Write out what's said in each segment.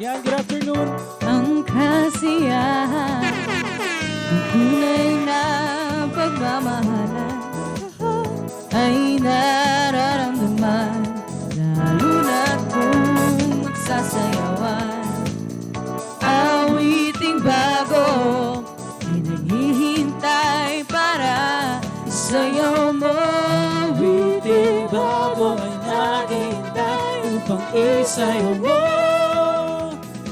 Yan, good afternoon. Ang kasiyahan, ang kulay na pagmamahalan ay nararamdaman, lalo na't kung magsasayawan. Awiting bago ay naghihintay para isayaw mo. Awiting bago ay naghihintay upang isayaw mo.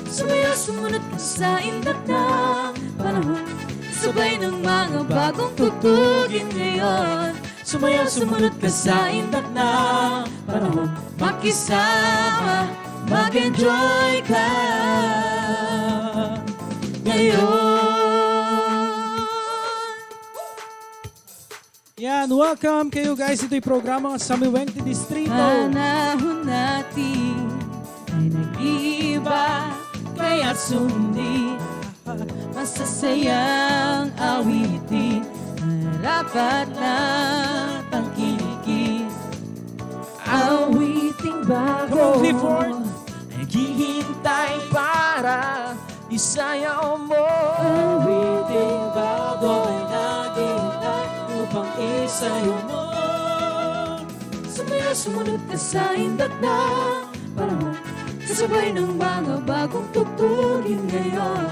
Sumayaw, sumunod ka sa indat ng panahon, sabay ng mga bagong tugtugin ngayon. Sumayaw, sumunod ka sa indak ng panahon. Makisama, mag-enjoy ka ngayon. Yan, welcome kayo guys. Ito'y programang Samiwente Distrito. Panahon natin ay nag-iiba, kaya't sundin masasayang awitin na dapat na tangkilikin. Awiting bago Come on, Clifford. Naghihintay para isayaw mo. Awiting bago ay naghihintay upang isayaw mo. Sumayaw, sumunod ka sa indat na panahon, kasabay ng mga bagong tugtugin ngayon.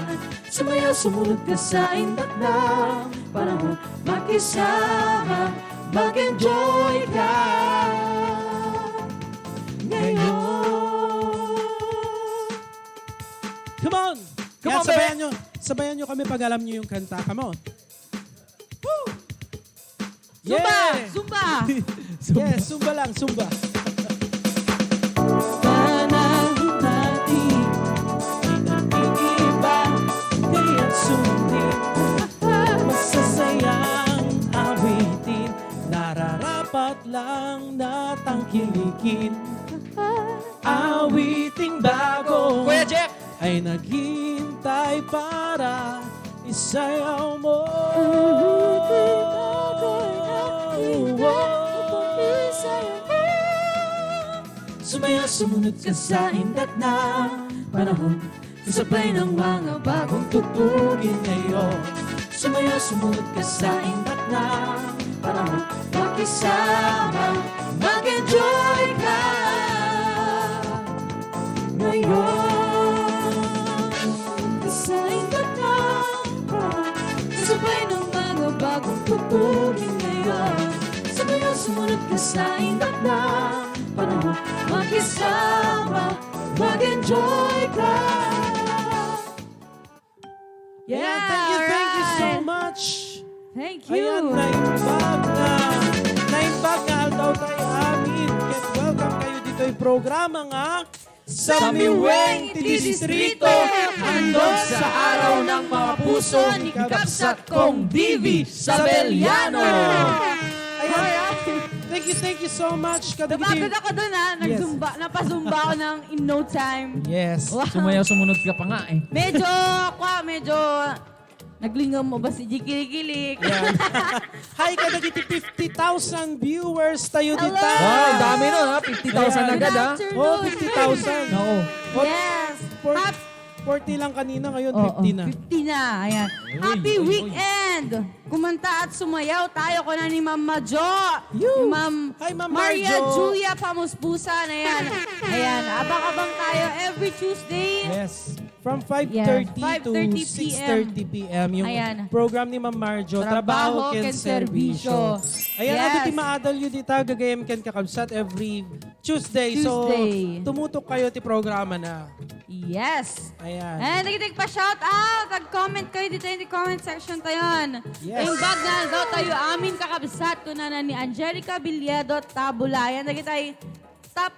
Sumayaw, sumunod ka sa indat na panahon, makisama, mag-enjoy ka ngayon. Come on! Come Yan, on, baby. sabayan nyo kami pag alam nyo yung kanta. Come on. Woo! Zumba! Yeah! Zumba! Yes, zumba lang, zumba. Panahon natin ay nag-iiba, kaya't sundin Masasayang awitin, nararapat lang na tangkilikin. Awiting bago Kuya Jeff! ay naghihintay para isayaw mo. Sumayaw, sumunod ka sa indat na panahon, kasabay ng mga bagong tugtugin ngayon. Sumayaw, sumunod ka sa indat na panahon, makisama, mag-enjoy ka ngayon. Sa indat na panahon, kasabay ng mga bagong tugtugin ngayon. Sumayaw, sumunod ka sa indat na panahon, makisama, mag-enjoy ka. Yeah, thank you so much. Thank you. Ayan, naimbag na aldaw tayo amin. Get welcome kayo dito yung programa nga Samiwente Distrito, handog sa araw ng mga puso ni Kapsat Kong Divi Sabeliano. Ayan, thank you so much. Napagod ako dun Yes. napazumba ako ng in no time. Yes. Wow. Sumayaw, sumunod ka pa nga eh. Medyo naglingam mo ba si Jikilikili? Ayan. Hi, kadagiti 50,000 viewers tayo Hello. dito. Wow, dami nun ha. 50,000 agad ha. Oh, 50,000. Oo. Yes. 40 lang kanina, ngayon Oo, 50 na. 50 na. Ayan. Happy weekend! Kumanta at sumayaw tayo ko na ni Ma'am Majo. Yoo. Ni Ma'am Hi, Ma'am Maria Marjo. Julia Pamuspusan. Ayan. Ayan. Abang-abang tayo every Tuesday. Yes. From 5:30 Yes, to 5:30 6:30 p.m. Yung Ayan. program ni Ma'am Marjo, Trabaho Trabaho ken ken Serbisyo. Ayan, Yes. yes. Adi maadal yun dita, gagayam ken kakabsat every Tuesday. So, Tuesday. tumutok kayo ti programa na. Yes. Ayan. And nagiging pa shout out. Nag-comment kayo dito in the comment section tayon. Yes. Yung bag na daw tayo amin kakabsat ko na ni Angelica Villedo Tabulayan. Nagitay top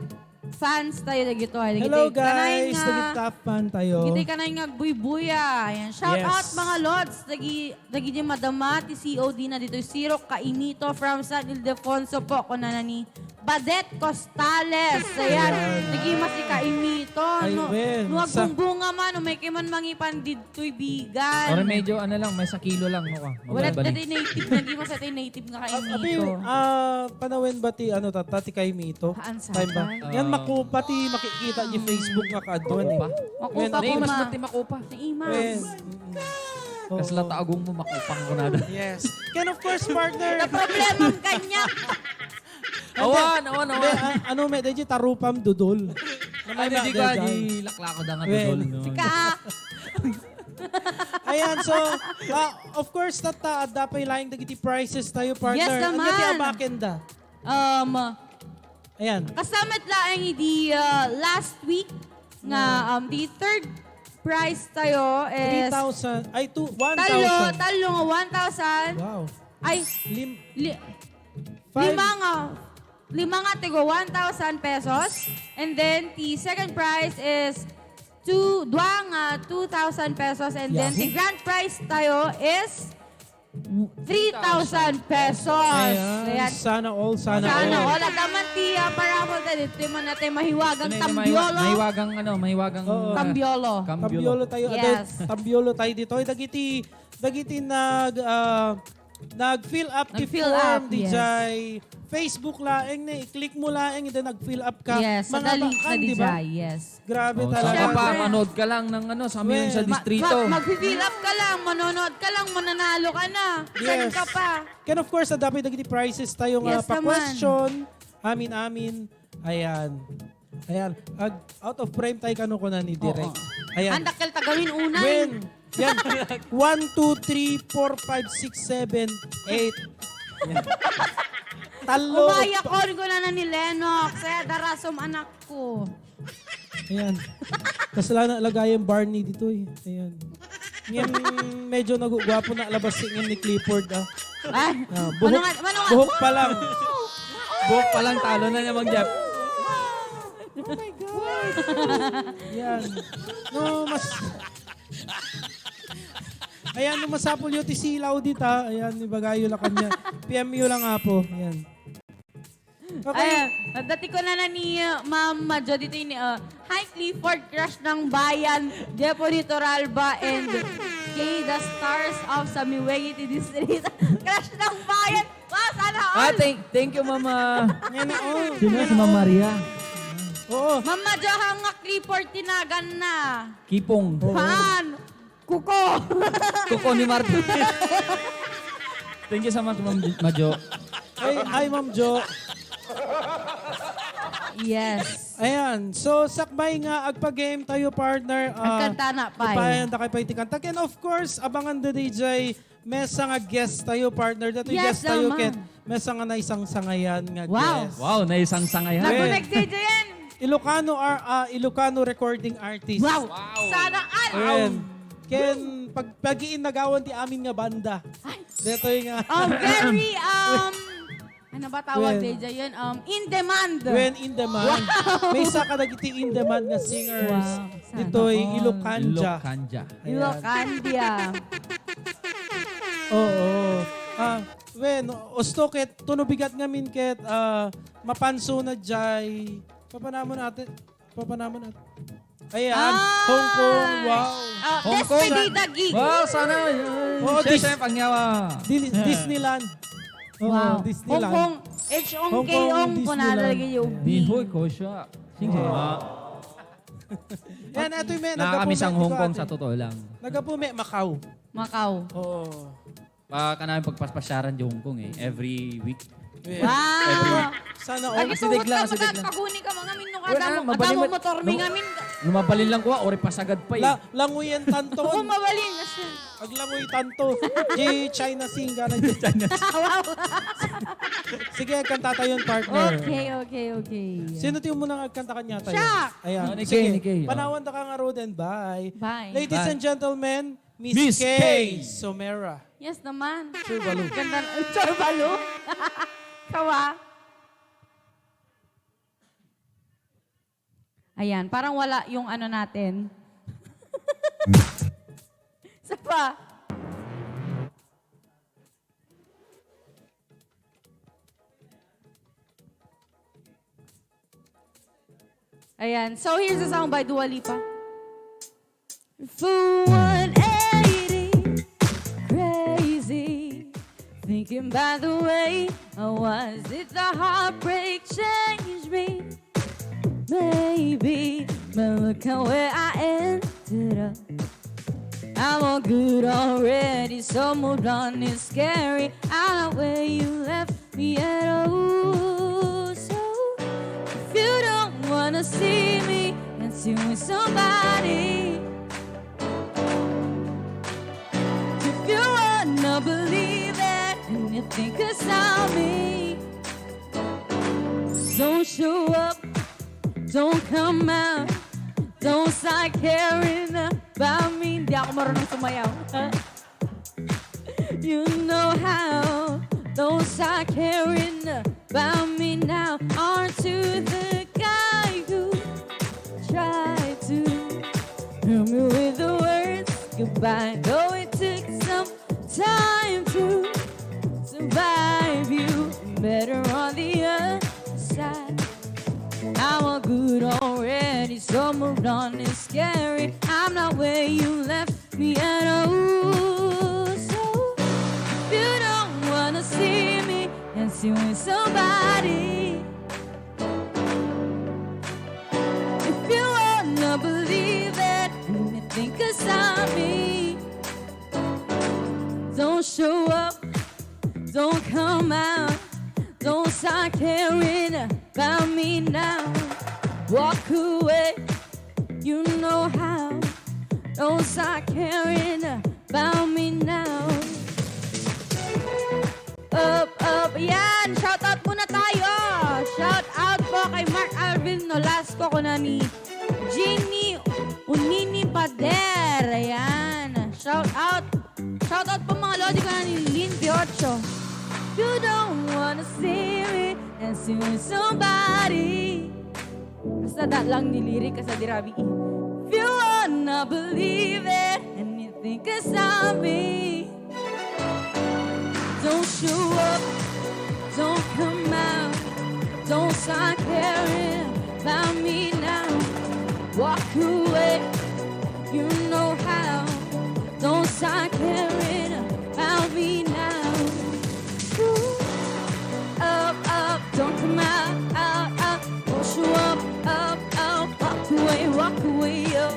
fans tayo dagito. Hello guys, nagit-top fan tayo. Nagitay ka na yung agbuy-buya. Ayan. Shout Yes. out mga lods. Nagi di madama ti COD na dito. Siro Kainito from San Ildefonso po. Ko na ni Badet Costales. Ayan. Nagima si Kaimito. Ay, No, wen. nuwag Sa- bunga man. May kiman mangipan dito'y bigan. Or medyo ano lang, may sa kilo lang. No, Wala mabalbali. dati native. Nagima sa tayo native nga Abi, Kaimito. panawen ba ti, ano, tati kay Mito? Haan sa Time ba? tay? Yan, pati makikita niyo Facebook nga kaadwan eh. Pa? Makupa Wen, ko Mas ma. mati makupa. Naimas. Wen. Kas lataagong mo makupang ko na. Yes. Can of course, partner. Problema ang kanya. Awan. Hindi, ano, may dahil tarupam dudol. Ay, di ko, di laklako da nga Well, dudol. no. Ka. Ayan, so, of course, dapat laing dagiti prices tayo, partner. Yes, naman. Ano ti abakenda? Ayan. Kasamat lang di last week nga the third prize tayo is 3,000. Ay, 1,000. talo nga 1,000. Wow. Ay, Five. lima nga tigo 1,000 pesos. And then the second prize is dua nga 2,000 pesos. And then Yahoo. the grand prize tayo is 3,000 pesos. Ayan. Sana all. Sana wala naman tiya para mo dito man natin mahiwagang Ano, tambiolo. mahiwagang Oo. Tambiolo. Tambiolo tayo. Yes. Tambiolo tayo dito. Ay, dagiti nag-fill up the Nag-fill form. up, DJ. yes. Facebook laeng na. I-click mo laeng. And then nag-fill up ka. Yes, sa Mga link bakan, na di ba? DJ, yes. Grabe Oh, talaga. saka pa, Siyempre. manood ka lang ng ano, sa amin sa Well, distrito. Mag-fill up ka lang, manonood ka lang, mananalo ka na. Saan Yes. ka pa? Can of course, dapat dagiti prizes tayo nga Yes, naman. pa-question. Amin. Ayan. Out of frame tayo kanukunan ni Direk. Oo. Ayan. Ang dakil tagawin unay. Win. Yan. 1, 2, 3, 4, 5, 6, 7, 8. Yan. Talo. Umaya ko na ni Lennox. Darasom anak ko. Ayan. Tapos lagayan Barney dito eh. Ayan. Ngayon, medyo nagugwapo na labas ni Clifford. Ay, Buhok, buhok pa lang. Buhok pa lang, talo na naman, Jeff. Oh my God. Yan. No, Ayan, no, masapol yung tisilaw dito. Ayan, ibagayo lang kanya. PMU lang nga po. Ayan. Okay. ay, dati ko na ni Ma'am Majo dito ni Hi Clifford, crush ng bayan, Jepo Toralba, and Kay the Stars of Samiwegi District. Crush ng bayan. Wow, sana all. Thank you, Mama. Yan na, oh. Sino si Mama Maria? Oo. Ma'am Majo, hanga Clifford, tinagan na. Kipong. Han, kuko. Kuko ni Martin. Thank you so much, Ma'am Majo. Hi, Ma'am Jo. Yes. Ayan. So, sakbay nga, agpa-game tayo, partner. Ang kanta na pa. Ipayan na kayo pa itikanta. And of course, abangan the DJ. Mesa nga guest tayo, partner. Dato Yes, guest tayo, naman. Ken. Mesa nga na isang sangayan nga Wow. guest. Wow, naisang sangayan. Nag-connect DJ yan. Ilocano recording artist. Wow. Sana all. Ayan. Ken, pag-iin nagawan ti amin nga banda. Dito yung nga. Very, ano ba tawag When- DJ yun? In demand. When in demand. May isa ka nagiti in demand nga singers. Wow. Sana Dito'y all. Ilocanja. Ilocanja. Ayan. Ilocandia. Oo. Osto ket, tunubigat nga min ket, mapanso na jay. Papanamon natin. Ayan. Hong Kong. Wow. Hong Kong. Despedida gig. Wow, sana yun. Oo, Siyempre, pangyawa. Disneyland. Oo, Wow. Hong Disneyland. Kong. H-ong Hong Kong, K-ong ko Disneyland. nalagay yung Nihoy ko siya. Sige. Yan, ito yung Nakakamiss ang Hong Kong sa totoo lang. Nagapume, Macau. Macau. Oo. Kanaming pagpaspasyaran di Hong Kong eh. Every week. Wow. Sana all. Lagi sidig lang, suwag sidig ka lang. magkakuni ka mga minno Wala, ka mabalin mo mo- motor mi ngamin. Lumabalin lang ko, ori pasagad pa eh. Languyen Kung tanton. mabalin. Aglangoy tanto. Di China singa na di China. Wow. Sige, kanta tayo yung partner. Okay. Sino tiyo mo nang agkanta kanya tayo? Siya! Ayan. Oh, ni Sige, Kay, ni Kay. panawan ta ka nga Roden. Bye. Bye. Ladies Bye. and gentlemen, Miss Miss Kay Kay. Somera. Yes naman. Churbalu. Ganda. Chorbalo. Kawa. Ayan, parang wala yung ano natin. Isa pa. Ayan. So, here's a song by Dua Lipa. For 180, crazy. Thinking by the way I was, did the heartbreak change me? Maybe, but look at where I ended up. I'm all good already, so moved on, it's scary. I know where you left me at all. So, if you don't wanna see me dancing with somebody, if you wanna believe it and you think it's on me, don't show up, don't come out, don't start caring about me. Hindi ako marunong sumayaw. You know how, don't start caring about me now. Aren't you the guy who tried to hurt me with the words goodbye? Though it took some time to survive, you better on the other side. I'm all good already, so moved on, it's scary. I'm not where you left me at all. So, if you don't wanna see me dancing with somebody, if you wanna believe it and you think it's on me, don't show up, don't come out, don't start caring about me now. Walk away, you know how. Don't start caring about me now. Up, yan! Shout out muna tayo! Shout out po kay Mark Alvin Nolasco ko na ni Jeannie Unini Pader. Ayan. Shout out po mga lodi ko na ni Lynn Piocho. You don't wanna see me dancing with somebody. Basta that lang nilirik ka sa dirabi. If you wanna believe it and you think it's on me, don't show up, don't come out, don't start caring about me now. Walk away, you know how. Don't start caring about me now. Up, don't come out, don't show up, walk away, up.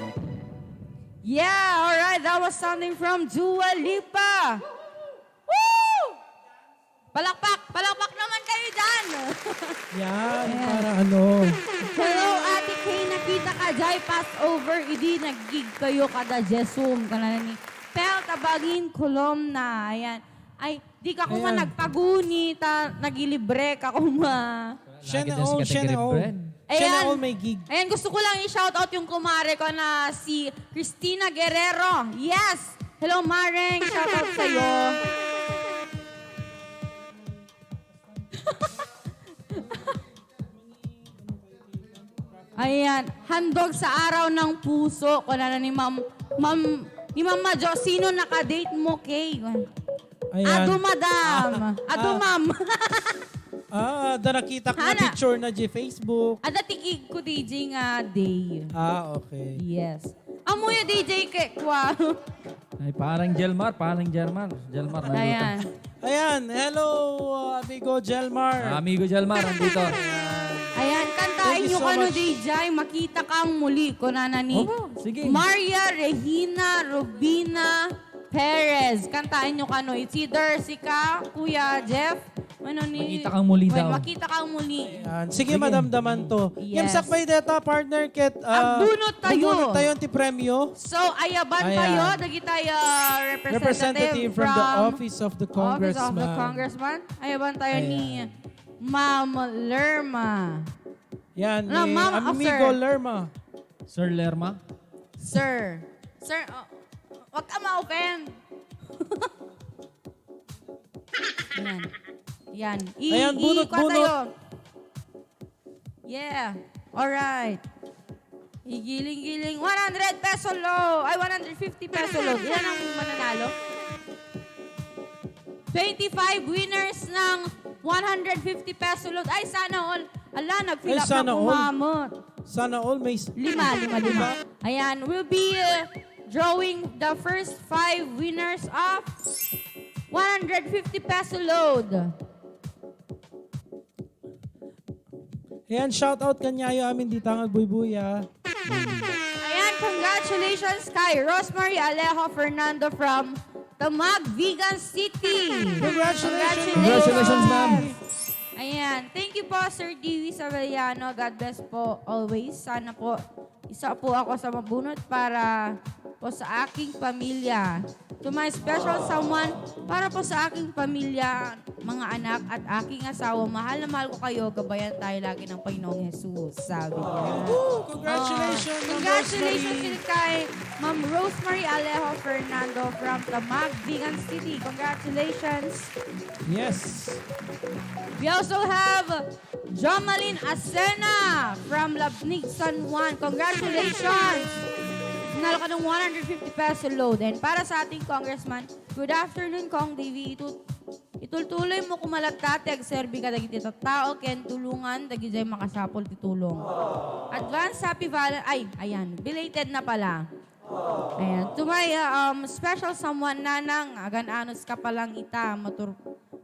Yeah, alright, that was something from Dua Lipa. Woo! Palakpak naman kayo dyan. Yan, para ano. Hello, Ate Kay, nakita ka jay Passover, idi nag-gig kayo kada Jesum, kanana ni Pel Tabagin Kolomna, ayan. Ay, di ka kuma Ayan. nagpaguni, nagilibre ka kuma. Siya na Lagi all, din si siya na category all. friend. Siya na Ayan. all may gig. Ayan, gusto ko lang i-shoutout yung kumare ko na si Christina Guerrero. Yes! Hello, Mareng. Shoutout sa'yo. Ayan, handog sa araw ng puso. Kuna na ni Mama Jo, sino nakadate mo, Kay? Ayan. Ado, madam. Ado, ma'am. Da nakita ko na Hana. picture na di Facebook. Ada tikig ko DJ nga day. Okay. Yes. Amo yung DJ kay Kwa. Ay, parang Jelmar. Jelmar nandito. Ayan. Ayan, hello amigo Jelmar. Amigo Jelmar, nandito. Ayan, kantain Thank you yung so ano much. DJ, makita kang muli ko na ni Sige. Maria Regina Rubina Perez. Kantain yung ano, it's either si ka, Kuya Jeff, ano ni... Makita kang muli daw. Makita kang muli. Ayan. Sige, madamdaman to. Yes. Yung sakbay data, partner, ket... Agbunot tayo. Agbunot tayo ti premyo. So, ayaban Ayan. tayo, dagi tayo Representative from the Office of the Office of the Congressman. Congressman. Ayaban tayo Ayan. ni Ma'am Lerma. Yan, No, ni ma'am, amigo sir. Lerma. Sir Lerma. Sir, wag ka ma-open. Yan. Yan. Ayan, bunot, Ikuha bunot. tayo. Yeah. Alright. Igiling-giling. 100 peso low. Ay, 150 peso low. Ilan ang mananalo? 25 winners ng 150 peso load. Ay, sana all. Ala, nag-fill Ay, up sana na all. kumamot. Sana all may... Lima. Ayan, we'll be drawing the first 5 winners of 150 peso load. Ayan, shout out kanyayo amin di tangal buy-buya. Ayan, congratulations kay Rosemary Alejo Fernando from Tamag, Vegan City. Congratulations, ma'am. Ayan, thank you po Sir Dewey Savellano. God bless po always. Sana po isa po ako sa mabunot para po sa aking pamilya. To my special someone, para po sa aking pamilya, mga anak at aking asawa. Mahal na mahal ko kayo. Gabayan tayo lagi ng Panginoong Jesus. Sabi niya. Congratulations, Ma'am Congratulations Rosemary. din kay Ma'am Rosemary Alejo Fernando from Tamag, Vegan City. Congratulations. Yes. We also have Jomalyn Asena from Labnig, San Juan. Congratulations! Nanalo ka ng 150 peso load. And para sa ating congressman, good afternoon, Kong Davy. Itultuloy mo kumalatate, agserbi ka dagiti tao, ken tulungan, dagiti makasapol titulong. Advance Happy Valentine. Ay, ayan, belated na pala. Ayan. To my special someone, nanang, agan-anos ka palang ita,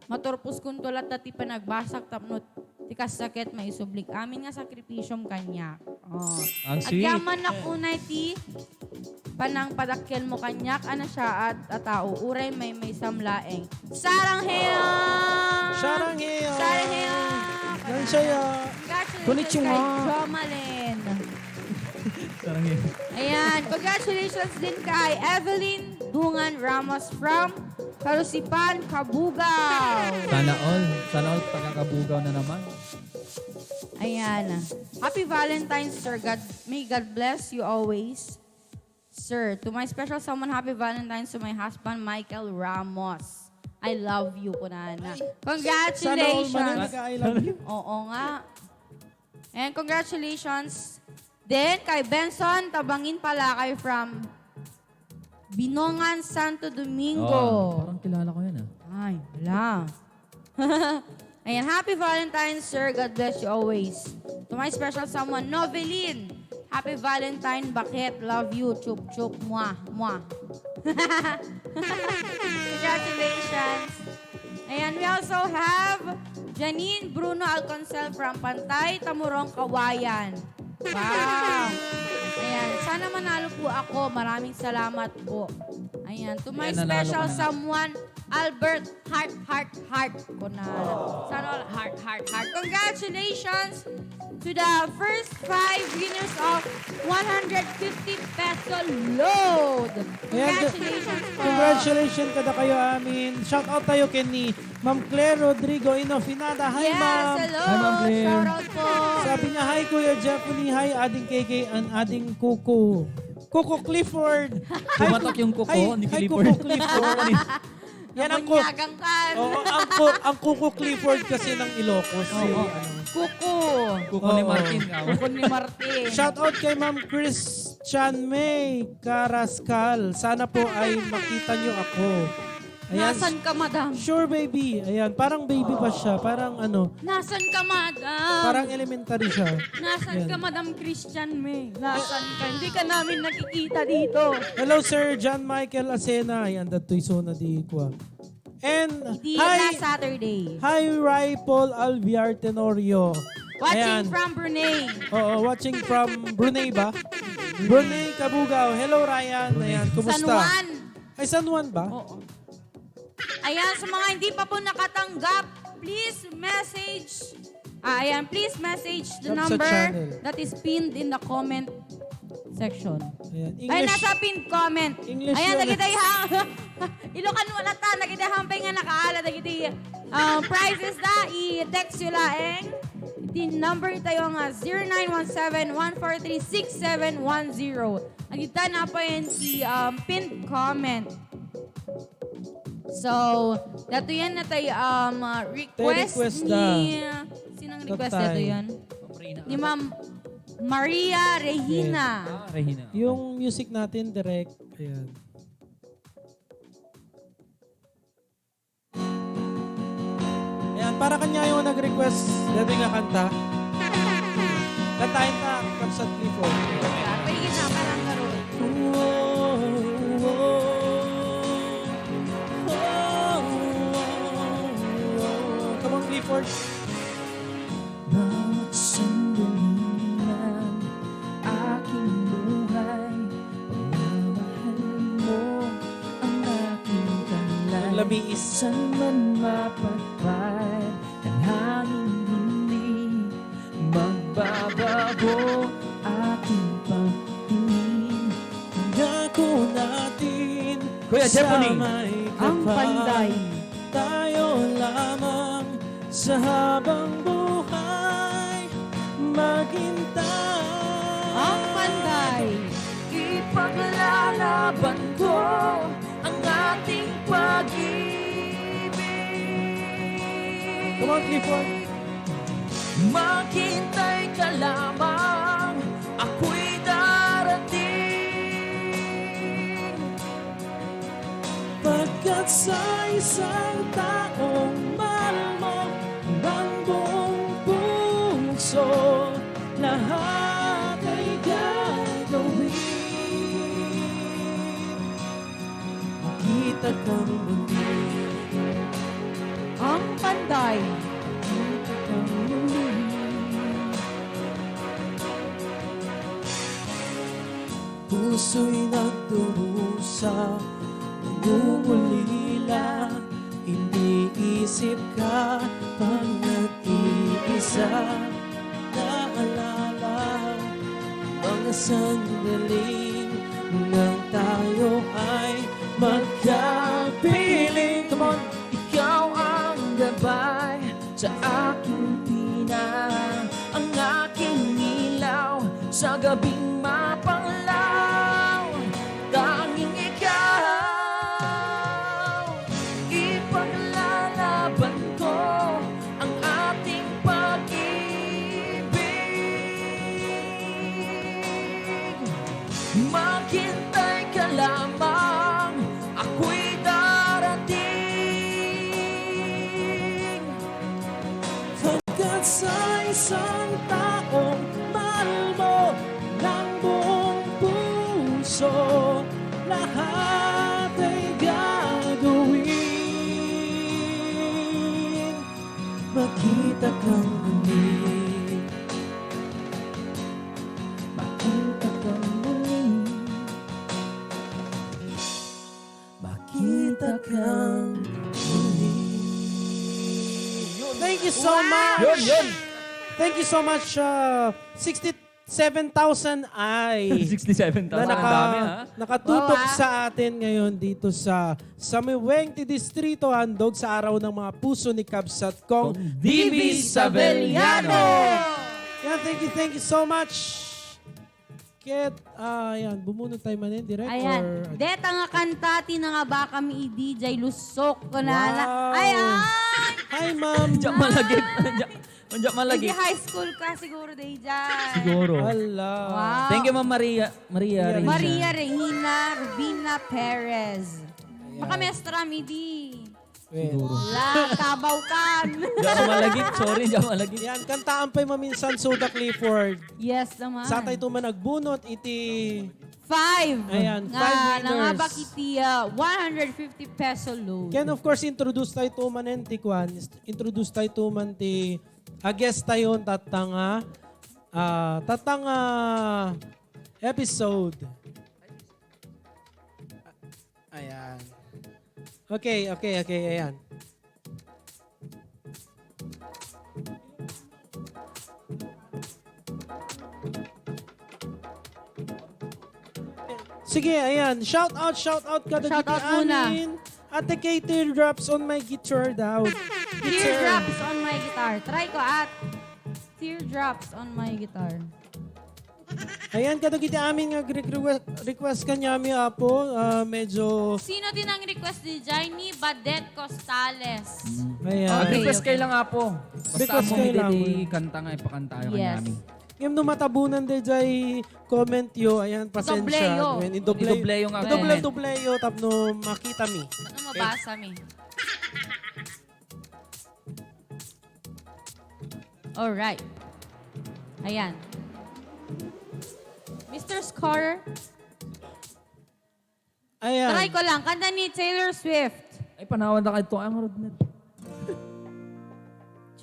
maturpus kun tulat dati panagbasak tapnot tikas sakit may isublik amin nga sakripisyong kanya. Oh. Ang At sweet. yaman na kunay ti panang padakkel mo kanyak ana siya at tao uray may samlaeng. Sarangheyo! Sarangheyo! Sarangheyo! Ganshaya! Congratulations Konnichiwa. kay Jomalyn. Sarang yun. Ayan, congratulations din kay Evelyn Dungan Ramos from Karusipan, Kabugao. Sana all pagkakabugaw na naman. Ayan. Happy Valentine's, sir. May God bless you always. Sir, to my special someone, happy Valentine's to my husband, Michael Ramos. I love you, Kunana. Sana all Congratulations. mananaga, I love you. Oo nga. And congratulations. Then, kay Benson Tabangin Palakay from Binongan, Santo Domingo. Oh, parang kilala ko yan ah. Ay, wala. Ayan, happy Valentine's, sir. God bless you always. To my special someone, Noveline. Happy Valentine, bakit? Love you. Chup, chup, mwah, mwah. Congratulations. Ayan, we also have Janine Bruno Alconcel from Pantay, Tamurong, Kawayan. Wow. Ayan, sana manalo po ako. Maraming salamat po. Ayan, to my Ayan, nanalo special ka na. someone, Albert Heart ko na. Sana all heart. Congratulations to the first 5 winners of 150 peso load. Congratulations po. Congratulations kada kayo amin. Shout out tayo kay ni Ma'am Claire Rodrigo Inofinada. Hi, Yes, Ma'am. hello. Hi, Ma'am Claire. Shout out po. Sabi niya, hi Kuya Jeffrey, hi ading KK, and ading Kuko. Kuko Clifford. Pumatok yung kuko ni Hi Clifford. Kuko Clifford. Yan ang Kuko. Namunyagang kan. Ang Kuko Clifford kasi ng Ilocos. Oo. Kuko. Kuko ni Oo. Martin. Kuko ni Martin. Shout out kay Ma'am Christian May Carascal. Sana po ay makita niyo ako. Ayan. Nasaan ka, madam? Sure baby. Ayan, parang baby pa siya. Parang ano, Nasaan ka, madam? parang elementary siya. Nasaan Ayan. ka, Madam Christian May? Nasaan ka? Hindi ka namin nakikita dito. Hello Sir John Michael Asena. Ayan, dato'y na di ko. And Di hi, na Saturday. hi Rai Paul Alviar Tenorio. Watching Ayan. from Brunei. Oo, watching from Brunei ba? Brunei, Kabugao. Hello Ryan. Ayan, kumusta? San Juan. Ay, San Juan ba? Oo. Ayan, sa mga hindi pa po nakatanggap, please message. Please message the Sa number channel. that is pinned in the comment section. Ayan, Ay, English. nasa pinned comment. English Ayan, yun. nagitay Ilokan wala ta, nagitay hampay nga nakaala, nagitay prizes na, i-text yun laeng. The number tayo nga 0917-143-6710. Nagitay na po yun si pinned comment. So, dato yan na tayo request request ni... Sinang request Tatay. dato yan? Ni Ma'am Maria Regina. Regina. Yung music natin direct. Ayan. Ayan, para kanya yung nag-request dati nga kanta. Kantahin ta. sa Clifford. Pwede kita parang karoon. Come on, Clifford. Bawat sandali ng aking buhay, pagmamahal mo ang aking kalay. Ang labiis. Saan man mapagpad ng hangin hindi magbabago aking pagtingin. Pangako natin Kuya sa Jeponing. may Ang kapal. panday. Tayo lamang sa habang buhay maghintay. Ang panday. Ipaglalaban ko ang ating pag-ibig. Come on, Clifford. Maghintay ka lamang, ako'y darating. Pagkat sa isang taong mahal mo ng buong puso, lahat ay gagawin. Makita kang muli, Ang panday. makita kang muli. Puso'y nagdurusa, nangungulila, hindi isip ka pag nag-iisa. Naalala mga sandaling nang tayo ay magkapiling. Come on! Ikaw ang gabay sa aking pinang, ang aking ilaw sa gabing mapanglaw. Tanging ikaw, ipaglalaban ko ang ating pag-ibig. Maghintay ka lamang, ako'y darating. Pagkat sa isang taong mahal mo ng buong puso, lahat ay gagawin. Makita kang muli, makita kang muli, makita kang muli. Thank you so much. Yun. Thank you so much, 67,000 ay 67,000. na Ang dami, ha? nakatutok Wow, sa atin ngayon dito sa Samiwengti Distrito, handog sa araw ng mga puso ni Kabsat Kong Divi Sabeliano. Yan, thank you so much. Ket, yan, bumunod tayo manin direct Ayan. or... Deta nga kantati na nga ba kami i-DJ lusok ko na. Wow. Ayan! Hi, ma'am. Diyan malagit. Diyan malagit. Hindi high school ka siguro, Dejan. Siguro. Hala. Wow. Thank you, Ma'am Maria. Maria Regina. Maria Regina Rubina Perez. Makamestra, midi. Siguro. La, kabaw kan. Diyan malagit. Sorry, diyan malagit. Yan, kantaan pa'y maminsan Soda Clifford. Yes naman. Sa tayo tuman nagbunot, iti... 5. Ayan, 5 Nga, winners. nangabak iti 150 peso load. Can of course introduce tayo to manen ti Kwan. Introduce tayo to man ti guest tayo tatanga episode. Ayan. Okay, ayan. Sige, ayan. Shout out kada Shout kita out muna. amin. Ate Kay, teardrops on my guitar daw. Teardrops on my guitar. Try ko at teardrops on my guitar. Ayan, kada kita amin nga request kanya mi apo. Medyo, Sino din ang request ni Jaime Badet Costales? ayan. Okay. Request kayo lang nga po. Basta Request mo kayo lang. kanta nga, ipakanta yung Yes. kanyami. Yung numatabunan de jay comment yo, ayan, pasensya. Idobleyo. When Idobleyo nga comment. Idobleyo, tapno makita mi. Ano mabasa mi? Alright. Ayan. Mr. Scorer. Ayan. Try ko lang. Kanta ni Taylor Swift. Ay, panawan na kayo ito ang Rodnet.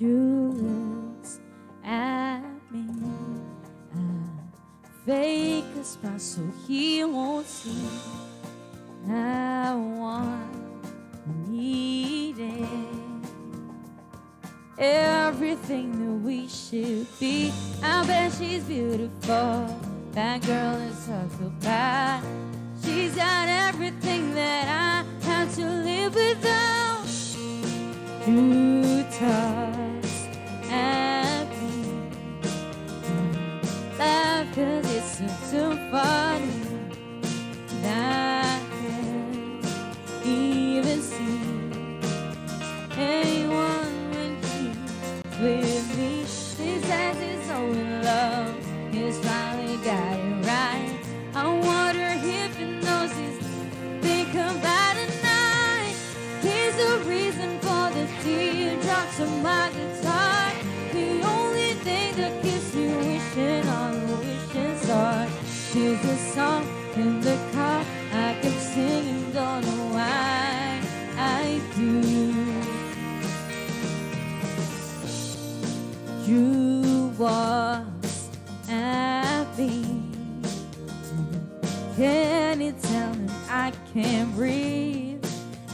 You looks at me. Fake a smile so he won't see. I want, need it. Everything that we should be. I bet she's beautiful. That girl is psychopath. She's got everything that I have to live without. You toss at me. Laugh 'cause it's so funny. I can't even see anyone when she's with me. He says he's so in love. He's finally got it right. I wonder if he knows he's think about it night. He's the reason for the teardrops on my guitar. The only thing that keeps me wishing on a wishing star. Here's a song in the car I kept singing, don't know why I do. You was happy. Can you tell him I can't breathe?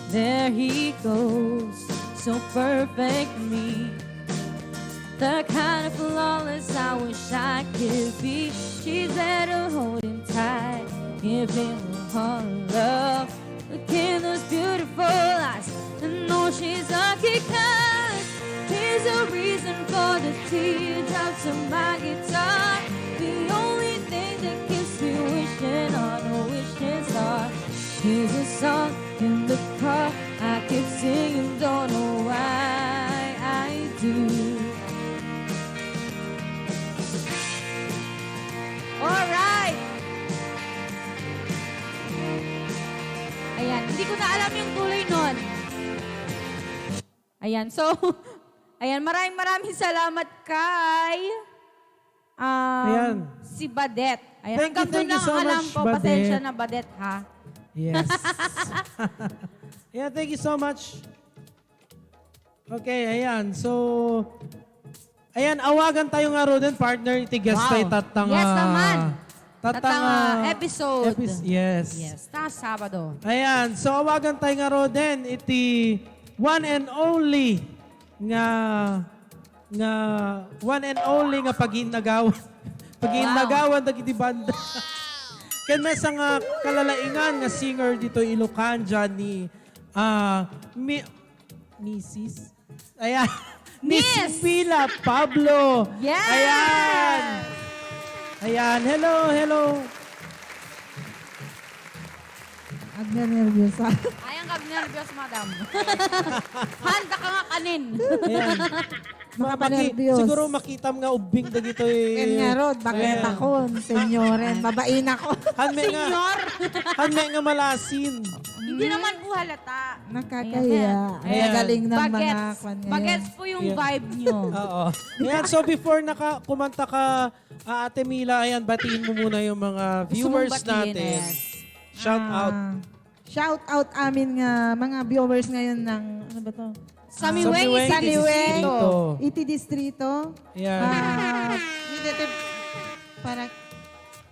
There he goes, so perfect me. The kind of flawless I wish I could be. She's better holding tight if it were all love. Look in those beautiful eyes and know she's lucky 'cause here's a reason for the teardrops on my guitar. The only thing that keeps me wishing on a wishing star. Here's a song in the car I keep singing, don't know why I do. Alright. Ayan, hindi ko na alam yung tuloy nun. Ayan, so, ayan, maraming salamat kay Ayan. si Badet. Ayan, Thank you, hanggang doon thank you lang so alam much, ko. Badet. Pasensya na, Badet, ha? Yes. Yeah, thank you so much. Okay, ayan. So, ayan, awagan tayo nga ro din, partner. Itigas Wow. tayo tatang... Yes naman. Tatang episode. yes. Yes, ta Sabado. Ayan, so awagan tayo nga ro din. Iti one and only nga pag-inagawan. Pag-inagawan dagiti banda. Ken mesa nga kalalaingan nga singer dito Ilocan dyan ni Mrs. Ayan. Miss Pila Pablo. Yes! Ayan. Ayan. Hello. Agna nervyosa. Ayang kag nervyos, madam. Handa ka nga kanin. Ayan. Makapanervyos. Siguro makita mo nga ubing dagito Ken nga rod, bakit Ayan. ako, senyoren, babain ako. Senyor! Hanme nga malasin. Hindi naman po halata. Nakakaya. Ay, Ayan. galing ng mga Bagets. kwan ngayon. Bagets po yung Yeah. vibe nyo. Oo. Ayan, so before kumanta ka, Ate Mila, ayan, batiin mo muna yung mga Gusto mong viewers batiin, natin. yes. Shout out. Shout out amin nga mga viewers ngayon ng, ano ba to? Samiweng Samiweng Saniweng. Distrito. Iti Distrito. Ayan. Dito, para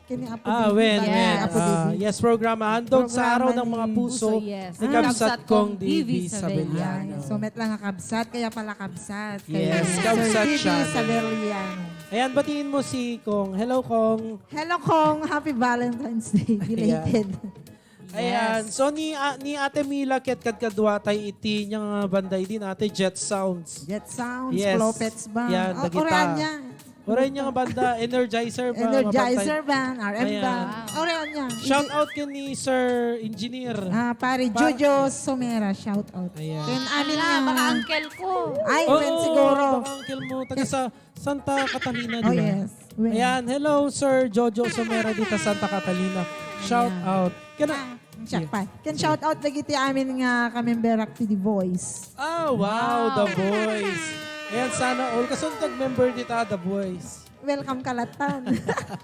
kini Apo When. Yes. Apo Divi. Yes, programa. Handog sa araw ng mga puso. yes. Ni Kabsat Kong Divi Sabeliano. So, met lang nga kabsat, kaya pala kabsat. Yes, Kay kabsat Sir Divi siya. Sabeliano. Ayan, batiin mo si Kong. Hello, Kong. Hello, Kong. Happy Valentine's Day. Belated. Ayan. So, ni Ate Mila, kadwadwatay iti niyang banday din, Ate Jet Sounds. Jet Sounds, Yes. Clopets ba? Yan, Oh, dagita. orean niya. Oray niya nga banda, Energizer ba? Energizer ban, RM Ayan. ban. Orean niya. Shout out yun ni Sir Engineer. Pare Jojo Somera, shout out. Ayan. Ken amin Ala, nga. baka uncle ko. Ay, Oo, friend siguro. baka uncle mo. Taga sa Santa Catalina, Oh, di ba? yes. When? Ayan, hello Sir Jojo Somera dito sa Santa Catalina. Shout out. Siya pa. Ken shout out lagi ti amin nga ka-member to The Voice. Wow, The Voice. Ayan, sana all. Kasuntag member dito, The Voice. welcome kalatan.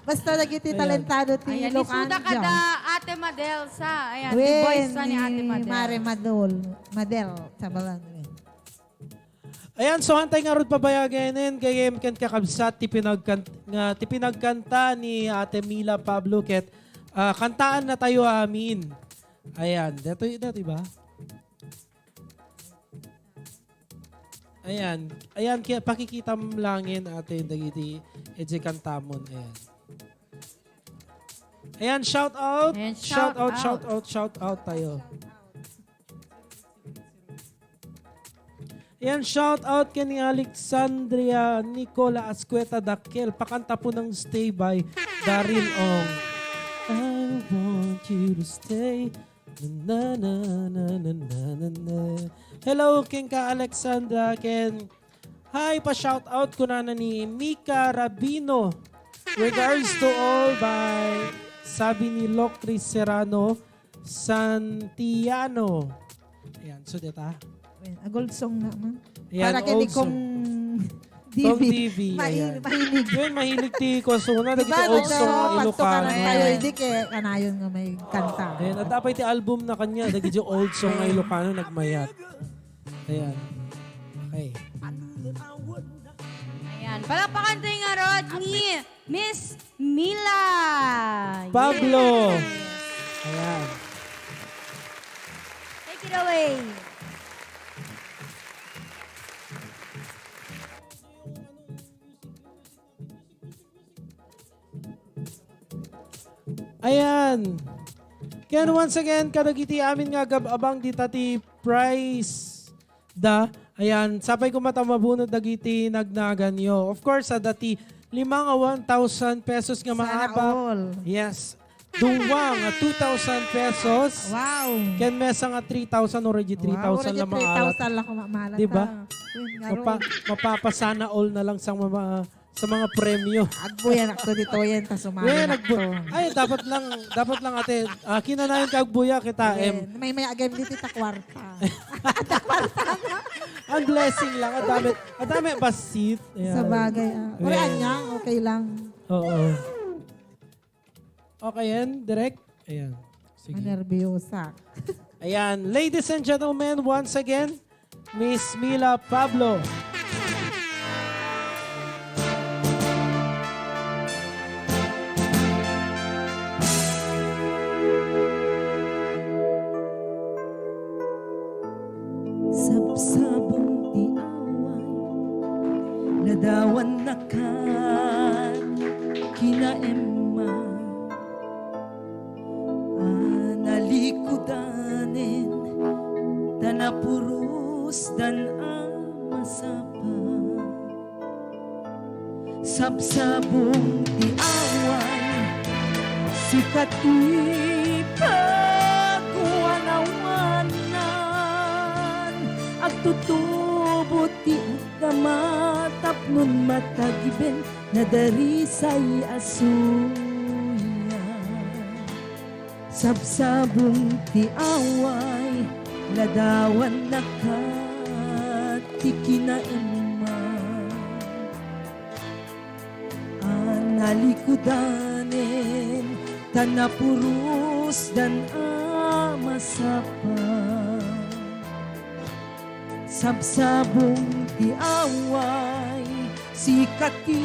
Basta nagiti talentado ti Ayan, Ilocano. isuda ka da Ate Madel sa. Ayan, the voice sa ni Ate Madel. Mare Madel. Sa balang. Ayan, so hantay nga ron pabayaganin kayem kan kakabsat ti pinagkanta ni Ate Mila Pablo ket kantaan na tayo amin. Ayan, dito ba? Ayan, kaya pakikita mo langin ate dagiti edje kantamon. Ayan, shout out. Ayan, Shout out tayo. Ayan, shout out kay ni Alexandria Nicola Ascueta Dakel. Pakanta po ng Stay by Daryl Ong. I want you to stay. Na, na, na, na, na, na, na. Hello, King ka Alexandra. Ken, hi, pa-shout out ko na ni Mika Rabino. Regards to all by, sabi ni Locris Serrano Santiano. Ayan, so dita. A gold song naman. Ayan, Para old kini kong Kong DV. TV. Ayan. Mahilig. Yun, mahilig ti Kosuna. Dagito Diba, old song ng pagtukaran Ilocano. tayo, hindi kaya kanayon nga may kanta. Ayan, at dapat ti album na kanya. Dagito old song ng Ilocano nagmayat. Ayan. Okay. Ayan, palakpakan tayo nga rod ni Miss Mila. Pablo. Ayan. Take it away. Ayan. Kaya once again, kadagiti amin nga gababang di tati price da. Ayan, sapay ko matamabunod dagiti nagnagan yo. Of course, dati 1,000 pesos nga Sana maabak. all. Yes. Duwang 2,000 pesos. Wow. Ken mesa nga 3,000 already 3,000 lang maalat. 3,000 lang kumalat. Diba? Mapapasana all na lang sa mga premyo. Agbuyan ako dito yan, tas Well, umalan ako. ay dapat lang ate. Kinanayon ka agbuya kita May agam dito ta kwarta. Ang blessing lang. Ang dami basit. Ayan. Sa bagay. Uri Yeah. anya, okay lang. Oo. Okay yan, direct. Ayan. Sige. Manervyosa. Ayan. Ladies and gentlemen, once again, Miss Mila Pablo. Sabsabong ti away nadawan na kan kinaemma nalikudanin tanapurus dan amasapa sabsabong ti away sikat ipagwanawanan agtutubot ti agama tapnon matagiben na darisay asuya sabsabong ti away ladawan nakat ti kinaemma analikudanen tanapurus dan amasapa sabsabong ti away sikat ti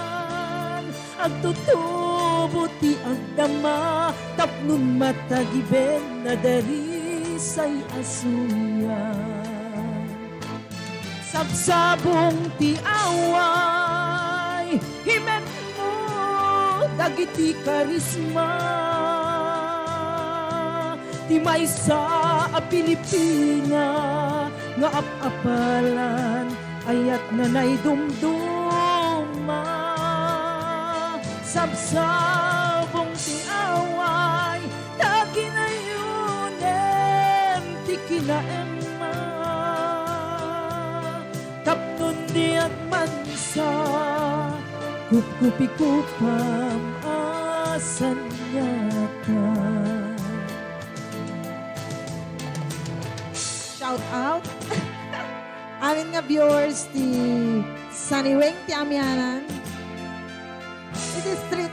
pagwanawanan agtutubo ti agdama tapnon matagiben na darisay asuyan sabsabong ti away himen mo dagiti karisma ti maysa a Pilipina nga apapalan ayat nanay dumduma sabsabong ti away taginayunem ti kinaemma tapnon di at mansa kupi-kupam asan yata Shout out. Amin nga viewers, ti Sunny Weng, ti Amianan. It is street.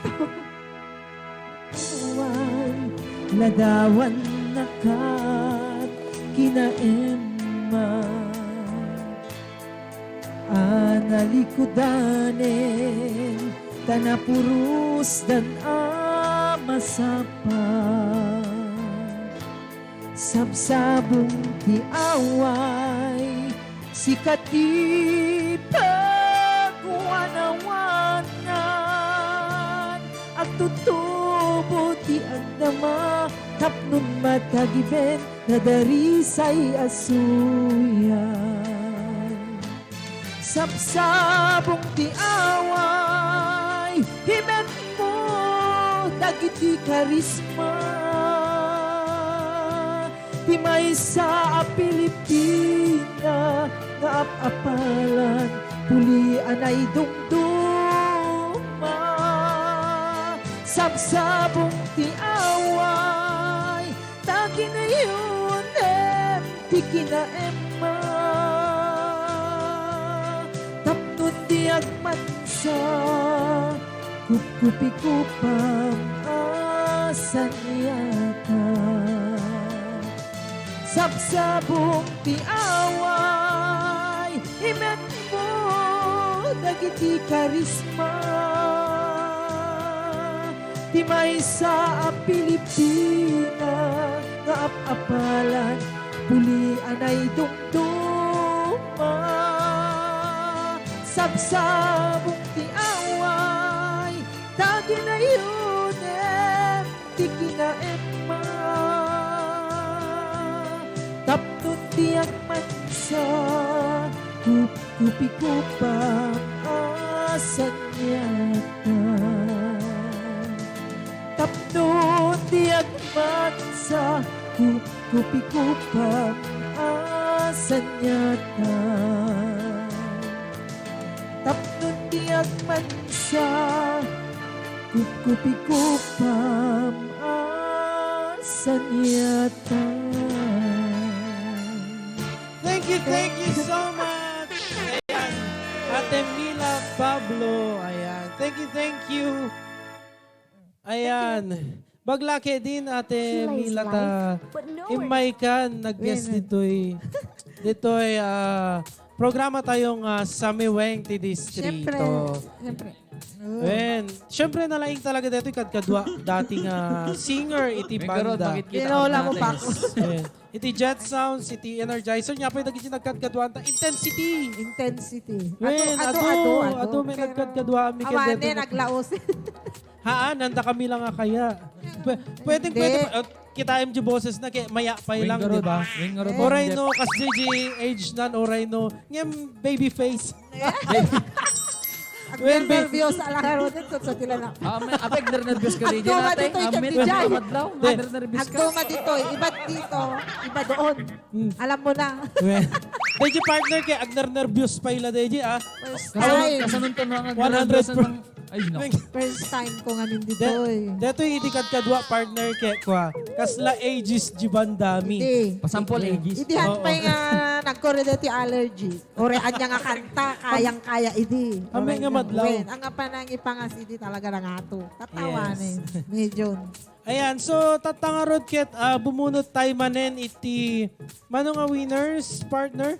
Ladawan nakat kinaemma analikudanen tanapurus dan amasapa sabsabong ti away sikat di pagwanawanan at tutubo ti andama tapnon matagiben na darisay asuyan sabsabong ti away himen mo dagiti karisma ti may sa Pilipina nga apalan pulian ay dumduma sabsabong ti away tagi na yun ti kinaemma tapnon di agmansa kupi-kupang asan yata sabsabong ti away imen mo dagiti karisma ti may sa Pilipina nga apalan pulian ay dumduma sabsabong ti away tagi na yun ti kinaemma tapnon ti agmansa kupi-kupang asan yata tapnon ti agmansa kupi-kupang asan yata tapnon ti agmansa kupi-kupang asan yata. Thank you so much. Ayan. Ate Mila Pablo. Ayan. Thank you. Ayan. Baglaki din Ate Mila ta. Imay ka nag-guest dito'y programa tayong Samiweng ti Distrito. Siyempre. Siyempre nalaing talaga dito kadkadwa dating singer iti banda. Tinola mo pa ako. Iti Jet Sounds, iti Energizer niya pa yung nagkadkadwa Intensity. Ato may nagkadkadwa mi Awane, naglaos. Haan, nanda kami lang nga kaya. Pwede kita MG boses na kaya maya pa lang, di ba? Oray no, kas JJ age nan, oray no, ngem baby face. Ang nervyos ala karon dito sa tila na. Apek nervyos ka rin Agtuma natin. dito yung Amin, kapitay. madlaw. Nervyos ka. Agtuma dito, iba dito, iba doon. Alam mo na. DJ partner kay agner nervyos pa ila DJ First time. Kasanun to mga 100%. Ay, no. First time ko nga nindito eh. Deto hindi kadkadwa partner kay kwa. Kasla ages jibandami. Hindi. Pasampol ages. Idihan pa nga nagkorredeti allergy. Ore anya nga kanta, kayang-kaya idi. Amay nga madlaw. Ang nga panang ipangas idi talaga lang ato. Tatawanin. Medyo. Ayan, so tatangarod ket bumunot tayo manen iti mano nga winners partner?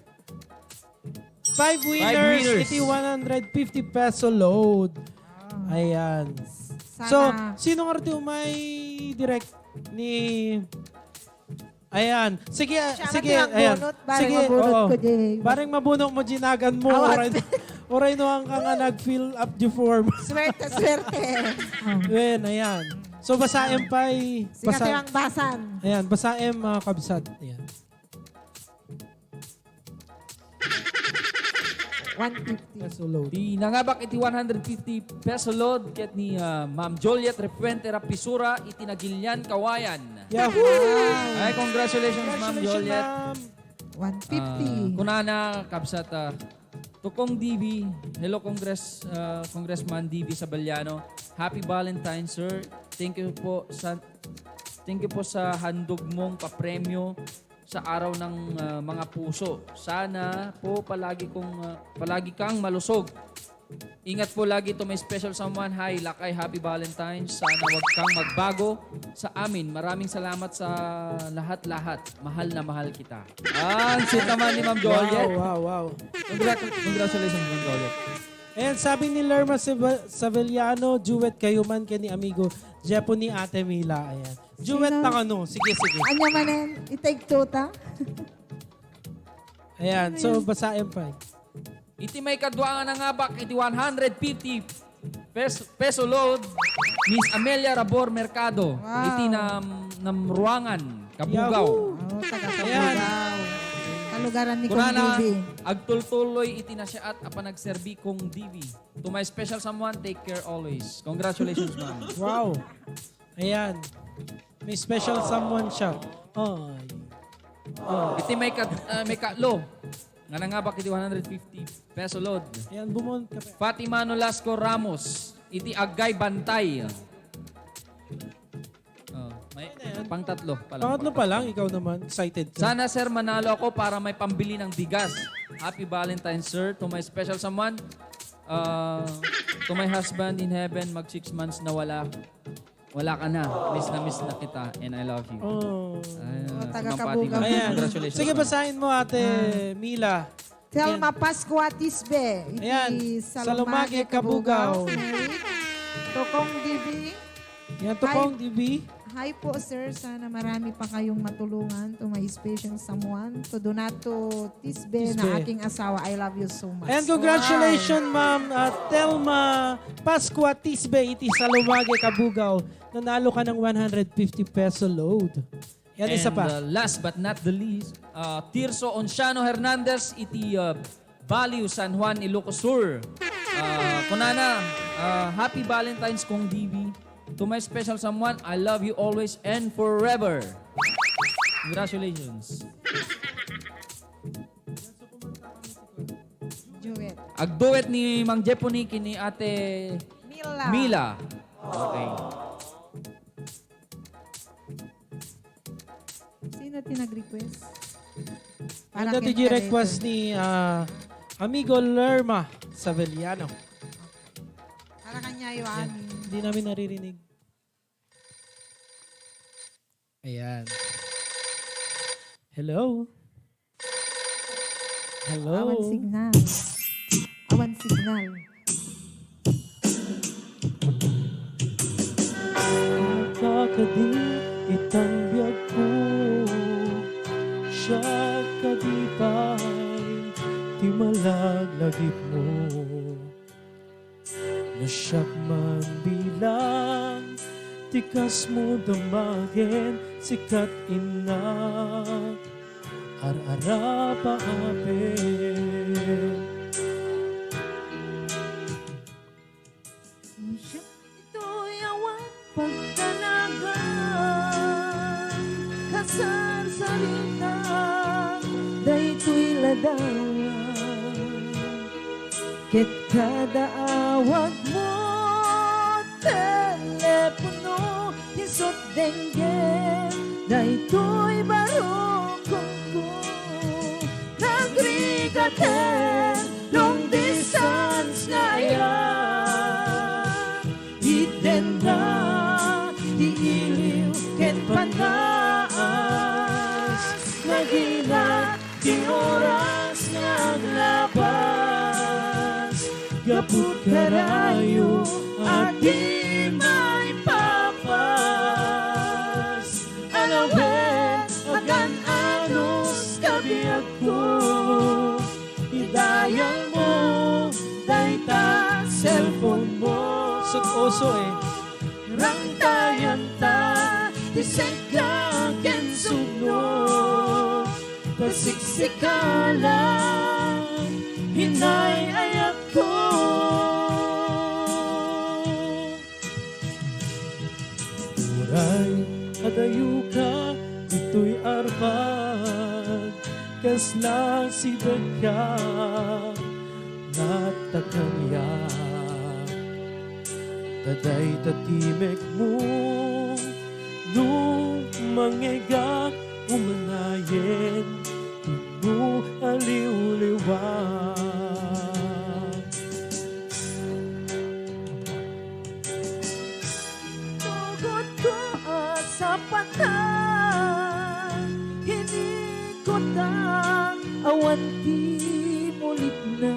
5 winners, winners. iti 150 peso load. Ayan. Sana. So, sino nga rito may direct ni... Ayan. Sige, sige. Ayan. Bareng mabunot ko, Jay. Bareng mabunot mo, ginagan mo. Oray no ang ka nga nag-fill up the form. Swerte, swerte. Ayan, ayan. So, basaem pa Sige ang basan. Ayan, basaem mga kabsat. Ayan. 150. Peso load. Di nangabak iti 150 peso load ket ni Ma'am Joliet Refuente Rapisura iti Nagilian Kawayan. Yahoo! Ay, congratulations Ma'am Joliet. ma'am. 150. Kunana kabsat Tukong DB, hello Congressman DB Sabaliano. Happy Valentine's sir. Thank you po sa handog mong papremyo sa araw ng mga puso. Sana po palagi kang malusog. Ingat po lagi to my special someone. Hi, Lakay, happy Valentine's. Sana wag kang magbago sa amin. Maraming salamat sa lahat-lahat. Mahal na mahal kita. Ang sweet naman ni Ma'am Joliet. Wow. Congratulations, Ma'am Joliet. And sabi ni Lerma Savellano, duet kayo man kay ni amigo Jepo ni Ate Mila. Ayan. Duet Sino? na kano. Sige. Anya manen, i-take two ta. Ayan. So, basahin pa. Iti may kadwa nga bak iti 150 peso load Miss Amelia Rabor Mercado. Wow. Iti namruangan Kabugaw. Oh, taga-Kabugaw. Kalugaran ni Kong Kunana, Bibi. agtultuloy iti na siya at apa nagserbi kong DV. To my special someone, take care always. Congratulations, ma'am. Wow. Ayan. May special someone siya. Ay. Iti may katlo. Nga na nga ba kiti 150 peso load. Ayan, bumon ka pa. Fatima Nolasco Ramos. Iti Agay Bantay. May pang tatlo pa lang. Pangatlo pa lang, ikaw naman. Excited ka. Sana sir manalo ako para may pambili ng bigas. Happy Valentine's sir. To my special someone. To my husband in heaven, mag 6 months na wala ka na. Miss na kita and I love you. Oh. taga-Kabugaw. Ayan. Congratulations. Sige, ma'am. basahin mo, Ate Mila. Telma Pascua Tisbe. Ayan. Salumage, Kabugaw. Tokong Divi. Yan, Tukong DB. Hi po sir, sana marami pa kayong matulungan to my special someone. To Donato Tisbe Tisbe. na aking asawa. I love you so much. And congratulations, Ma'am Telma Pascua Tisbe, iti Salumage, Kabugaw. Nanalo ka ng 150 peso load. Yan, isa pa. And last but not the least, Tirso Onciano Hernandez, iti Baliw, San Juan, Ilocos Sur. Kunana, happy Valentine's kong DB. To my special someone, I love you always and forever. Congratulations. Jewet. Agduet ni Mang Jeponi kini Ate Mila. Okay. Sino tinag-request? Ito yung request ni Amigo Lerma Savellano. Para kanya yung amin. Hindi namin naririnig. Ayan. Hello? Hello? Awan signal. Awan signal. Kakadi itambiyag ko siya kadipay ti malaglagip mo nasyak man bilang tikas mo damagin sikat ina ar-ara paapin. Ito'y awan pagdalagan, kasar-sarita, dayto'y ladawan. Ket kada awag mo, telepono, isot dengue, dayto'y barokong ko. Nagrigaten, long distance na yan. Itenda, di iliw, ken panaas. Nagina, di oras nga aglabas. Gaput karayo, at di may papas. Alawen, agan anos, kabiyag ko. Idayang mo, dayta, cellphone mo. Sug-oso eh. Rangtayan ta, tisagka ken sugno. Persiksikalan, hinay ayak ko. Uray, adayo ka, ito'y armag, kaslang sidagya, natakangya. Taday tatimek mo, nung mangegak, umanayin, tungo aliw-liwag. Tugot ko sa patang, hinikot ang awan di mulit na.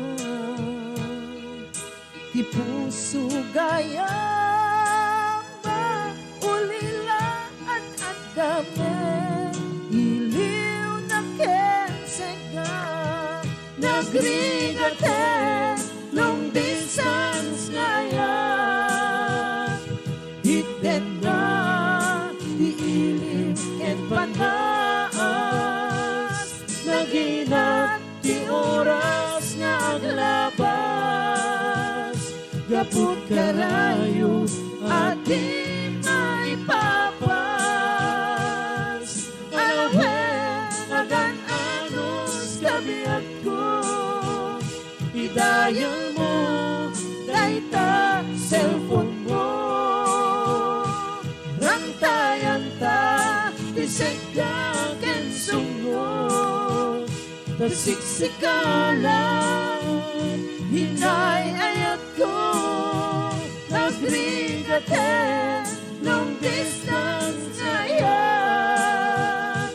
Di puso gayang maulilaan at dami, iliw na kensega, nagrigate, long distance ngayon. Hitten na, diilim ken panas, naginat di oras nga aglabas. Gapot karayo at di maipapas. Alawen, agan-anos kabiyak ko, idayang mo, dayta cellphone mo. Rantayan ta, tisega ken sunod, tasiksikalan, hinay ayat ko, nagrigate, long distance ngayon.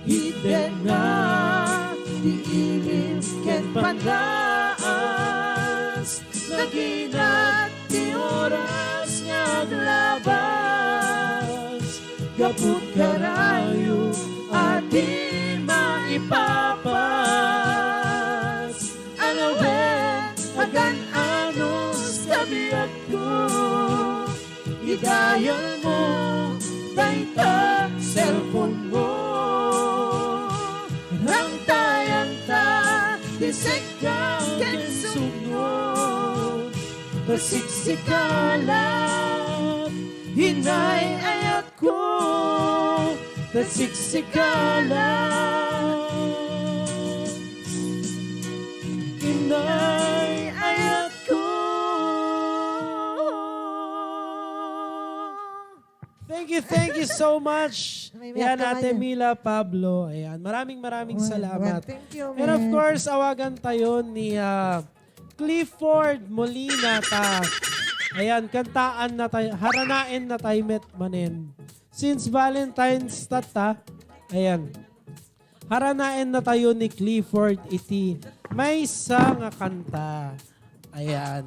Hidden na, diilim ken pandaas, naginat di oras nga aglabas. Gapot karayo at di maipapas. Alawen, agan-anos kabiyak ko, idayang mo, dayta cellphone mo. Rantayan ta, tiseka ken sunod, tasiksikalan, hinay ayat ko, tasiksikalan, hinay ayat ko. Thank you so much. May Yan, meron Ate kayo. Mila Pablo. Ayan, maraming salamat. Thank you, And of man. course, awagan tayo ni Clifford Molina ta. Ayan, kantaan na tayo, haranain na tayo met manin. Since Valentine's ta, ayan, haranain na tayo ni Clifford iti may isa nga kanta. Ayan.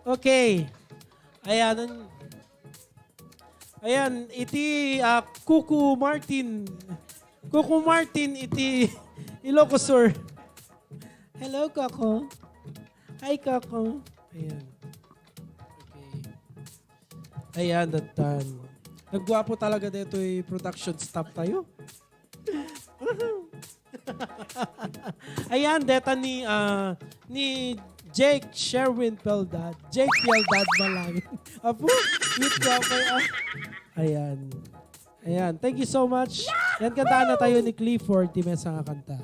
Okay. Ayan. Ayan, iti Kuku Martin. Kuku Martin iti Ilocosur. Hello, Kako. Hi, Kako. Ayan. Okay. Ayan, datan. Nagwapo talaga dito yung production staff tayo. Ayan, deta ni Jake Sherwin Peldad. Jake Peldad malangin. Apo, meet ko ako. Ayan. Ayan, thank you so much. Yan, kantaan na tayo ni Clifford. Di mesa nga kanta.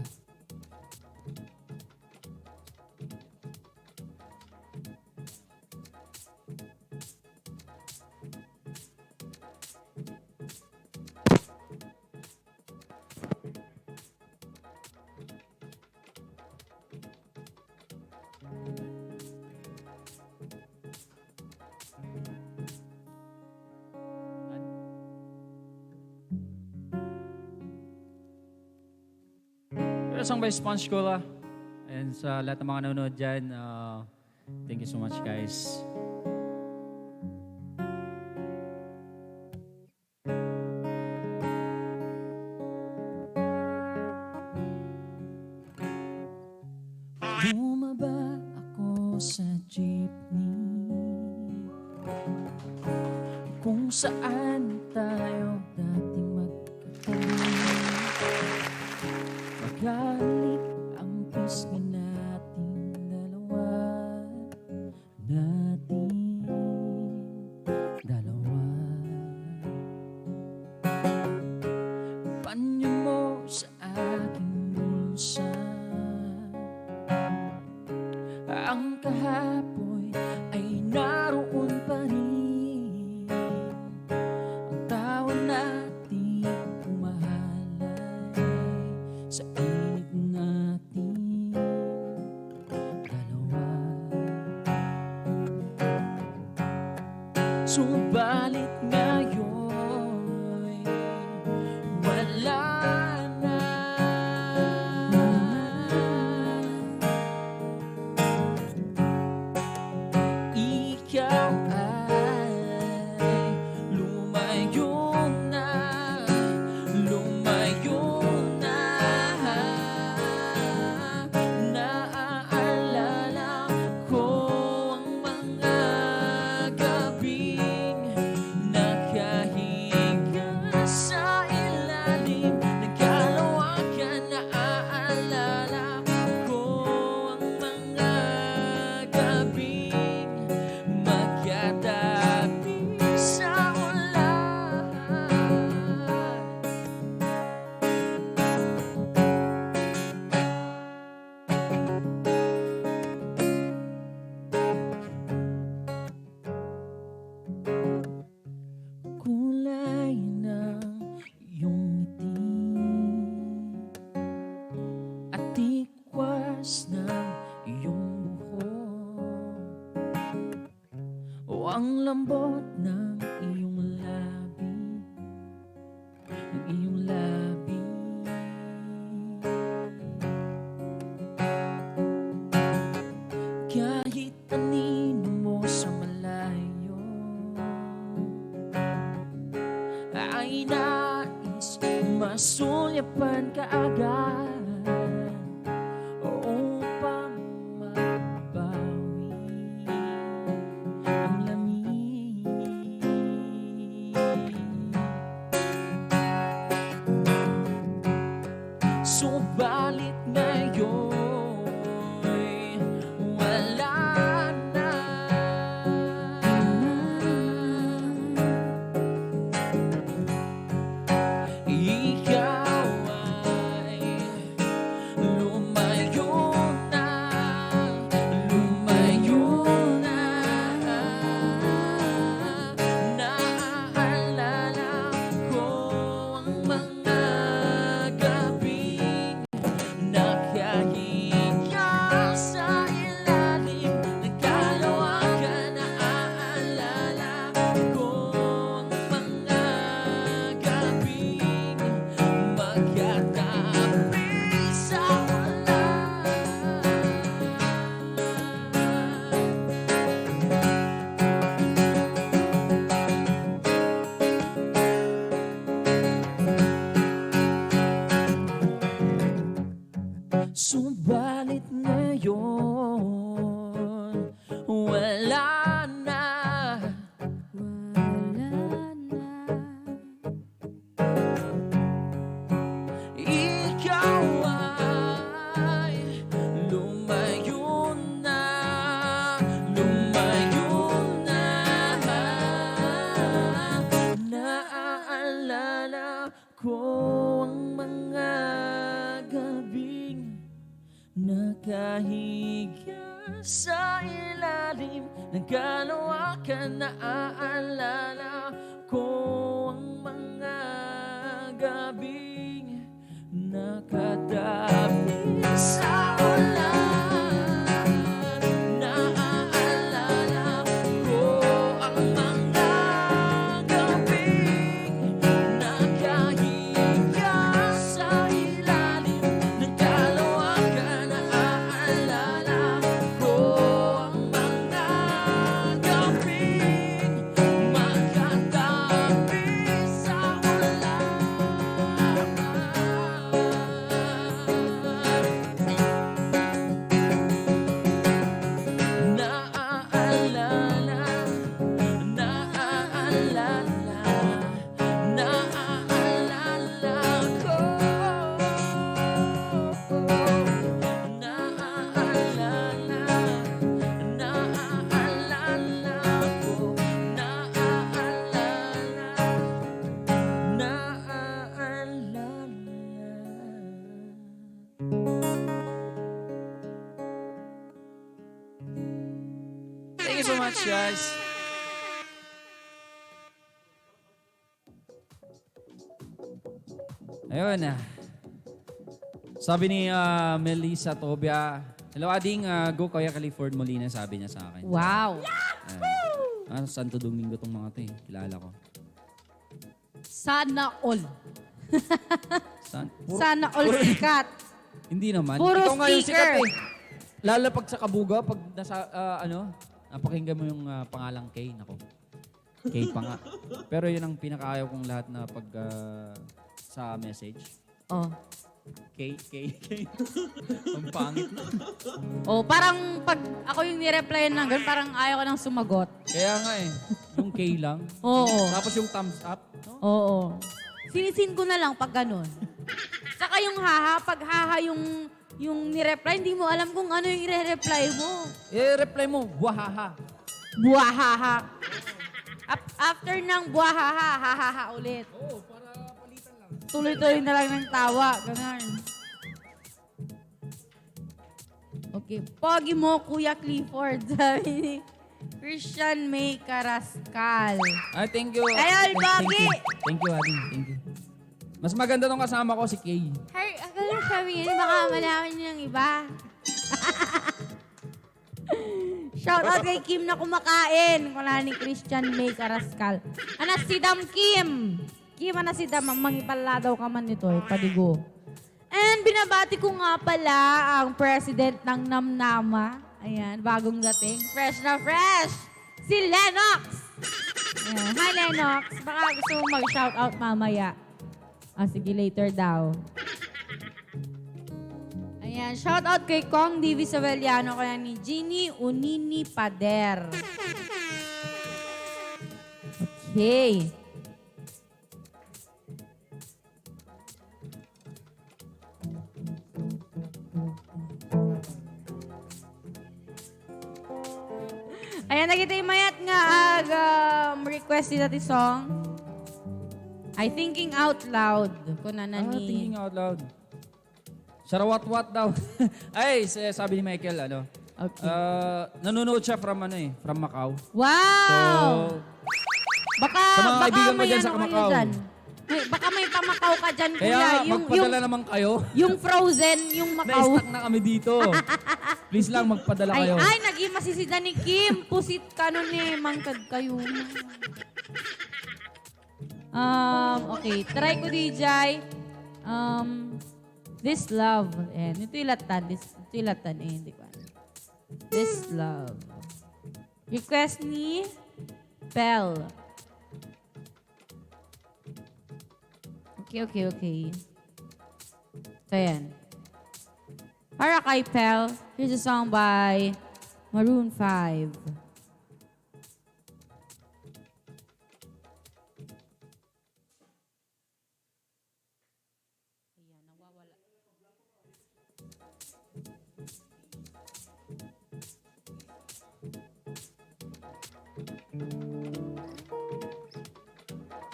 Pero song by Sponge Cola. And sa lahat ng mga nanonood dyan, thank you so much, guys. Bumaba ako sa jeepney kung saan tayo dating magkatabi. Magalik ang pisngi nating dalawa, Panyo mo sa aking bulsa, ang kahapoy ay naroon pa rin. Ang tawa natin umahal Subalit ngayon wala na. Ikaw ay lumayo na, lumayo na. Naaalala ko ang mga gabing nakahiga sa ilalim ng kalawakan. Naaalala ko ang mga gabing magkatabi sa ulan. Kulay ng iyong ngiti at tikwas ng iyong buhok, o ang lambot ng iyong labi, ng iyong labi. Kahit anino mo sa malayo ay nais masulyapan ka agad upang mabawi ang lamig. Subalit ngayon wala na. Ikaw ay lumayo na, lumayo na. Naaalala ko ang mga gabing nakahiga sa ilalim ng kalawakan. Naaalala ko ang mga gabing magkatabi sa ulan. Subalit ngayon wala na. Ikaw ay lumayo na, lumayo na. Naaalala ko ang mga gabing nakahiga sa ilalim ng kalawakan. Naaalala ko ang mga gabing nakatabi sa ulan. Naaalala ko ang mga gabing nakahiga sa ilalim ng kalawakan. Naaalala ko ang mga gabing magkatabi sa ulan. Naaalala, naaalala, naaalala ko. Naaalala, naaalala ko. Thank you so much, guys. Ayun na. Sabi ni Melissa Tobia, hello Ading, go Kuya Clifford Molina, sabi niya sa akin. Wow. Santo Domingo tong mga to eh. Kilala ko. Sana all. Puro- Sana all sikat. Hindi naman. Puro Ikaw nga yung sticker. sikat eh. Lalo pag sa Kabuga, pag nasa, napakinggan mo yung pangalang K, nako. K pa nga. Pero yun ang pinakaayaw kong lahat na pag sa message. Oh. K. Ang pangit na. Oh, parang pag ako yung nireplyan ng ganun, parang ayaw ko nang sumagot. Kaya nga eh, yung K lang. Oo. Tapos yung thumbs up. No? Oo. Sinisin ko na lang pag ganun. Saka yung haha, pag haha yung nireply, hindi mo alam kung ano yung i-reply mo. Reply mo, wahaha. Buwahaha. After ng buwahaha, hahaha ulit. Oo, para palitan lang. Tuloy-tuloy na lang ng tawa. Ganun. Okay. Pogi mo, Kuya Clifford. Sabi ni Christian May Carrascal. Ay, thank you. Ayun, Pogi! Thank you, Adi. Thank you. Mas maganda nung kasama ko si Kay. Hey, akala sabihin, baka malaman niyo ng iba. Shout out kay Kim na kumakain. Wala ni Christian May Carrascal. Ana si Dam Kim. Kim, ana si Dam. Ang mangipala daw ka man nito. Padigo. And binabati ko nga pala ang president ng Namnama. Ayan, bagong dating. Fresh na fresh. Si Lennox. Ayan. Hi, Lennox. Baka gusto mo mag-shout out mamaya. Sige, later daw. Ayan, shout out kay Kong Divi Saveliano, kaya ni Ginny Unini Pader. Okay. Ayan, nakita yung mayat nga request nila ti song. I thinking out loud. Kuna na ni... Thinking out loud. Sarawat-wat daw. Ay, sabi ni Michael, Okay. nanonood siya from Macau. Wow! So, Baka, sa mga kaibigan mo may dyan sa ano kayo Macau. dyan. Baka may pamakaw ka dyan, Kaya kuya. magpadala naman kayo. Yung frozen, yung Macau. Na-stuck na kami dito. Please lang, magpadala kayo. Ay, naging masisida ni Kim. Pusit ka nun eh. Mangkad kayo. Okay. Try ko, DJ. This love. Ito ilatan. Ito ilatan eh. Hindi ko alam. This love. Request ni Pel. Okay. So, yan. Para kay Pel, here's a song by Maroon 5.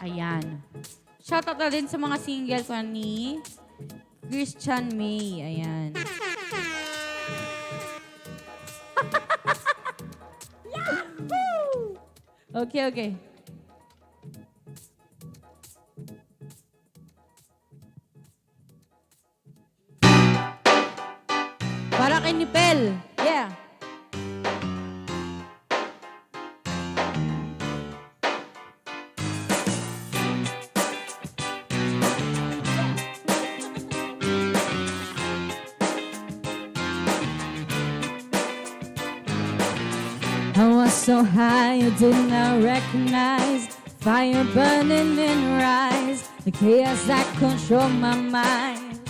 Ayan. Shoutout na din sa mga single ko ni Christian May. Ayan. Yahoo! Okay. Para kay Nipel. Yeah. I was so high, I did not recognize fire burning in her eyes, the chaos that controlled my mind.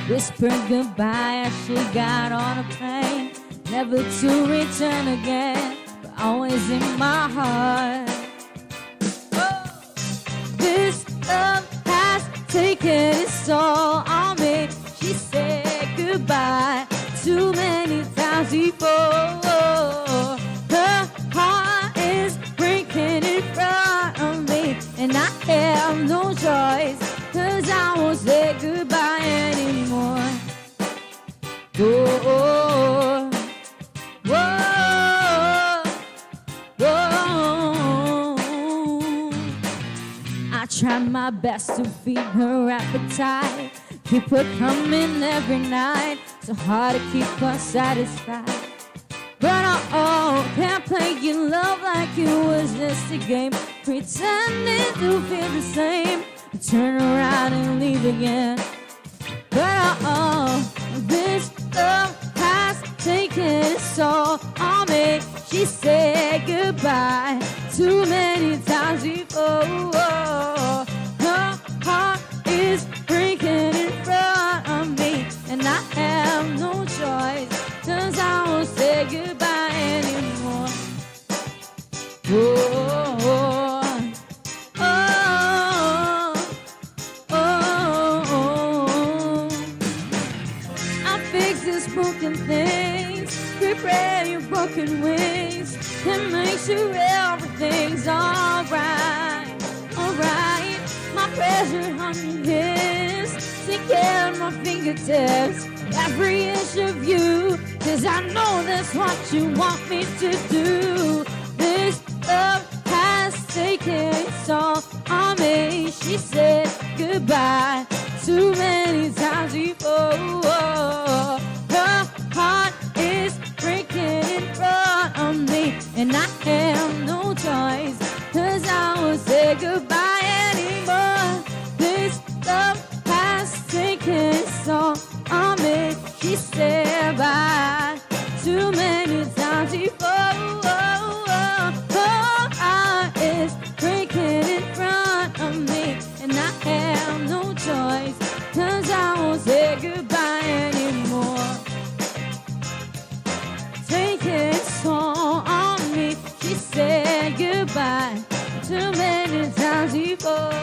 Whispered goodbye as she got on a plane, never to return again, but always in my heart. This love has taken its toll on me. She said goodbye too many times before. Her heart is breaking in front of me, and I have no choice, 'cause I won't say goodbye anymore. Whoa, whoa, whoa. I try my best to feed her appetite, keep her coming every night, so hard to keep her satisfied. But can't play your love like it was just a game. Pretending to feel the same. Turn around and leave again. But this love has taken its toll on me. She said goodbye too many times before. Her heart is breaking in front of me, and I have no choice, 'cause I won't say goodbye anymore. Oh, oh, oh, oh, oh. I fix these broken things, prepare your broken wings, and make sure everything's alright, alright. My pressure on your hips, sinking my fingertips, every inch of you, 'cause I know that's what you want me to do. This love has taken its toll on me. She said goodbye too many times before. Her heart is breaking in front of me, and I have no choice, 'cause I won't say goodbye anymore. This love has taken its toll on me. She said bye too many times before. Her heart is breaking in front of me, and I have no choice, 'cause I won't say goodbye anymore. Taking its toll on me. She said goodbye too many times before.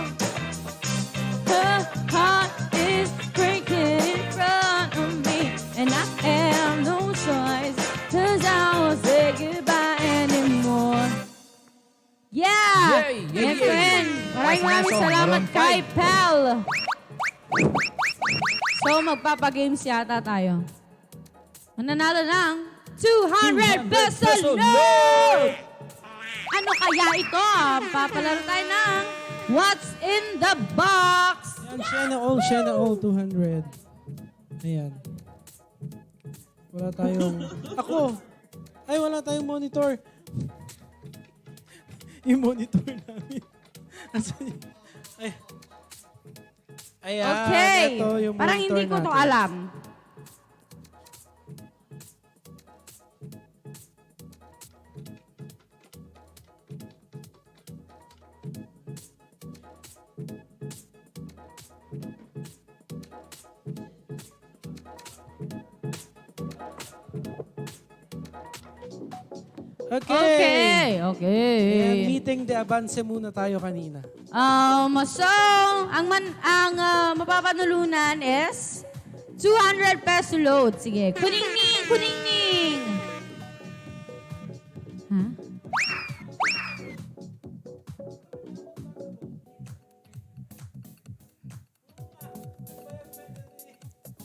Her heart is breaking in front of me, and I have no choice, 'cause I won't say goodbye anymore. Yeah! Yay! Yay! My Yay! friend, maraming salamat kay Pel. So, magpapagames yata tayo. Mananalo ng 200 pesos note! Ano kaya ito? Papalaro tayo ng What's in the Box? Yan, Shana All 200. Ayan. Wala tayong... Ako! Ay, wala tayong monitor. Yung monitor namin. Asan yun? Ay. Ayan, Okay. ito yung Parang monitor hindi ko to natin. alam. Okay. Okay. Ayan, meeting de avance muna tayo kanina. So, ang mapapanulunan is 200 peso load. Sige. Kuningning! Kuningning! Ha?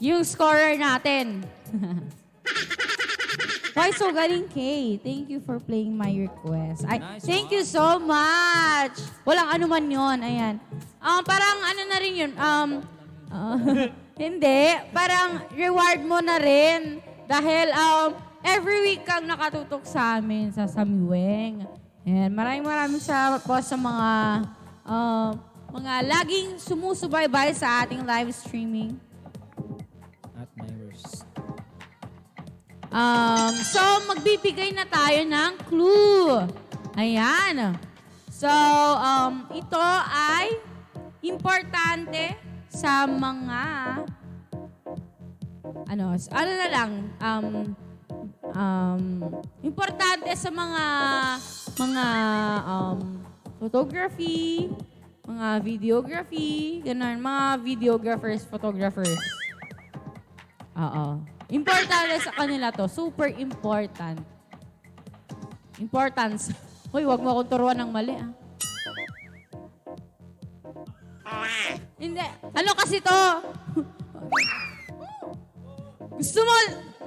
Yung scorer natin. Why so galing, Kay? Thank you for playing my request. Nice Thank you so much. Walang anuman yon. Ayan. Parang ano na rin yun. Hindi. Parang reward mo na rin. Dahil every week kang nakatutok sa amin sa Samiweng. Ayan. Maraming salamat po sa mga laging sumusubaybay sa ating live streaming. At my worst. So, magbibigay na tayo ng clue. Ayan. So, ito ay importante sa mga importante sa mga photography, mga videography, ganun, mga videographers, photographers. Oo. Importante sa kanila to. Super important. Importance. Hoy, wag mo akong turuan ng mali, ah. Hindi. Ano kasi to?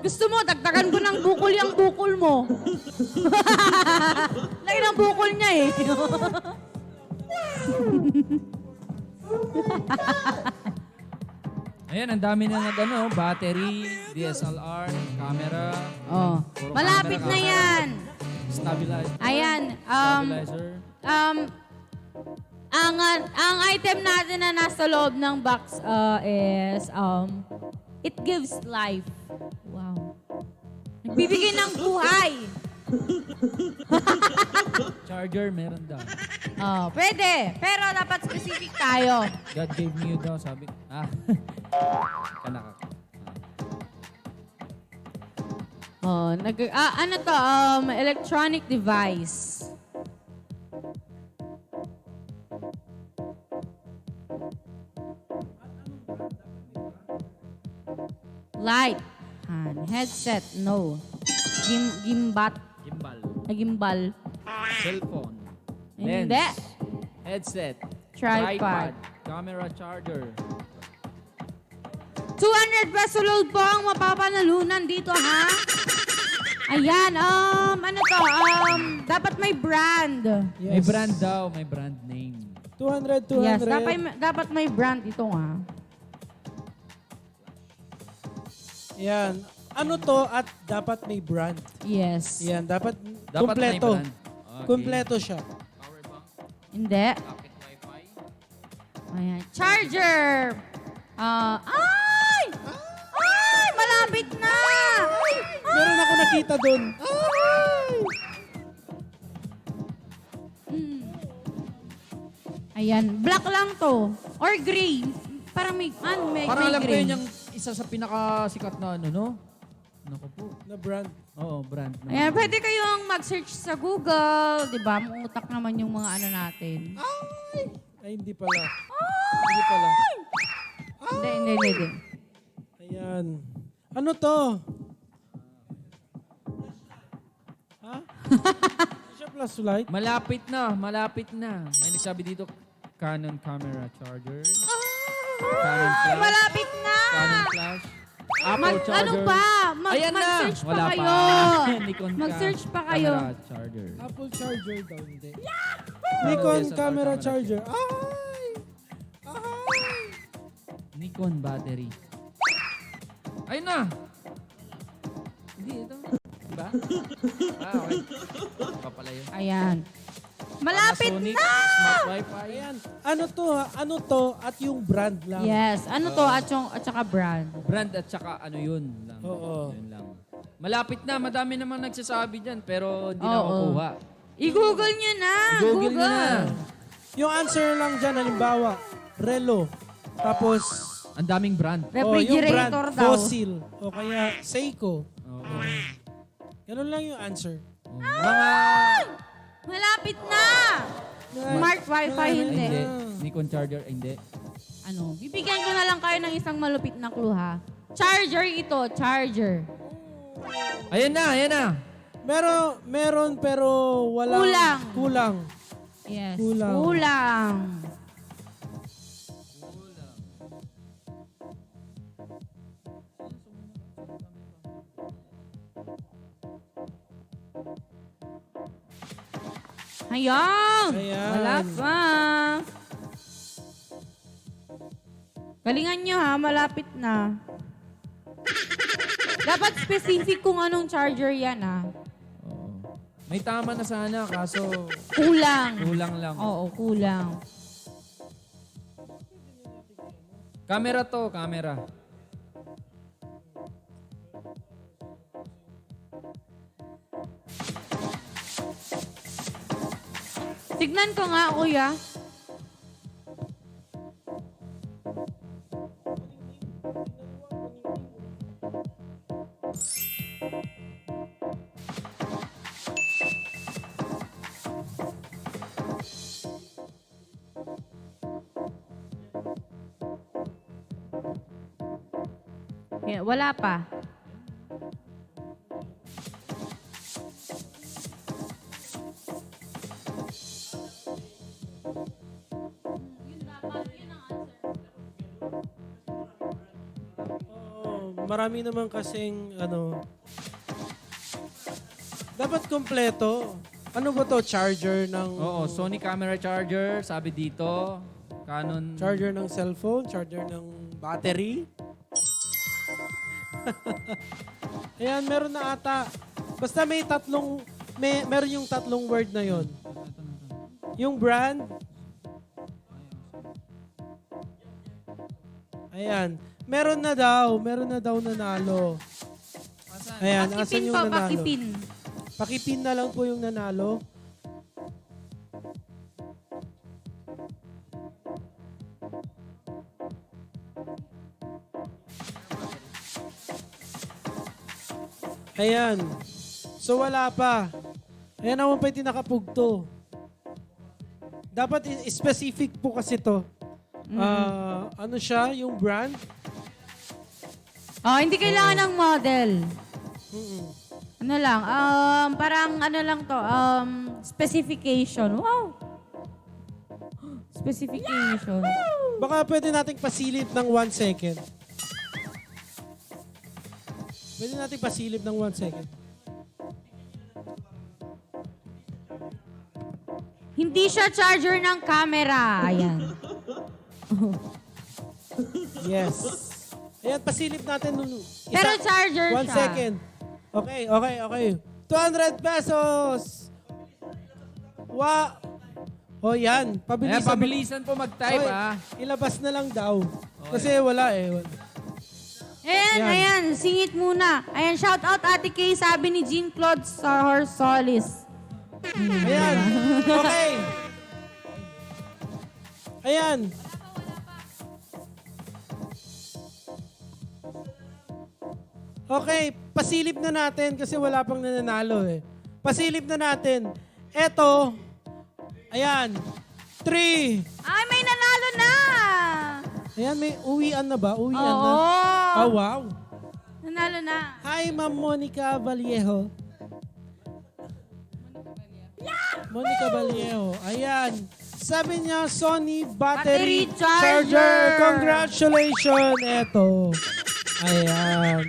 Gusto mo, dagdagan ko ng bukol yung bukol mo. Lagi ng bukol niya, eh. Ayan, ang dami na ano, battery, DSLR, camera, Oh. Puro Malapit camera, na yan. stabilizer. Ayan. Stabilizer. Ang item natin na nasa loob ng box is it gives life. Wow. Nagbibigay ng buhay. Charger, meron daw. Oh, pwede. Pero dapat specific tayo. God gave me you daw, sabi. Kanaka. Oh, ano to? Electronic device. Light. Headset, no. Gimbal. Gimbal. Gimbal. Cellphone. Hindi. Lens. Headset. Tripod. Camera charger. 200 peso load po ang mapapanalunan dito, ha? Ayan, ano to? Dapat may brand. May brand daw, may brand name. 200, 200. Yes, dapat may brand ito, ha? Yan. Ano to at dapat may brand. Yes. Yan, dapat Dapat kumpleto. may brand. Okay. Kumpleto siya. Power bank, Hindi. pocket wifi. Ayan. Charger! Ay! Ay! Malapit na! Meron ako nakita doon. Ayan. Black lang to. Or gray. Parang may Parang alam ko gray. yun yung isa sa pinakasikat na ano, no? Naku po. Na brand. Oo, brand. Na. Ayan, pwede kayong mag-search sa Google. Diba? Muutak naman yung mga ano natin. Ay, hindi pala. Hindi pala. Hindi. Ayan. Ano to? Ha? Siya plus light? Malapit na. May nagsabi dito, Canon camera charger. Canon flash. Malapit na! Canon flash. Apple charger. Ano pa? Ayan na. Mag-search pa Wala kayo. Nikon Mag-search pa kayo. Camera charger. Apple charger daw, hindi. Canon Nikon DSLR camera charger. Ay! Nikon battery. Ayun na. Hindi, ito. Diba? Okay. Iba pala yun. Ayan. Malapit Panasonic, na! Smart Wi-Fi. Ayan. Ano to ha? Ano to at yung brand lang. Yes. Ano to? At saka brand. Brand at saka ano yun lang. Oo. Yun lang. Malapit na. Madami namang nagsasabi dyan pero hindi na Oo. makuha. I-google nyo na. Google nyo na. Yung answer lang dyan, halimbawa, Relo. Tapos, Ang daming brand. yung Refrigerator brand, daw. Fossil. O kaya Seiko. Oo. Ganun lang yung answer. Mga... Malapit na! Smart Wi-Fi, hindi. Hindi. Nikon charger, hindi. Ano? Bibigyan ko na lang kayo ng isang malupit na clue, ha? Charger ito. Charger. Ayan na. Meron pero walang... Kulang. Kulang. Yes. Kulang. Kulang. Ayan. Ayan. Wala pa. Galingan nyo ha, malapit na. Dapat specific kung anong charger yan ha. Oo. May tama na sana kaso Kulang. kulang lang. Oo, kulang. Camera to, camera. Tignan ko nga, kuya. Yeah, wala pa. Marami naman kasing dapat kompleto. Ano ba to? Charger ng... Oo, Sony camera charger, sabi dito. Canon. Charger ng cellphone, charger ng battery. Ayan, meron na ata. Basta meron yung tatlong word na yon. Yung brand. Ayan. Meron na daw nanalo. Ayan, asan Pakipin yung po, nanalo? pakipin. Pakipin na lang po yung nanalo. Ayan. So wala pa. Ayan naman pa yung tinakapugto. Dapat specific po kasi to. Ano siya? Yung brand? Oh, hindi kailangan ng model. Mm-mm. Ano lang, parang ano lang to, specification. Wow! Specification. Baka pwede nating pasilip ng 1 second. Pwede nating pasilip ng 1 second. Hindi siya charger ng camera. Ayan. Yes. Ayan, pasilip natin nung Pero charger 1 siya. second. Okay. 200 pesos! O yan, Ayan, pabilisan. pabilisan po mag-type, Ilabas na lang daw. Kasi wala eh. Ayan, Ayan. ayan. Singit muna. Ayan, shout out Ate Kay, sabi ni Jean-Claude Solis. Ayan. Okay. Ayan. Okay, pasilip na natin kasi wala pang nananalo eh. Pasilip na natin. Eto, ayan, 3. Ay, may nanalo na! Ayan, may uwian na ba? Uwian na? Oo. Ah, wow. Nanalo na. Hi, Ma'am Monica Vallejo. Monica Vallejo. Ayan. Sabi niya, Sony Battery Battery Charger. Congratulations. Eto. Ayan.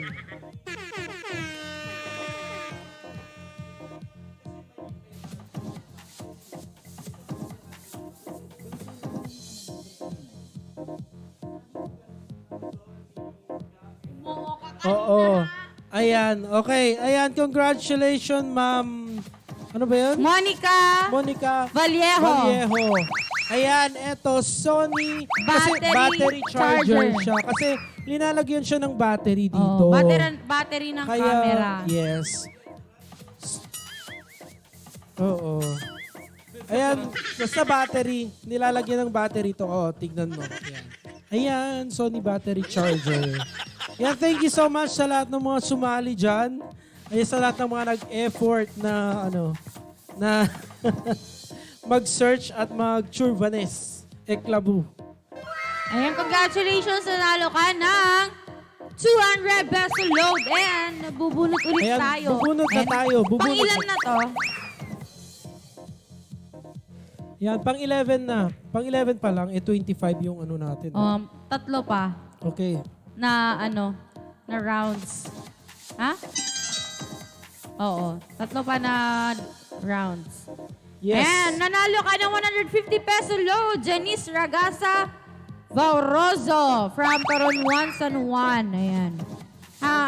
Oo. Ayan. Okay. Ayan. Congratulations, Ma'am. Ano ba yun? Monica Monica Vallejo. Vallejo. Ayan, eto, Sony Battery battery charger charger. siya. Kasi linalagyan siya ng battery dito. Oh, battery ng Kaya, camera. yes. Oo. Ayan, basta battery. Nilalagyan ng battery to. Oh, tignan mo. Ayan. Ayan, Sony battery charger. Ayan, thank you so much sa lahat ng mga sumali dyan. Ayan, sa lahat ng mga nag-effort na, na mag-search at mag-churvanes. Eklabu. Ayan, congratulations. Nanalo ka ng 200 peso load and bubunot ulit Ayan, tayo. bubunot na And tayo. Bubunot. Pang-ilan na to? Yan, pang 11 na. Pang 11 pa lang, 25 yung ano natin. Tatlo pa Okay. na na rounds. Ha? Oo, tatlo pa na rounds. Yes. And nanalo ka ng 150 peso load, Janice Ragasa Vaurozo from Toron San Juan. Ayan.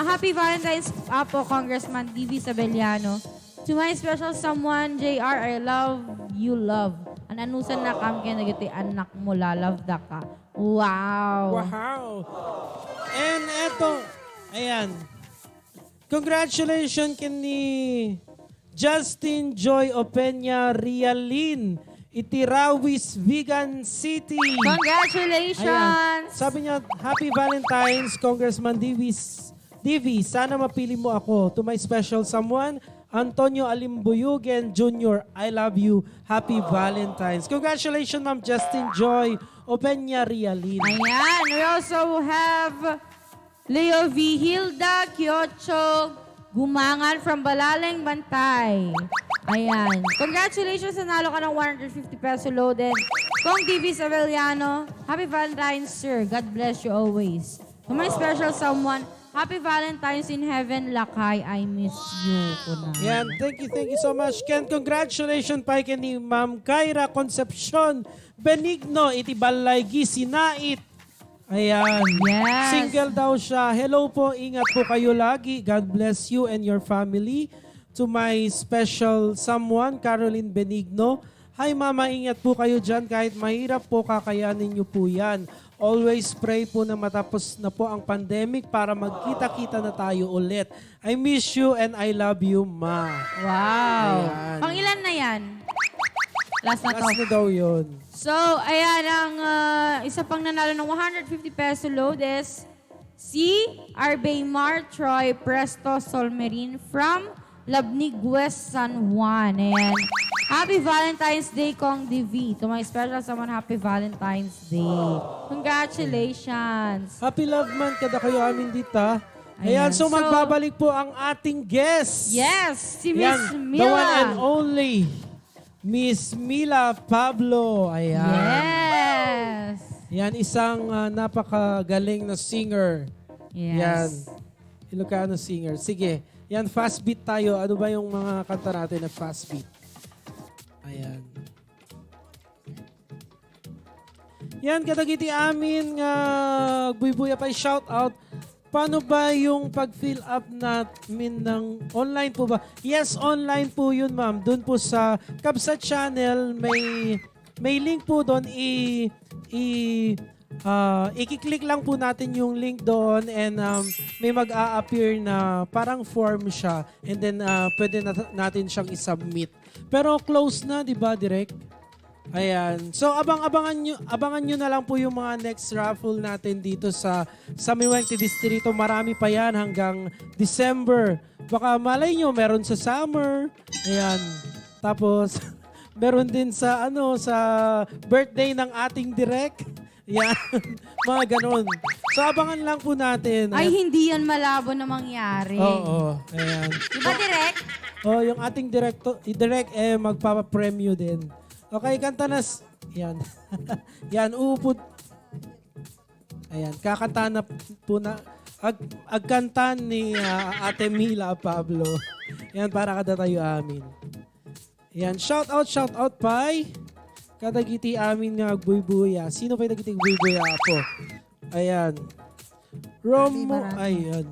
Happy Valentine's po, Congressman D.V. Sabeliano. To my special someone, JR, I love you, love. Ananusan na kam kaya nagiti anak mo, love da ka. Wow. Wow. And eto, ayan. Congratulations kini Justin Joy Opeña Rialin, Itirawis, Vegan City. Congratulations! Ayan. Sabi niya, Happy Valentine's, Congressman Divi. Sana mapili mo ako. To my special someone, Antonio Alimbuyugen Jr., I love you. Happy Valentine's. Congratulations, Ma'am Justin Joy Opeña Rialin. Ayan, we also have Leo V. Hilda Kiocho Gumangan from Balaleng Bantay. Ayan. Congratulations, nanalo ka ng 150 peso load. And Kong D.V. Saveliano, Happy Valentine's, sir. God bless you always. To my special someone, Happy Valentine's in heaven, Lakay. I miss you. Yan, thank you so much. Ken, congratulations pa kay ni Ma'am Kyra Concepcion Benigno, iti balay gi sinait. Ayan. Yes. Single daw siya. Hello po, ingat po kayo lagi. God bless you and your family. To my special someone, Caroline Benigno. Hi mama, ingat po kayo dyan. Kahit mahirap po, kakayanin niyo po yan. Always pray po na matapos na po ang pandemic para magkita-kita na tayo ulit. I miss you and I love you, ma. Wow. Ayan. Pang ilan na yan? Last na to. Last na daw yun. So, ayan ang isa pang nanalo ng 150 peso load is si Arbeymar Troy Presto Solmerin from Labnig West, San Juan. Ayan. Happy Valentine's Day, Kong DV. To my special someone, Happy Valentine's Day. Congratulations. Happy Love Month kada kayo amin dito. Ayan, Ayan. so So, magbabalik po ang ating guest. Yes, si Yan, Miss the one and Mila. only Miss Mila Pablo. Ayan. Yes. Yan, isang napakagaling na singer. Yan. Yes. Ilocano singer. Sige, yan, fast beat tayo. Ano ba yung mga kanta natin na fast beat? Ayan. Yan, katagiti amin nga buy-buya pa shout out. Paano ba yung pag-fill up namin ng online po ba? Yes, online po yun, ma'am. Doon po sa Kabsat channel, may link po doon. I-click lang po natin yung link doon and may mag-a-appear na parang form siya and then pwede natin siyang i-submit. Pero close na, di ba, Direk? Ayan. So, abangan nyo na lang po yung mga next raffle natin dito sa Miwente Distrito. Marami pa yan hanggang December. Baka malay nyo, meron sa summer. Ayan. Tapos, meron din sa birthday ng ating Direk. Yan. Mga ganun. So, abangan lang po natin. Ay, hindi yan malabo na mangyari. Oo. Ayan. Diba, Direk? Oh, yung ating direct magpapa-premyo din. Okay, kanta na. Yan. Yan, uupod. Ayan, kakanta na po na. Agkanta ni Ate Mila Pablo. Yan, para kada tayo amin. Yan, shout out, pay. Kadagiti amin nga agbuy-buya. Sino pa yung nagiti agbuy-buya po? Ayan. Romo, ayan.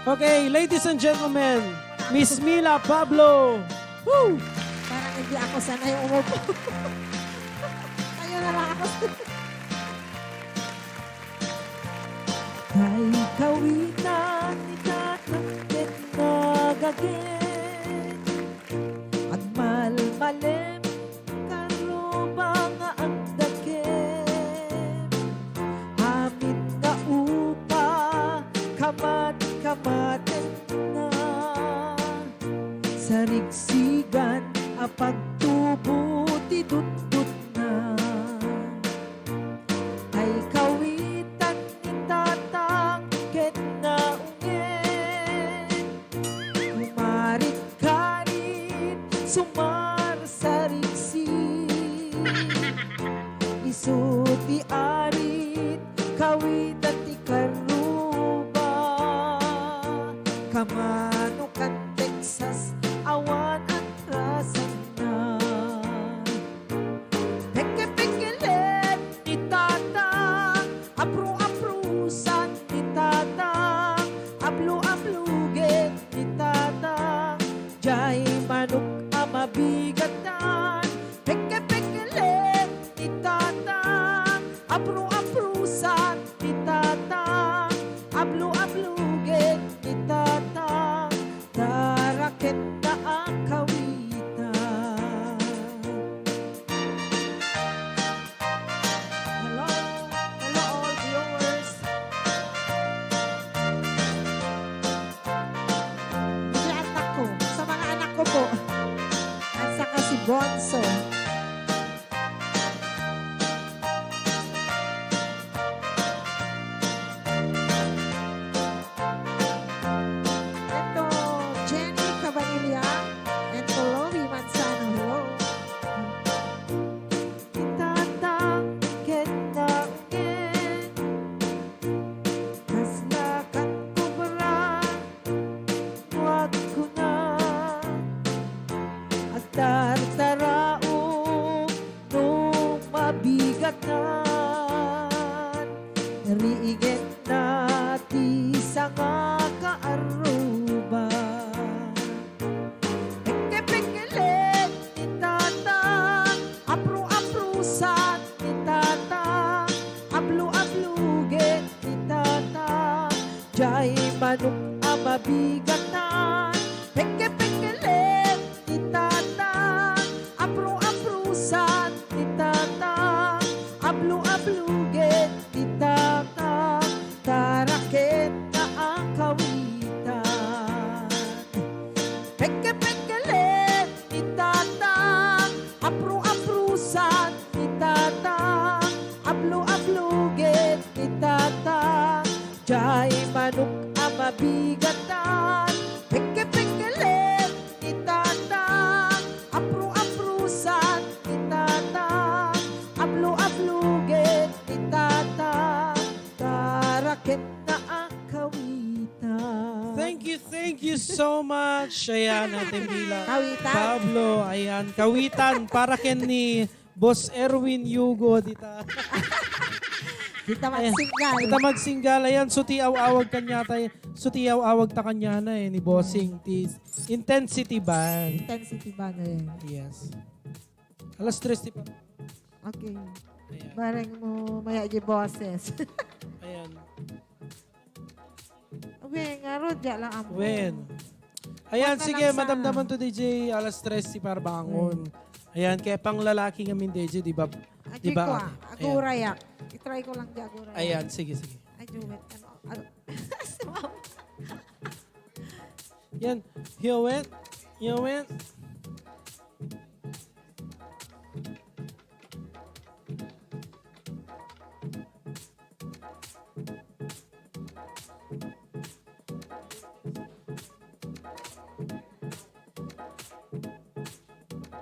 Okay, ladies and gentlemen, Miss Mila Pablo. Woo! Parang hindi ako sanay umupo. Kayo na lang ako. Kay kawitan ni tatakit nagagin agmalmalem karubang ang dakin amin nga upa kamat-kamaten na sarigsigan a pagtubo ti dut-dut na ay kawitan ni tatang ket na ungen umarit karit sumar sarigsi isuti arit kawitan ti karuba kamano kan Texas awan at rasan na peke-pekelet ni tatang apru-aprusan ni tatang ablu-abluget ni tatang jay manok amabigatan peke-pekelet ni tatang apru-aprusan ni tatang ablu-abluget ni tatang darakit na ang kawitan. Hello all viewers. Hindi anak ko, sa mga anak ko po. At saka si Bonso. Ito, Jenny Cabanilla and Chloe Manzano. Hello. Itatang kinaungin kaslakan ko bara wag ko na at tartara manok ang mabigatan. Peke-pekelet ni tatang, apro-aprosan ni tatang, ablu-abluget ni tatang, tarakit na ang kawitan. Peke-pekelet ni tatang, apro-aprosan ni tatang, ablu-abluget ni tatang, jay manok ang mabigatan. Peke-pekelet ni tatang, apro-aprosan ni tatang, ablu-abluget ni tatang, tarakit na ang kawitan. Thank you so much. Ayan, Ate Mila. Kawitan. Pablo, ayan. Kawitan para ken ni Boss Erwin Yugo dita. Kita magsinggal. Kita magsinggal. Ayan, sutiaw-awag kanya tayo. Sutiaw-awag ta kanya na ni Bossing. Intensity Band. Intensity ba na yun? Yes. Alas 3 pa. Okay. Ayan. Bareng mo maya di boses. Ayan. Uwe, nga ron, diya lang ang Wen. Ayan, Huwag ka sige, lang sa- madamdaman to DJ. Alas 3 si Parbangon. Ayan, kaya pang lalaki ngamin DJ, di ba? Agi ko Ayan. agurayak. I-try ko lang di agurayak. Ayan, sige. Ay, Juwet. Ano? Yan. You went.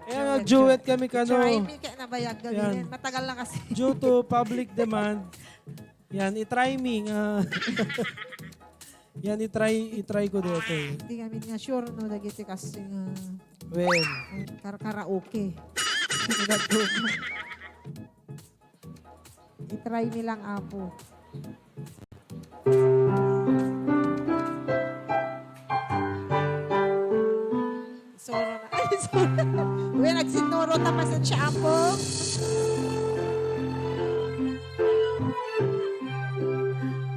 Ayan, nag-duet kami kano. Try me kaya nabayag Yan. gawin. Matagal na kasi. Due to public demand. Yan, itry me nga. Yan, itry ko dito. Hindi kami nga sure no dagiti kasi Well, karaoke. I-try me lang apo. Soro na. Ay, soro. Uwe, nagsinuro tapos sa shampoo.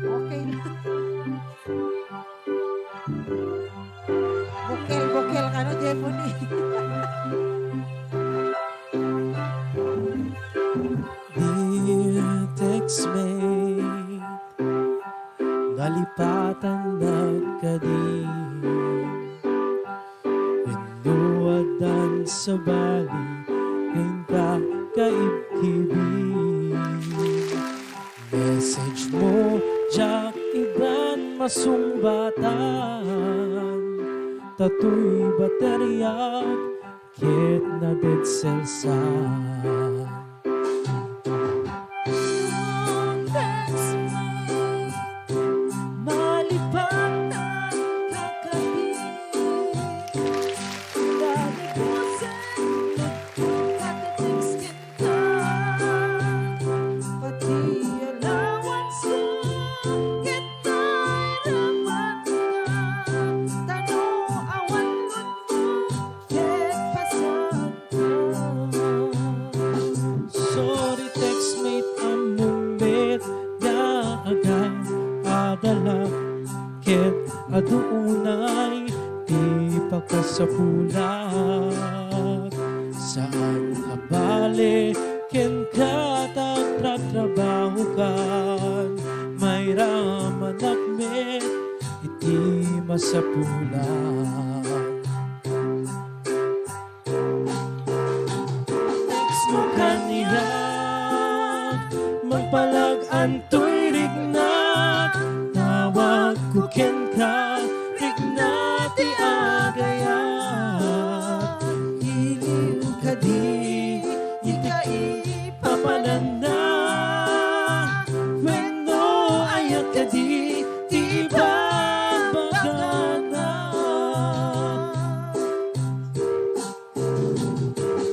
Okay na. Bukel ka no, Jeffony. dear text-mate, nalipatan nagkading Pinuwadan sa bali, ngayon ka kaibkibig. Message mo, Jack, iban masumbatan. Tatoy baterya, kit na dead cell sa malipatan kakabit. Dami ko sa katitik-skin ka, pati allowance ko, kita'y rapat ka. Tanong awan ko mo, ket pasag ka. Sorry textmate, among bet nga agad adala, ket aduunay di pagkasapulat. Saan abale ken katagtratrabaho kan, may raman akmet iti masapulat. Text mo kaniya, magpalag-antoy rignat, tawag ko ken ka, rignat ti agayat. Iliw ka di, ikaipapananda, wenno ayat ka di, ti babagana.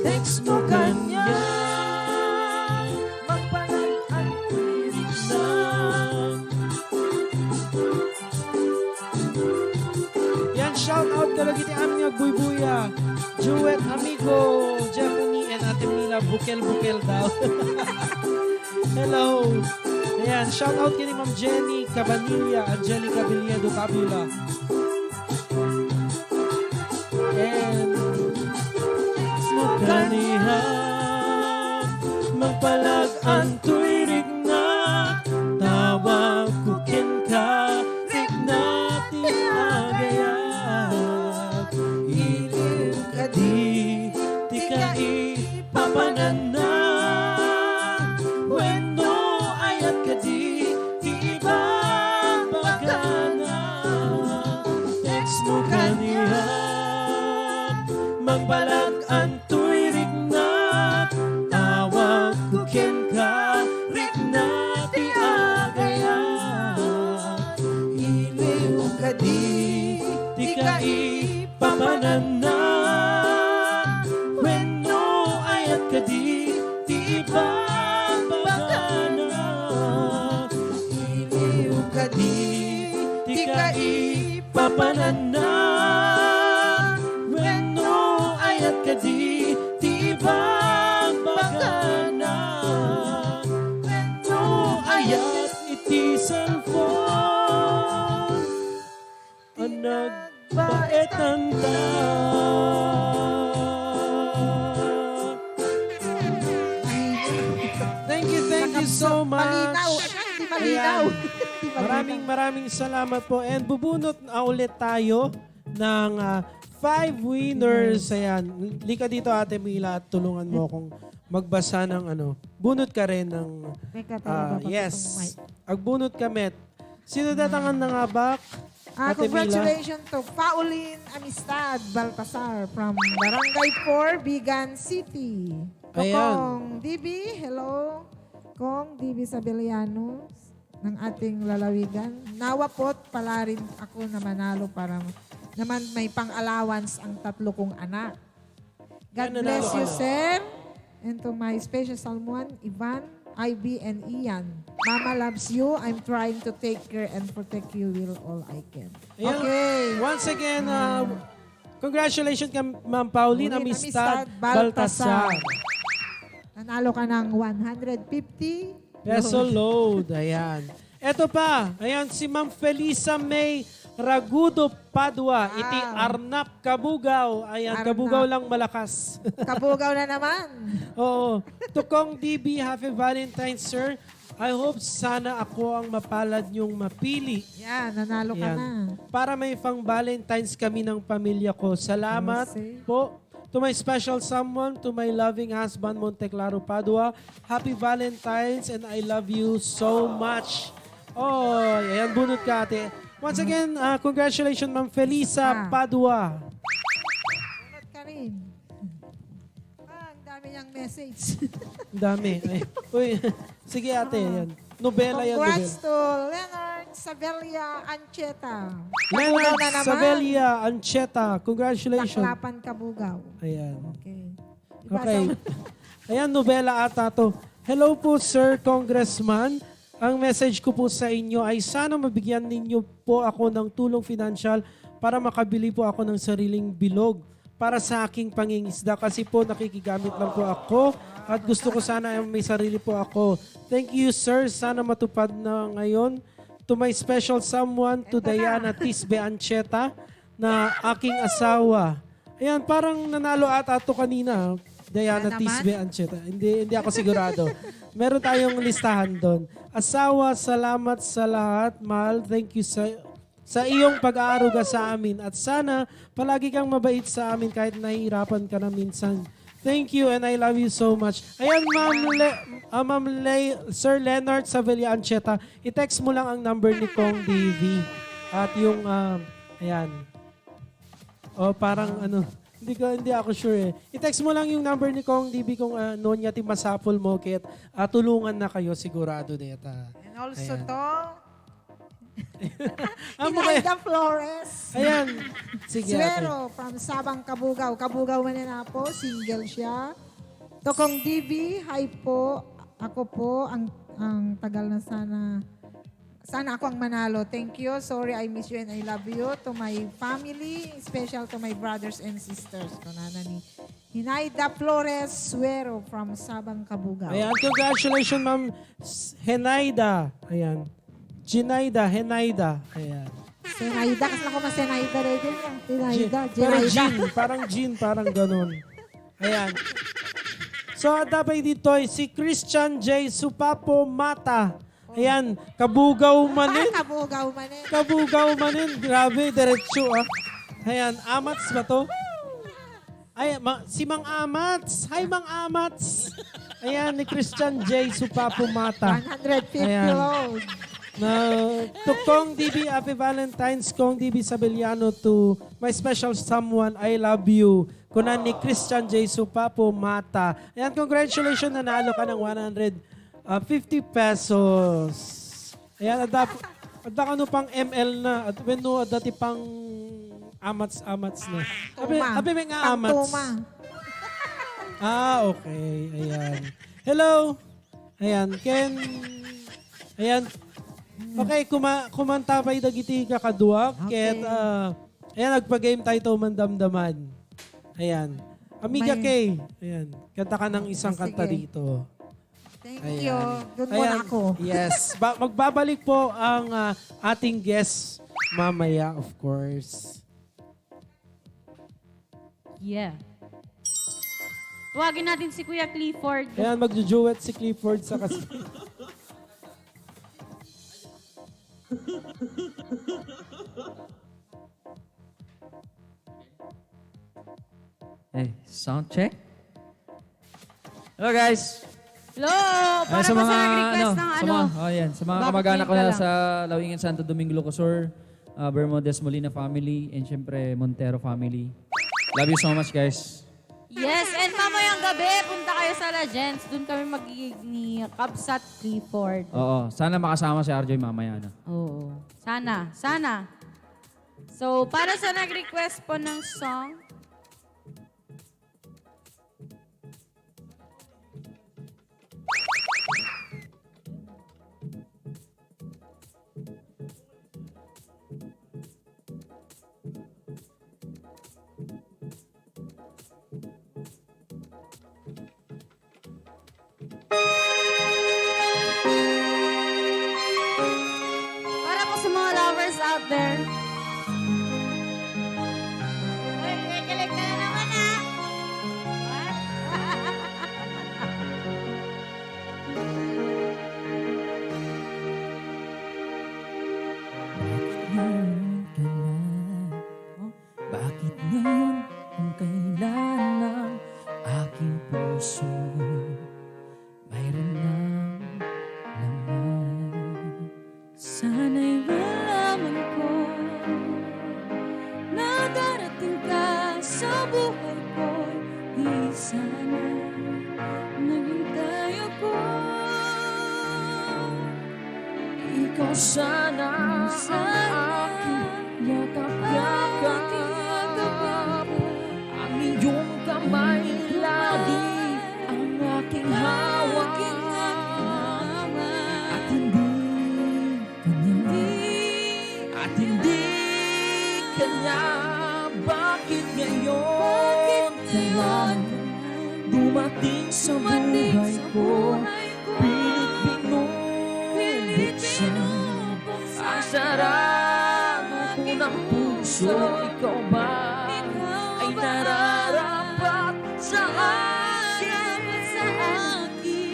Text mo kanya, magpalag-antoy rignat. Yan, shout out kalagi ti aming agbuybuya. Duet amigo, Jeffrey and Ate Mila, bukel-bukel daw. Hello. Ayan, shout out kini Ma'am Jenny Cabanilla, Angelica Villado Tabula. And kanihan magpalag ang tuwirig na tawag kukin ka rig natin agayat ilim ka di ka ipapanan na weno ayat ka di ibang bagana text mo kanihan magbalag ang tuwirig na tawag kukin ka rig na ti agaya iliw ka di ka ipapanan na wenno ayat ka di ibang bagana iliw ka di ka ipapanan na wenno ayat ka di ibang bagana wenno ayat iti cellphone ang nagbaetan ta. Thank you so much. Malinaw. Hindi malinaw. Ayan. Maraming salamat po. And bubunot na ulit tayo ng 5 winners. Ayan. Lika dito Ate Mila at tulungan mo akong magbasa ng ano. Bunot ka rin ng... yes. Agbunot kami. Sino datangan na nga ba? Ate Mila? Congratulations to Pauline Amistad Baltasar from Barangay 4, Bigan City. Ayan. Kong DB, hello. Kong DB Sabeliano ng ating lalawigan. Nawa po't pala rin ako na manalo para naman may pang-allowance ang 3 kong anak. God Yan, bless nanalo you, ka. sir. And to my special someone, Ivan, Ivy, and Ian. Mama loves you. I'm trying to take care and protect you will all I can. Ayan. Okay. Once again, congratulations kay Ma'am Pauline Amistad Baltasar. Nanalo ka ng 150 Peso load. Ayan. Eto pa. Ayan, si Ma'am Felisa May Ragudo Padua. Iti Arnap Kabugaw. Ayan, Arnap. Kabugaw lang malakas. Kabugaw na naman. Oo. Tukong DB, Happy Valentine's, sir. I hope sana ako ang mapalad niyong mapili. Yan, nanalo ka Ayan. na. Para may pang Valentine's kami ng pamilya ko. Salamat Okay. po. To my special someone, to my loving husband, Monteclaro Padua. Happy Valentine's and I love you so much. Oh, ayan, bunot ka ate. Once again, congratulations Ma'am Felisa Padua. Bunot ka rin. Ang dami niyang message. Ang dami. Ay, uy, sige ate, yan. Nobela yan, Congrats nobela. to Leonard Savelia Ancheta. Kabugaw Leonard na naman. Savelia Ancheta, congratulations. Taklapan Kabugaw. Ayan. Okay. Okay. Ayan, nobela ata to. Hello po, Sir Congressman. Ang message ko po sa inyo ay sana mabigyan ninyo po ako ng tulong financial para makabili po ako ng sariling bilog para sa aking pangingisda kasi po nakikigamit lang po ako at gusto ko sana ay may sarili po ako. Thank you, sir. Sana matupad na ngayon. To my special someone, to Diana Tisbe Ancheta na aking asawa. Ayan, parang nanalo ata ito kanina. Diana Yan naman. Tisbe Ancheta. Hindi ako sigurado. Meron tayong listahan doon. Asawa, salamat sa lahat. Mahal, thank you sa iyong pag-aaruga sa amin. At sana palagi kang mabait sa amin kahit nahihirapan ka na minsan. Thank you and I love you so much. Ayan, Sir Leonard Savelia Ancheta, i-text mo lang ang number ni Kong DV. At yung, ayan. O parang ano, hindi ako sure eh. I-text mo lang yung number ni Kong DB kung noon niya masapol mo kaya tulungan na kayo sigurado neta. And also Ayan. to Amo kaya? Inaida Flores. Ayan. Sige ate. Suero from Sabang Kabugaw. Kabugaw man na po. Single siya. Tokong DB, hi po. Ako po ang tagal na sana ako ang manalo. Thank you. Sorry, I miss you and I love you. To my family, special to my brothers and sisters. Kunana ni Hinaida Flores Suero from Sabang Kabugao. Ayan, congratulations, Ma'am Henaida. Ayan. Ginaida, Henaida. Ayan. Senaida, kasi ako mas Senaida rin din. Senaida, Pero Jenaida. Jean, parang ganun. Ayan. So, dapat dito ay si Christian J. Supapo Mata. Ayan, Kabugaw Manin. Kabugaw man eh. Kabugaw Manin. Grabe, diretso ah. Ayan, Amats ba to? Ay, si Mang Amats. Hi, Mang Amats. Ayan, ni Christian J. Supapo Mata. 150 Ayan. load. Na to Kong DB, Happy Valentine's, Kong DB Sabeliano, to my special someone, I love you. Kunan ni Christian J. Supapo Mata. Ayan, congratulations, nanalo ka ng 150 pesos. Ayan, adap ka pang ML na. At when no, dati pang amats na. Abi may nga amats. Pangtuma. Okay. Ayan. Hello. Ayan, Ken. Ayan. Okay, kumanta pa dagiti kakaduak. Okay. Ket, ayan, nagpa-game tayo mandamdaman. Ayan. Amiga Kay. Ayan. Kanta ka ng isang kanta Sige. dito. Thank Ayan. you. Doon muna ako. Yes. Magbabalik po ang ating guest mamaya, of course. Yeah. Tuwagin natin si Kuya Clifford. Ayan, magjo-duet si Clifford sa kasi. Hey, sound check. Hello guys. Hello! Para Sa po mga sa nag-request ng sa mga, sa mga Bakit kamag-anak ko ka na lang? sa Lawingan Santo Domingo Locosur, Bermudez Molina family, and syempre Montero family. Love you so much, guys. Yes, and mamayang gabi, punta kayo sa Legends. Doon kami magiging ni Kabsat Clifford. Oo, sana makasama si RJ mamaya na. Oo. Sana. So, para sa nag-request po ng song, para po sa mga lovers out there. Uy, kikilig ka na naman ah! Bakit ngayon kung kailan ang aking puso mayroon ng laman? Sana'y malaman ko na darating ka sa buhay ko. Di sana naghintay ako. Ikaw sana ang aking yakap-yakap. Ang iyong kamay lagi ang aking hawak. At hindi kanya bakit ngayon kailan dumating sa buhay ko. Pilit binubuksan ang sarado ko ng puso. Ikaw ba ay nararapat sa akin?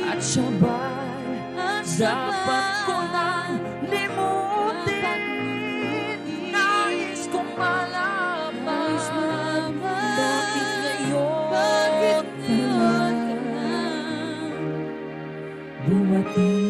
At sabay dapat ko nang limutin. Nais kong malaman bakit ngayon dumating.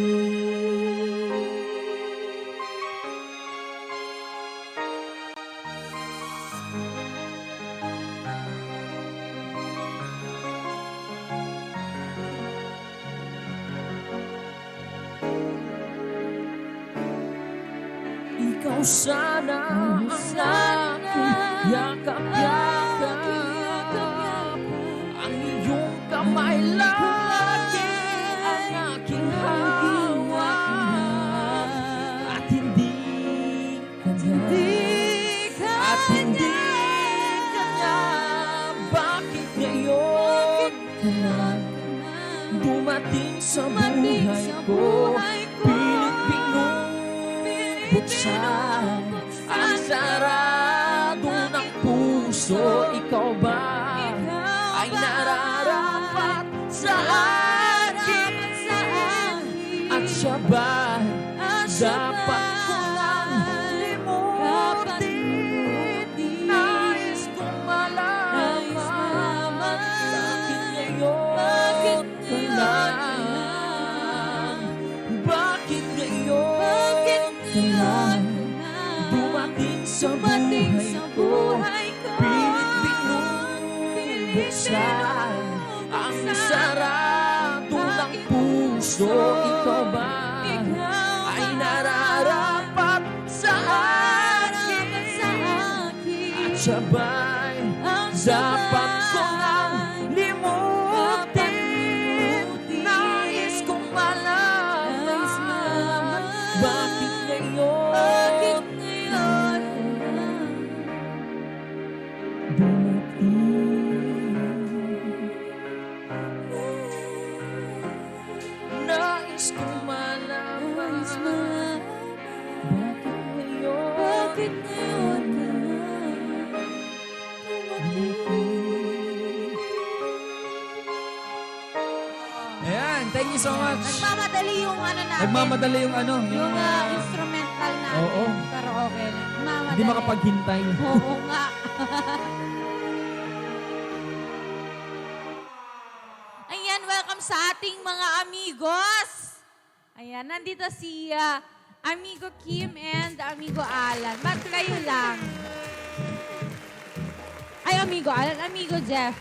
Ikaw sana ang aking yakap-yakap. Ang iyong kamay lagi ang aking hawak. At hindi kanya bakit ngayon sa Dumating buhay sa ko. buhay ko. Buksan ang sarado ng puso. Ikaw ba ay nararapat sa akin? At siya ba dapat ko lang limutin? Nais kong malaman bakit ngayon ka lang? Bakit ngayon ka lang? Dumating sa buhay ko. Pilit binubuksan ang sarado ng puso. Ikaw ba ay nararapat sa akin? At siya ba'y dapat ko nang limutin? Nais kong malaman bakit ngayon nais kong malaman bakit ngayon Ayan, thank you so much. Nagmamadali yung ano natin. Nagmamadali yung ano, Yung instrumental natin. Oo. Karaoke. Nagmamadali. hindi makapaghintay. Oo nga. Ayan, welcome sa ating mga amigos. Ayan, nandito si Amigo Kim and Amigo Alan. Ba't kayo lang? Ay, Amigo Alan, Amigo Jeff.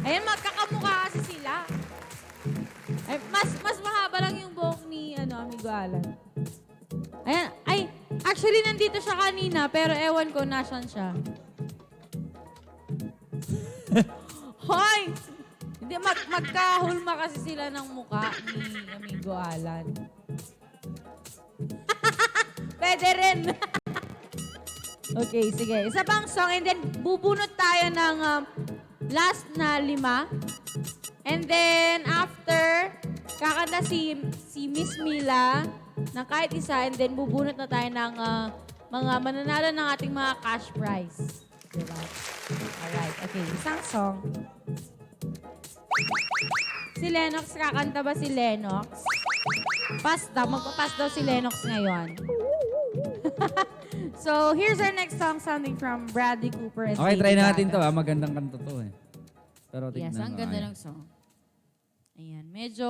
Ayan, magkakamukha kasi sila. Ay, mas mahaba lang yung buhok ni Amigo Alan. Ayan, ay, actually nandito siya kanina, pero ewan ko nasan siya. Hoy! Hindi, magkahulma kasi sila ng muka ni Amigo Alan. Pwede rin. Okay, sige. Isa pang song and then bubunot tayo ng last na 5. And then after, kakanta si Miss Mila ng kahit isa and then bubunot na tayo ng mga mananalo ng ating mga cash prize. Diba? Alright, okay. Isang song. Si Lennox, kakanta ba si Lennox? Magpapas daw si Lennox ngayon. So, here's our next song, something from Bradley Cooper and Okay, Lady try natin Gaga. to. Magandang kanta to eh. Pero tignan Yes, ang ko, ganda ayan. ng song. Ayan, medyo,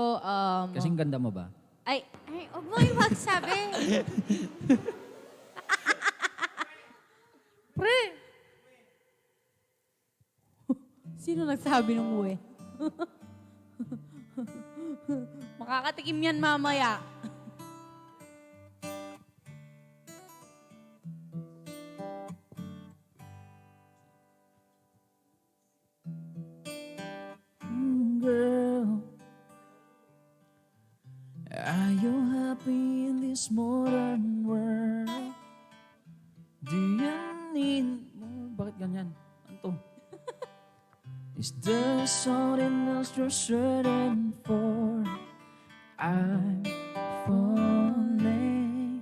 Kasing ganda mo ba? ay, huwag mo yung magsabi. Pre! Sino nagsabi ng uwi? Makakatikim yan mamaya. Girl, are you happy in this modern world? Do you need more? Bakit ganyan? Ano to? Is there something else you're searching for? I'm falling.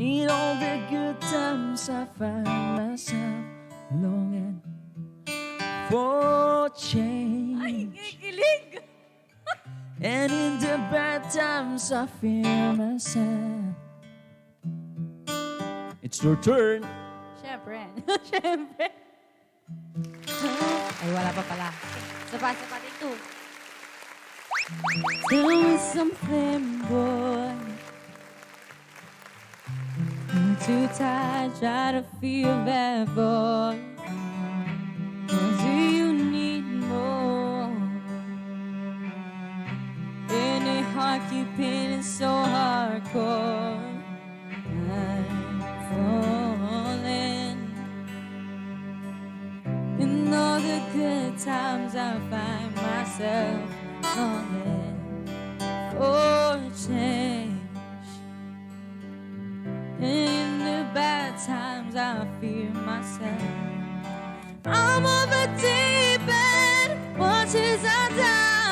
In all the good times I find myself longing for change. Kikilig! And in the bad times I fear myself. It's your turn. Siyempre. Siyempre. Ay, wala pa pala. Sapat ito. Tell me something, boy. I'm too tired, try to feel bad, boy. Or do you need more? Any heart keeping it so hardcore. I'm falling. In all the good times I find myself longing for change. In the bad times I fear myself. I'm over deep end, watches are down.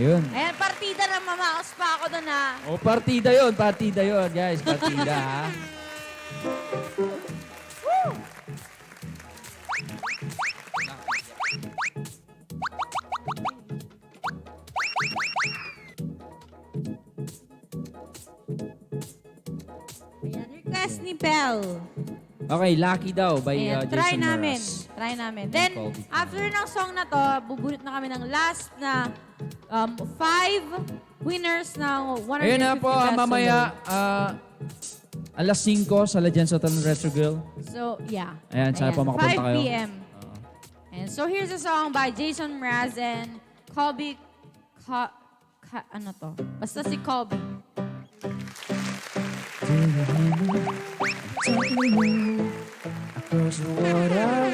Ayun. Ayan, partida na mamaos pa ako doon ha. O, partida yun, guys. Partida, ha? Ayan, request ni Belle. Okay, Lucky daw by Ayan, Jason try Mraz. namin. Then, Colby. after ng song na to, bubunot na kami ng last na 5 winners ng 150 Ayun na po, peso mamaya, alas 5 sa Legends Hotel Retro Grill. load. So, yeah. Ayan, sana po makapunta 5 kayo. p.m. And so, here's a song by Jason Mraz and Colby. Ano to? Basta si Colby. Across the water,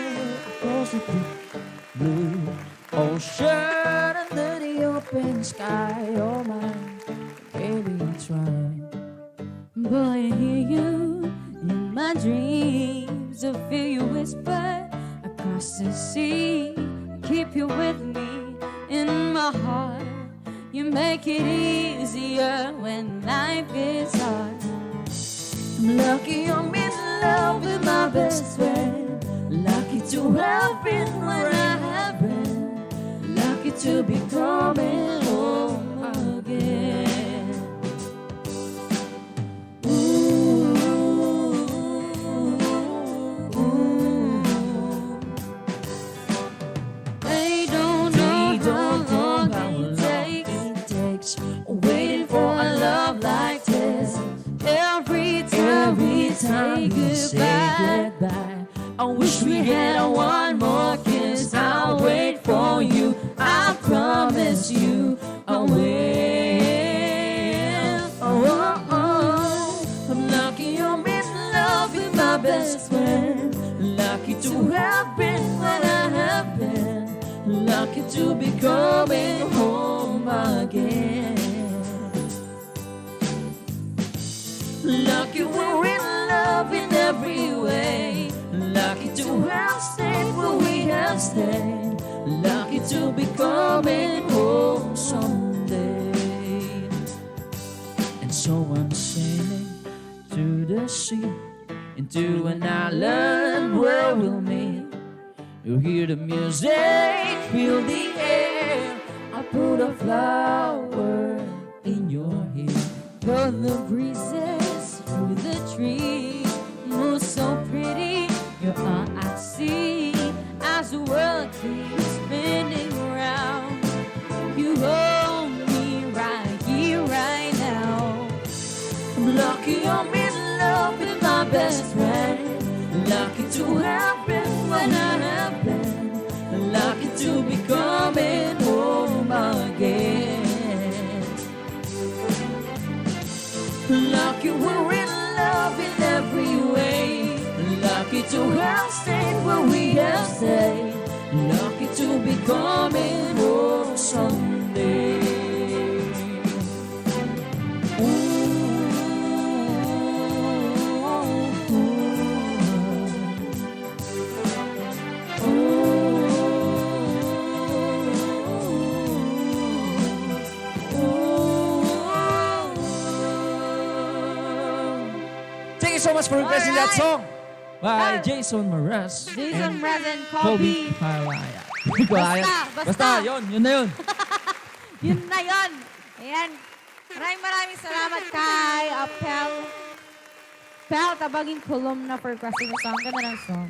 across the blue ocean, under the open sky. Oh my, baby, it's right. Boy, I hear you in my dreams. I feel you whisper across the sea. Keep you with me in my heart. You make it easier when life is hard. I'm lucky I'm in love with my best friend. Lucky to have been when I have been. Lucky to be coming home again. They don't know how long it takes waiting for a love like this. Every time we say goodbye, I wish we had one more kiss. I'll wait for you. I promise you I'll wait. I'm lucky I'm in love with my best friend. Lucky to have been when I have been. Lucky to be coming home again. Lucky we're in love in every way. Lucky to have stayed where we have stayed. Lucky to be coming home someday. And so I'm sailing to the sea, into an island where we'll meet. You hear the music, feel the air. I put a flower in your hair. Feel the breezes through the trees. Move so pretty, you're all I see. As the world keeps spinning around, you hold me right here, right now. I'm lucky I'm in love with my best friend. Lucky to have been when I have been. Lucky to be coming home again. Lucky we're in love in every way. Lucky to have stayed where we have stayed. Lucky to be coming home someday. Thank you so much for requesting that song by Jason Mraz. Jason Mraz and Colby Colby. Palaya. Basta. Yun na yun. Yun na yun. Ayan. Maraming salamat kay Pel. Pel, tabaging kolumna for requesting the song. Ganda ng song.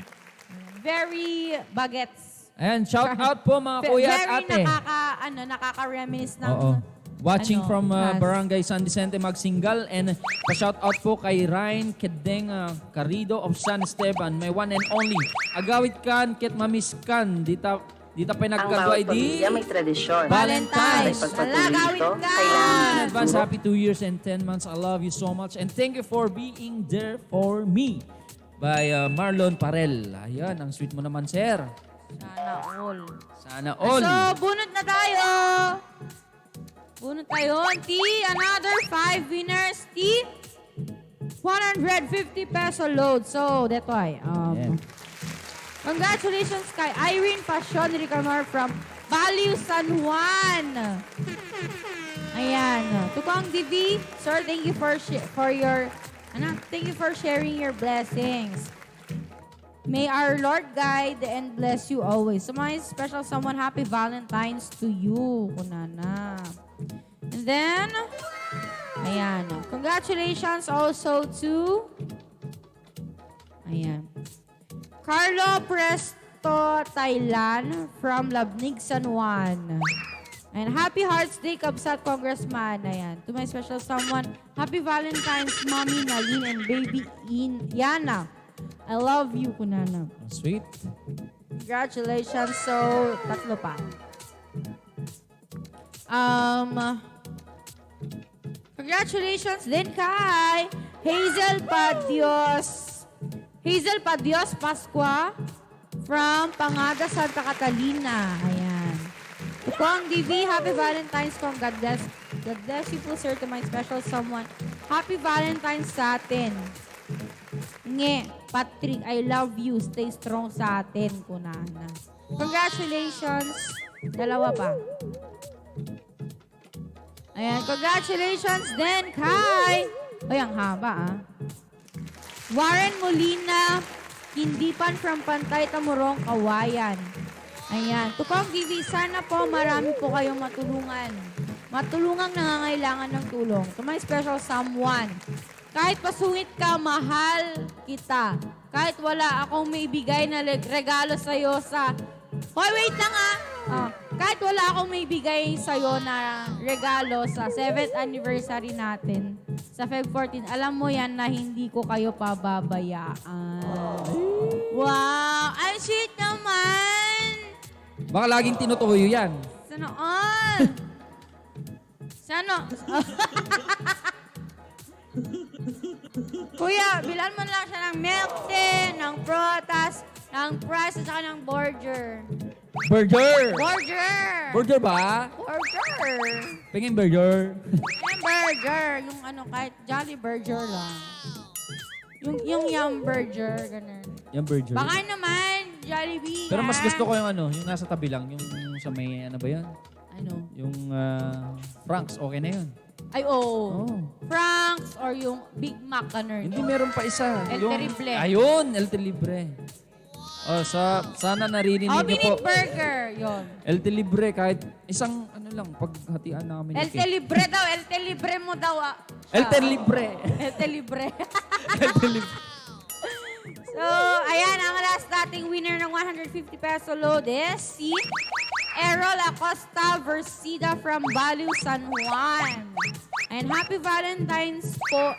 Very bagets. Ayan, shout out po mga kuya at ate. Very nakaka-reminisce ng... Oo. Watching from Mraz. Barangay San Vicente Magsingal, and pa-shout out po kay Ryan Kedeng Carido of San Esteban, my one and only. Agawit kan, ket mamis kan, dita Ang pinagkagway bawat di. pamilya may tradisyon. Valentine's. Pagpatuloy Alagawin ito, ka! kailangan Advance happy 2 years and 10 months. I love you so much. And thank you for being there for me. By Marlon Parel. Ayan, ang sweet mo naman, sir. Sana all. Sana all. So, bunot na tayo. Bunot tayo. T, another 5 winners. T, 150 peso load. So, that's why. Ayan. Congratulations kay Irene Passion Ricamar from Baliw, San Juan. Ayan. Tukong DV, sir, thank you thank you for sharing your blessings. May our Lord guide and bless you always. So my special someone, happy Valentine's to you, kunana. And then, ayan. Congratulations also to, ayan, Carlo Presto Thailand from Labnig, San Juan. And happy Hearts Day, Kabsat Congressman. Ayan. To my special someone, happy Valentine's, Mommy Naline and baby Yana. I love you, kunana. Sweet. Congratulations. So, tatlo pa. Congratulations din kay Hazel Padios Pascua from Pangada, Santa Catalina. Ayan. Kong DV, happy Valentine's kong. God bless you po, sir, to my special someone. Happy Valentine's sa atin. Patrick, I love you. Stay strong sa atin, kunana. Congratulations. Dalawa pa. Ayan, congratulations din kay... Ay, ang haba, Warren Molina, Kindipan from Pantay, Tamurong, Kawayan. Ayan. Tukong TV, sana po marami po kayong matulungan. Matulungang nangangailangan ng tulong. To my special someone. Kahit pasungit ka, mahal kita. Kahit wala akong may bigay na regalo sa'yo sa... Hoy, wait lang kahit wala akong may bigay sa'yo na regalo sa 7th anniversary natin sa Feb 14, alam mo yan na hindi ko kayo pababayaan. Wow! Ang sweet naman! Baka laging tinutuyo yan. Sana all? Sana? Kuya, bilan mo lang siya ng milk tea, ng protas, ng fries, at saka ng burger. Burger! Burger! Burger ba? Burger! Pingin burger. Yung burger, yung kahit Jolly Burger lang. Yung Yum Burger, ganun. Yung burger. Baka naman, Jollibee. Pero mas gusto ko yung yung nasa tabi lang. Yung sa may, ano ba yun? Ano? Yung Franks, okay na yun. Ay, oo. Oh. Franks or yung Big Mac, ganun. Hindi, meron pa isa. El Yung- Terrible. Ayun, El Terrible. Oh, sana naririnig niyo Minute po. Burger, yon. El Terrible, kahit isang lang, paghatian namin. El Telibre daw, El Telibre mo daw. El Terrible. El Telibre. El Terrible. So, ayan, ang last dating winner ng 150 peso load is si Errol Acosta Versida from Baliw, San Juan. And happy Valentine's po.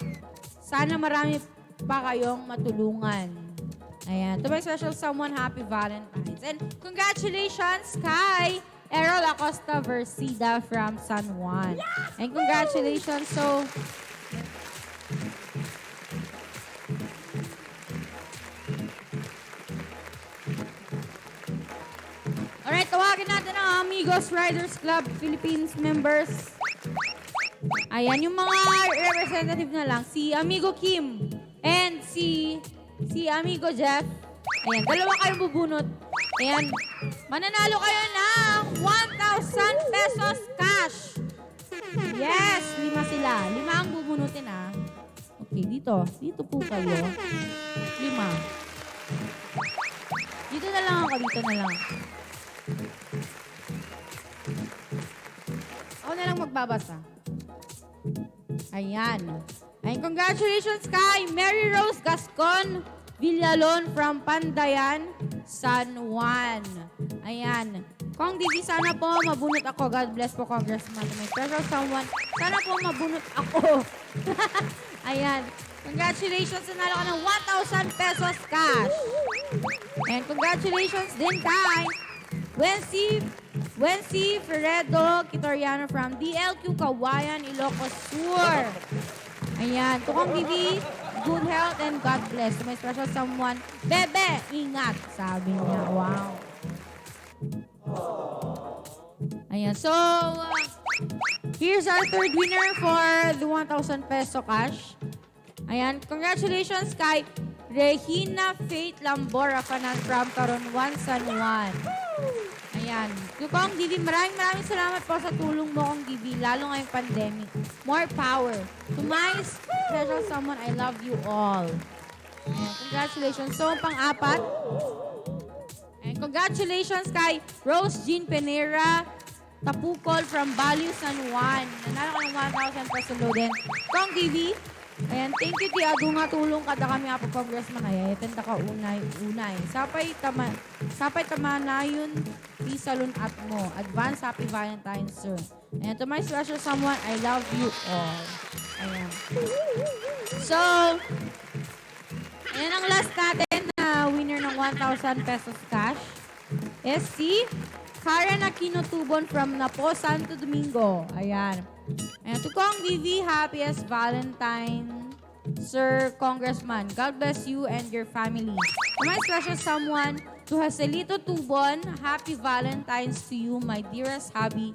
Sana marami pa kayong matulungan. Ayan. To my special someone, happy Valentine's. And congratulations kay Errol Acosta Versida from San Juan. And congratulations. So, alright, tawagin natin ang Amigos Riders Club Philippines members. Ayan, yung mga representative na lang. Si Amigo Kim and si Amigo Jeff. Ayan, dalawa kayong bubunot. Ayan, mananalo kayo ng 1,000 pesos cash. Yes, 5 sila. 5 ang bubunutin Okay, dito. Dito po kayo. 5. Dito na lang ako. Dito na lang. Ako na lang magbabasa. Ayan. Ayan, congratulations kay Mary Rose Gascon Villalon from Pandayan, San Juan. Ayan. Kong DV, sana po mabunot ako. God bless po, Congressman. May special someone. Sana po mabunot ako. Ayan. Congratulations. Nanalo ka ng 1,000 pesos cash. And congratulations din kay Wency Ferredo Kitoriano from DLQ Kawayan, Ilocos Sur. Ayan. Tukong DV, good health and God bless. To my special someone, Bebe, ingat. Sabi niya. Wow. Ayan. So, here's our third winner for the 1,000 peso cash. Ayan. Congratulations kay Regina Faith Lambora Fanan from Caronwan, San Juan. Ayan. Kong Divi, maraming salamat po sa tulong mo, Kong Divi, lalo ngayong pandemic. More power. To my special someone, I love you all. Ayan, congratulations. So, pang-apat. And congratulations kay Rose Jean Penera Tapukol from Baliw, San Juan. Nanalo ka ng 1,000 peso loaded. Kong Divi, ayan, thank you ti adu nga tulong kada kami apo congressman ay tenda ka unay. Sapay tamanayon ti salon at mo. Advance happy Valentine's, sir. And to my special someone, I love you all. Ayan. So, ayan ang last natin na winner ng 1,000 pesos cash is si Karen Aquino Tubon from Napo, Santo Domingo. Ayan. And to Kong Vivi, happiest Valentine, Sir Congressman. God bless you and your family. To my special someone, to Joselito Tubon, happy Valentine's to you, my dearest hubby.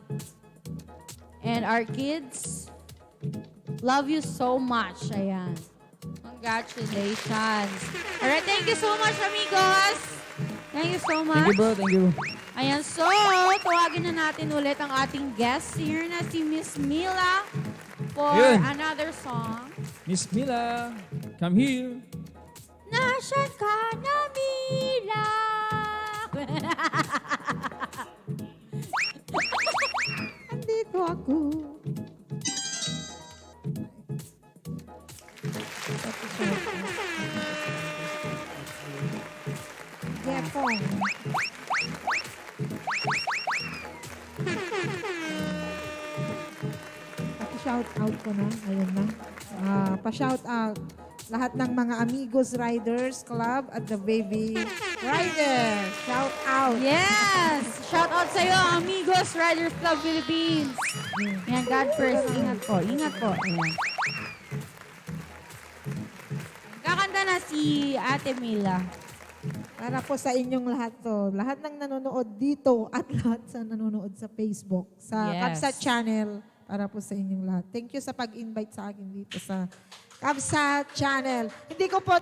And our kids, love you so much. Ayan. Congratulations. Alright, thank you so much, amigos. Thank you so much. Thank you, bro. Thank you. Ayan, so, tawagin na natin ulit ang ating guest. Here na si Miss Mila for Ayun. another song. Miss Mila, come here. Nasaan ka na, Mila? Andito ako. Gepong. Pa-shout out ko na. Ayun na. Pa-shout out lahat ng mga Amigos Riders Club at the Baby Riders. Shout out. Yes! Shout out sa'yo, Amigos Riders Club Philippines. Ayan, God first. Ingat po. Ingat po. Ayan. Kakanta na si Ate Mila. Para po sa inyong lahat to. Lahat ng nanonood dito at lahat sa nanonood sa Facebook, sa Yes. Kabsat Channel, para po sa inyong lahat. Thank you sa pag-invite sa akin dito sa Kabsat Channel. Hindi ko po...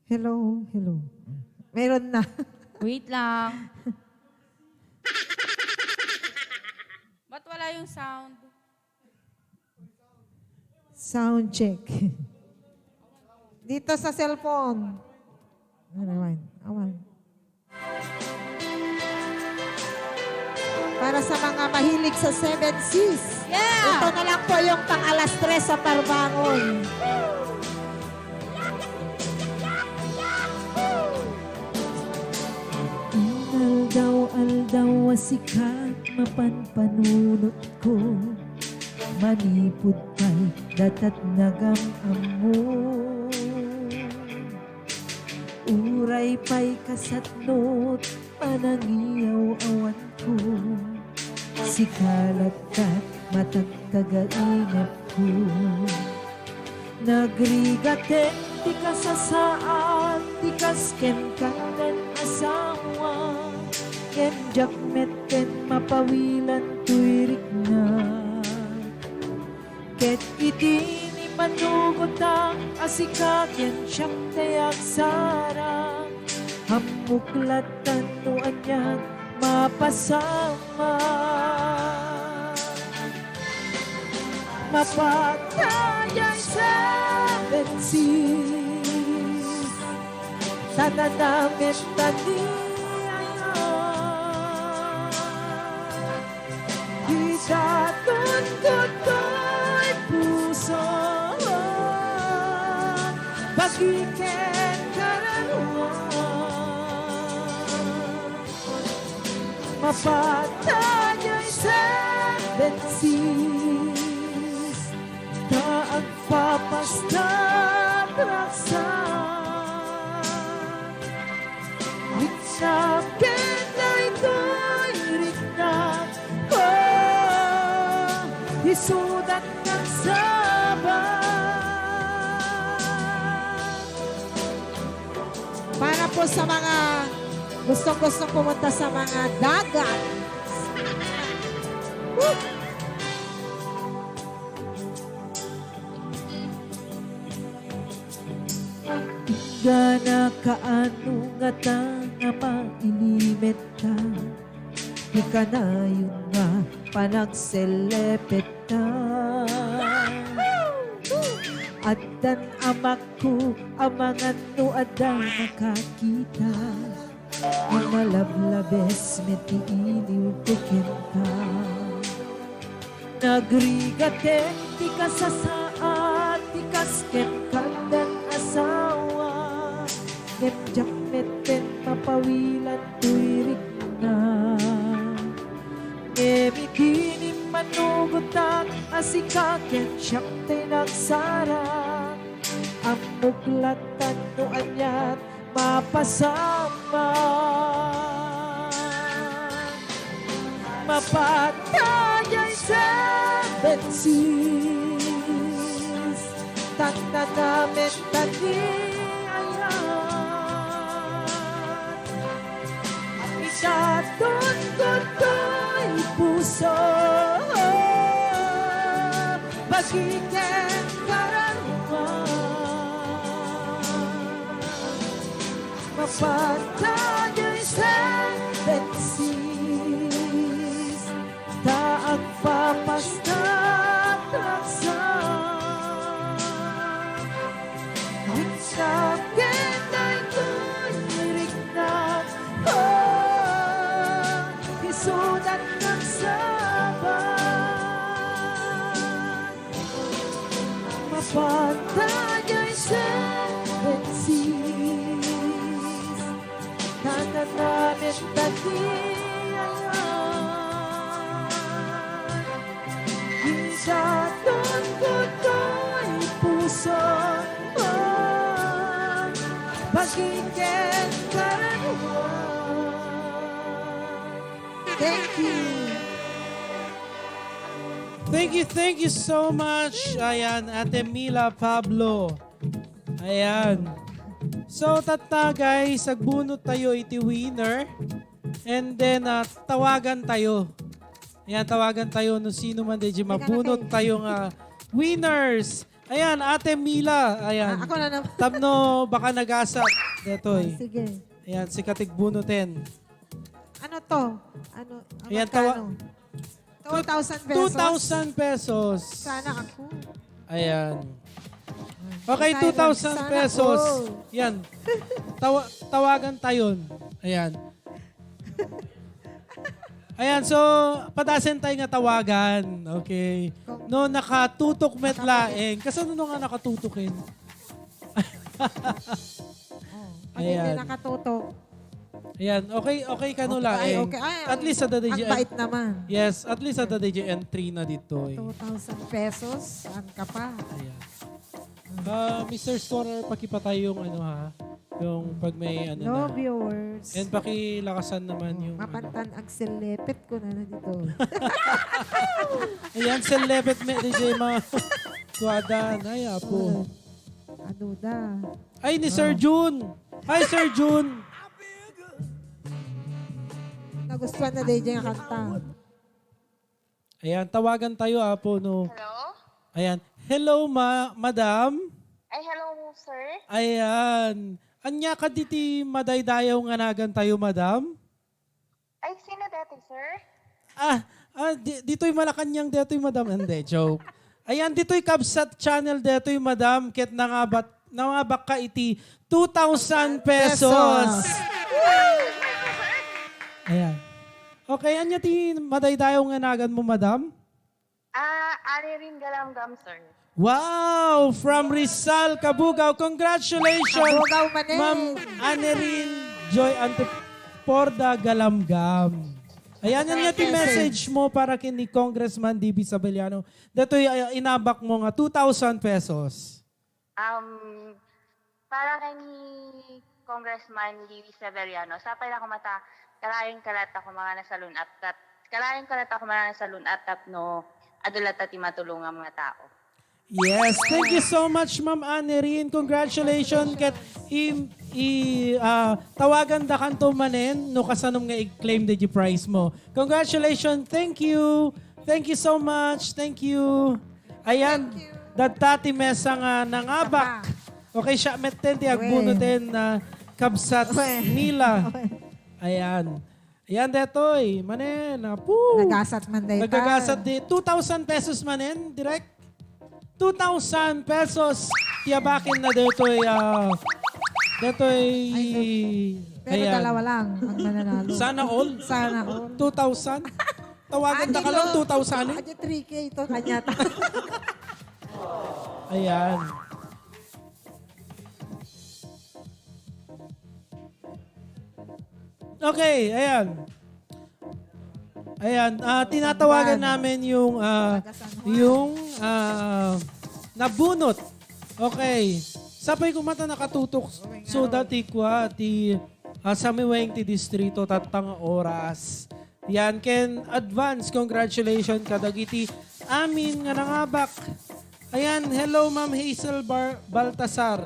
Hello, hello. Meron na. Wait lang. Ba't wala yung sound? Sound check. Dito sa cellphone. Awan. Para sa mga mahilig sa 7 Seas. Yeah! Ito na lang po yung pang alas 3 sa Tarbangon. Aldaw sikat mapanpanunot ko. Manipod pa'y datat nagam-amo. Uray pa'y kasatnot, panangiyaw awan ko. Sikalat kat matagtagainap ko. Nagrigaten, di ka sasaan, di kasken kanan asawa. Ken jakmeten mapawilan tuirik na. Ket iti ni manugot ang asikaken siyang tayak sarang. Hamuklatan nuan yan mapasama. Mapatayay sa bensin. Tananamin tani Itatungkot ko'y puso. Bagiken kararuan. Mapatayay sa bensis. Taang papastat raksan. Wiksaken na ito'y rikna. Isudat ng sabat. Para po sa mga gustong-gustong pumunta sa mga dagat. gana kaano nga nga mailimit ka. Di ka na yun nga panagselepet ka. At dan amak ko amangan no adan nakakita. Ang malablabes meti iliw kukin ka. Nagrigate di ka sa saat di kasket kandan asawa. Nemjak meten mapawilan tuirik na. Nemikinim manugutan asikaken siyak tinagsara. Ang muglatan no anyat mapasama. Mapatayay seven seas. Tanda namin tani ayan. Isaton ko'y puso. Bagingen karangan. Mapatayay seven seas. Taang papastat raksan. Ang sakin ay tulirik na. Isudat ng saban. Mapatayay seven seas. Tanda namin taniayan. Isaton ko'y puso. Bagingen karanwan. Thank you. Thank you so much. Ayan, Ate Mila Pablo. Ayan. So, tata guys, agbunot tayo iti winner. And then, tawagan tayo. Ayan, tawagan tayo no sino man di mabunot tayong winners. Ayan, Ate Mila. Ayan. Ako na naman. Tabno, baka nag-asa. Detoy. Sige. Ayan, si Katigbunutin. Ano to? Ano? Ayan, magkano? 2,000 pesos. 2,000 pesos. Sana ako. Ayan. Okay, Sana 2,000 pesos. all. Yan. Tawagan tayo. Ayan. Ayan, so, padasin tayo nga tawagan. Okay. No, nakatutok metlaeng. Kasi ano nga nakatutokin? Pag hindi Ayan. nakatutok. Ayan, okay ka no Ay, laeng. okay. Ay, At least sa ang DJ. bait naman. Yes, at least sa DJ entry na dito. 2,000 pesos. Saan ka pa? Ayan. Mr. Scorer, pakipatay yung ano ha. Yung pag may ano No na. viewers. And pakilakasan naman yung... Mapantan ang selepet ko na dito. Ayan, selebet me DJ mga kuwadan. Ay, apo. Aduda. Ay, ni Sir June. Hi, Sir June. Nagustuhan na DJ ang kanta. Ayan, tawagan tayo, apo, no. Hello? Ayan. Hello, madam. Ay, hello, sir. Ayan. Anya ka diti madaydayaw nga nagan tayo, madam? Ay, sino dati, sir? Dito'y Malacanang, dito'y madam. Hindi, joke. Ayan, dito'y Kabsat channel, dito'y madam. Ket nangabak ka iti 2,000 pesos. Ayan. Okay, anya ti madaydayaw nga nagan mo, madam? Ari rin galamgam, sir. Wow! From Rizal, Kabugao. Congratulations! Kabugao manin. Ma'am Anerin Joy Anteporda Galamgam. Ayan, yan yung message mo para kini Congressman D.B. Sabeliano. Dito inabak mo nga 2,000 pesos. Para kay ni Congressman D.B. Severiano, sapay na ko mata, kalayong kalat ako mga nasa lunat. Kalayong kalat ako mga nasa lunat no adulat at matulungan mga tao. Yes, thank you so much, Ma'am Anerin. Congratulations ket tawagan da kanto manen no kasanom nga i-claim the prize mo. Congratulations. Thank you. Thank you so much. Thank you. Ayan, dadtati mesa nga nangabak Okay, siya meten ti agbunutin na kabsat nila. Ayan. Ayan, detoy. Manen. Apu. Nagasat man day. Nagagasat di. 2,000 pesos manen, direct. 2,000 pesos. Tiyabakin na detoy. Detoy. Pero dalawa lang ang mananalo. Sana all. Sana all. 2,000. Tawagan na ka lang 2,000 eh. Adi 3K ito kanya. Ayan. Okay, ayan. Ayan, tinatawagan namin yung nabunot. Okay. Sapay kumata nakatutok so dati kwa ti sa miweng ti distrito tatang oras. Yan ken advance congratulations kadagiti amin nga nangabak. Ayan, hello Ma'am Hazel Baltasar.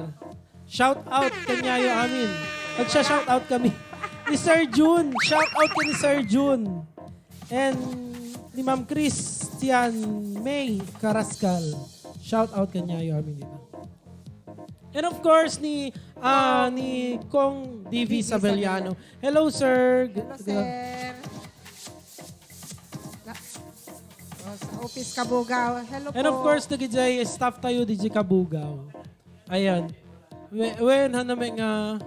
Shout out kanyayo amin. Shout out kami. Ni Sir June. Shout out kay ni Sir June. And ni Ma'am Christian May Carascal. Shout out kanyayo amin dito. And of course ni Kong DV Sabeliano. Hello sir. Hello, sir. Sa office Kabugaw. Hello po. And of course, nagijay staff tayo di Kabugaw. Ayan. When hanamay nga...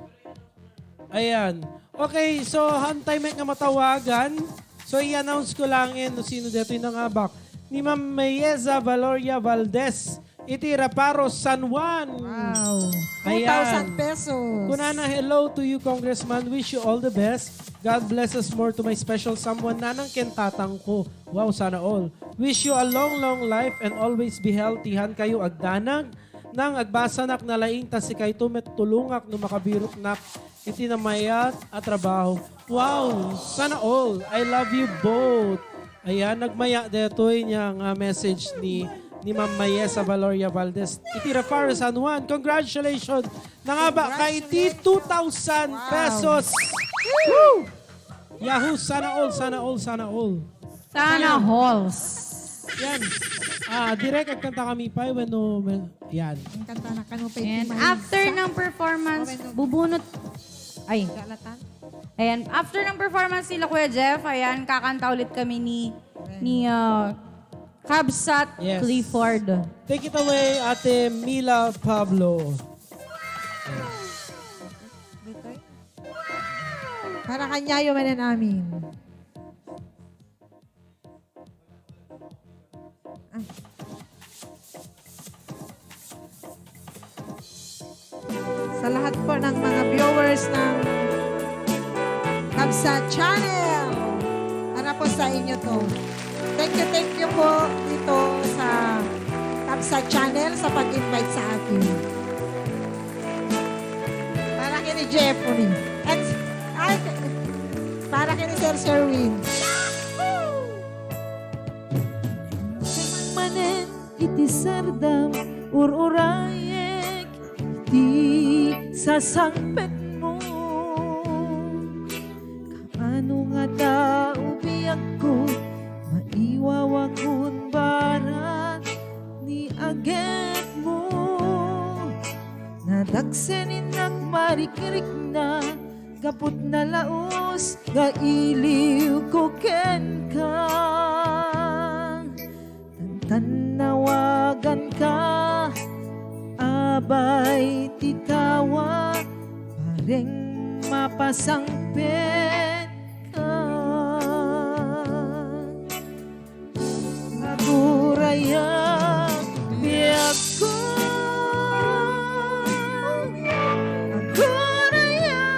Ayan. Okay, so hantay may nga matawagan. So i-announce ko lang no sino dito yung nangabak. Ni Ma'am Mayeza Valoria Valdez. Iti Raparo San Juan. Wow. Ayan. 2,000 pesos. Kunana, hello to you, Congressman. Wish you all the best. God bless us more to my special someone. Nanang kentatang ko. Wow, sana all. Wish you a long, long life and always be healthy. Han kayo agdanag nang agbasanak na laing ta si kay tumet tulungak no makabirok nak iti na mayat at trabaho. Wow, sana all. I love you both. Ayan, nagmaya detoy niya nga message ni Ma'am Mayesa Valoria Valdez. Iti Raparo San Juan. Congratulations. Nangaba kay iti 2,000 pesos. Woo! Yahoo! Sana all, sana all, sana all. Sana halls. Yan. Direct ang kanta kami pa. When no, yan. Ang kanta na kanupay. And after ng performance, bubunot... Ay, Galatan. ayan. After ng performance nila Kuya Jeff, ayan, kakanta ulit kami ni Kabsat Yes. Clifford. Take it away, Ate Mila Pablo. Para kanya yung manan namin. Sa lahat po ng mga viewers ng Kabsa Channel, para po sa inyo to. Thank you po dito sa Kabsa Channel sa pag-invite sa akin. Para kini Jeffrey. Para kini Sir Sherwin. Manen iti sardam ururayek iti sasangpet mo kaano nga tao biyak ko maiwawakun barat ni aget mo nadagsenin nagmarikirik na kaput na laos ga iliw ko ken ka tanawagan ka abay titawa pareng mapasangpet ka aguraya biyak ko aguraya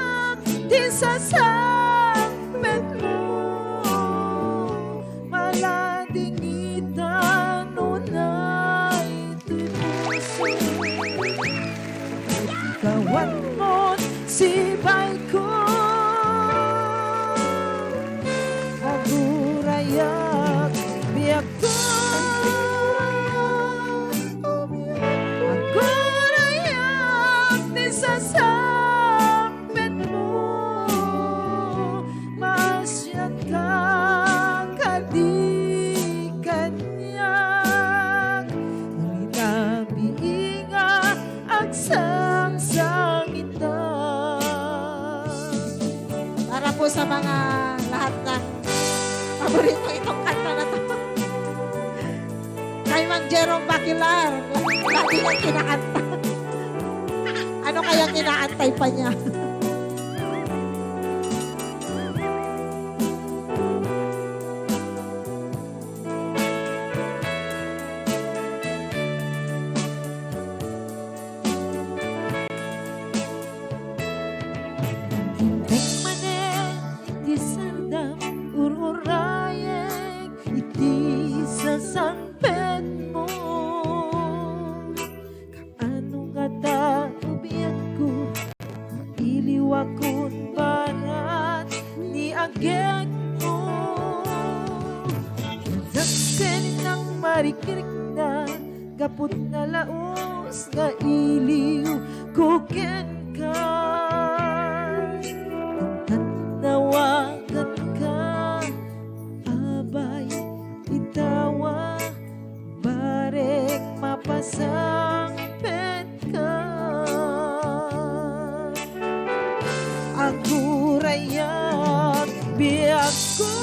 di sasangpet mo maladingitan nunay tinuso kawan mo si ko agurayak biyak ko agurayak di sasambit mo masyad ka kadi kanyak nalinabiinga agsa sa mga lahat ng paborito itong kanta na to. Kay Mang Jerome Baquilar, lagi niyang kinakanta. Ano kaya kinaantay pa niya? Tek manen iti sandam ururayek iti sasangpet mo. Kaano nga ta ubiyak ko mailiwag kun barat ni agek mo. Nagsen ng marikirik na gapot na laos nga iliw kuken ka. Nawagan ka, abay, itawa, bareng mapasang pet ka. Agurayan, biyak ko.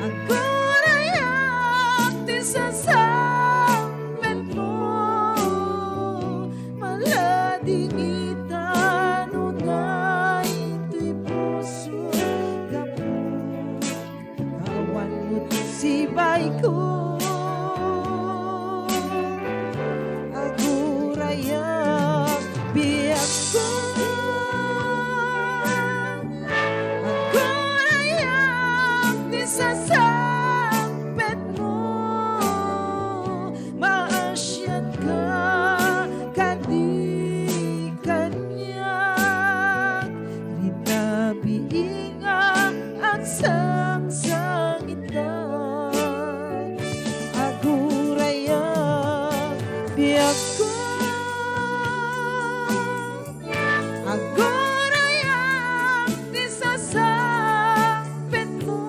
Agurayan, di sasang pet mo. Maladingitan, unay, ito'y puso gamot. Kawan mo't sibay ko. Agurayan, biyak ko. Agurayan, di sasangpet mo. Maasyan ka, kadi kanyak. Rinabiinga ang sangsangitan. Agurayan, biyak ko. Agurayan, di sasangpet mo.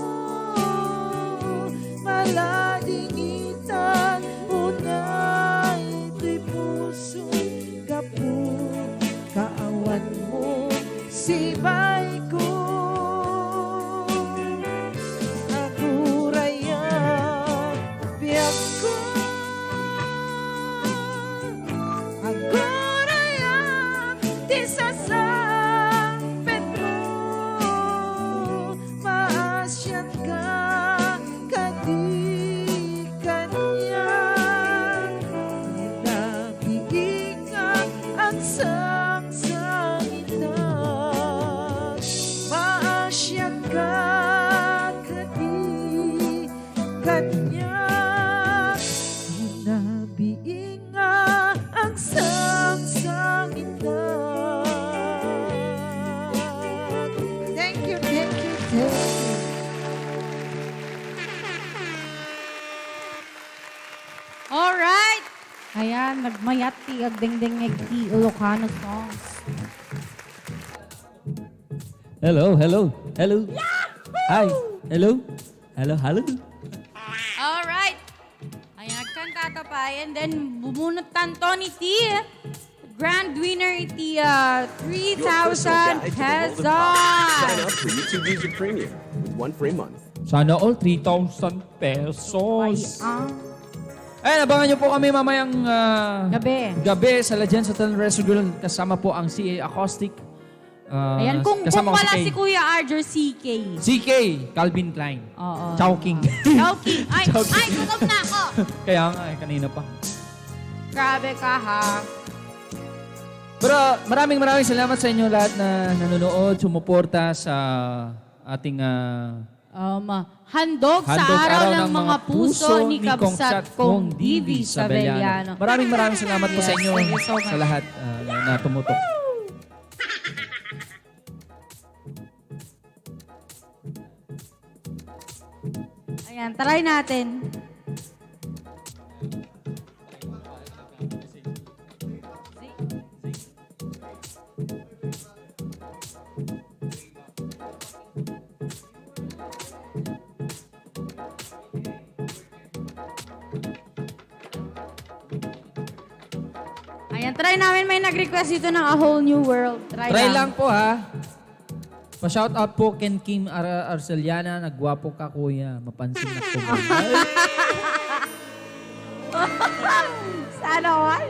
Maladingitan, unay, ito'y puso kaput. Kaawan mo, sibay ko. Agurayan, biyak ko. Agurayan, di sasangpet mo. Maasyan ka, kadi kanyan. Nabiingat ang sangsangitan. Maasyan ka, kadi kanyan. Nabiingat ang sangsangitan. Thank you, thank you, thank you. Alright! Ayan, nagmayat ti agdengdeng ti Ilocano songs. Hello, hello, hello. Hi, hello. Hello, hello. Alright! Ayan, nagkanta pa. And then, bumunot tanto ni ti grand winner iti 3,000 pesos. Sign up for YouTube Music Premium with 1 free month. Sana all 3,000 pesos. Ay, Ayan, abangan nyo po kami mamayang gabi. sa Legend sa Hotel Restaurant. Kasama po ang CA Acoustic. Ayan, kung kasama ko wala Kay. si Kuya Arger CK. CK, Calvin Klein. Oo. Chowking. Chowking. Ay, Chowking. ay, gutom na ako. Kaya nga, kanina pa. Grabe ka ha. Pero maraming salamat sa inyo lahat na nanonood, sumuporta sa ating Handog sa araw ng mga puso ni Kabsat Kabsat Kong Divi Sabeliano. Maraming salamat po sa inyo Thank you so much. sa lahat na tumutok. Ayan, try natin. Ayan, try namin. May nag-request dito ng A Whole New World. Try lang po ha. Pa-shout out po Ken Kim Arceliana. Nagwapo ka kuya. Mapansin na po. Sana all.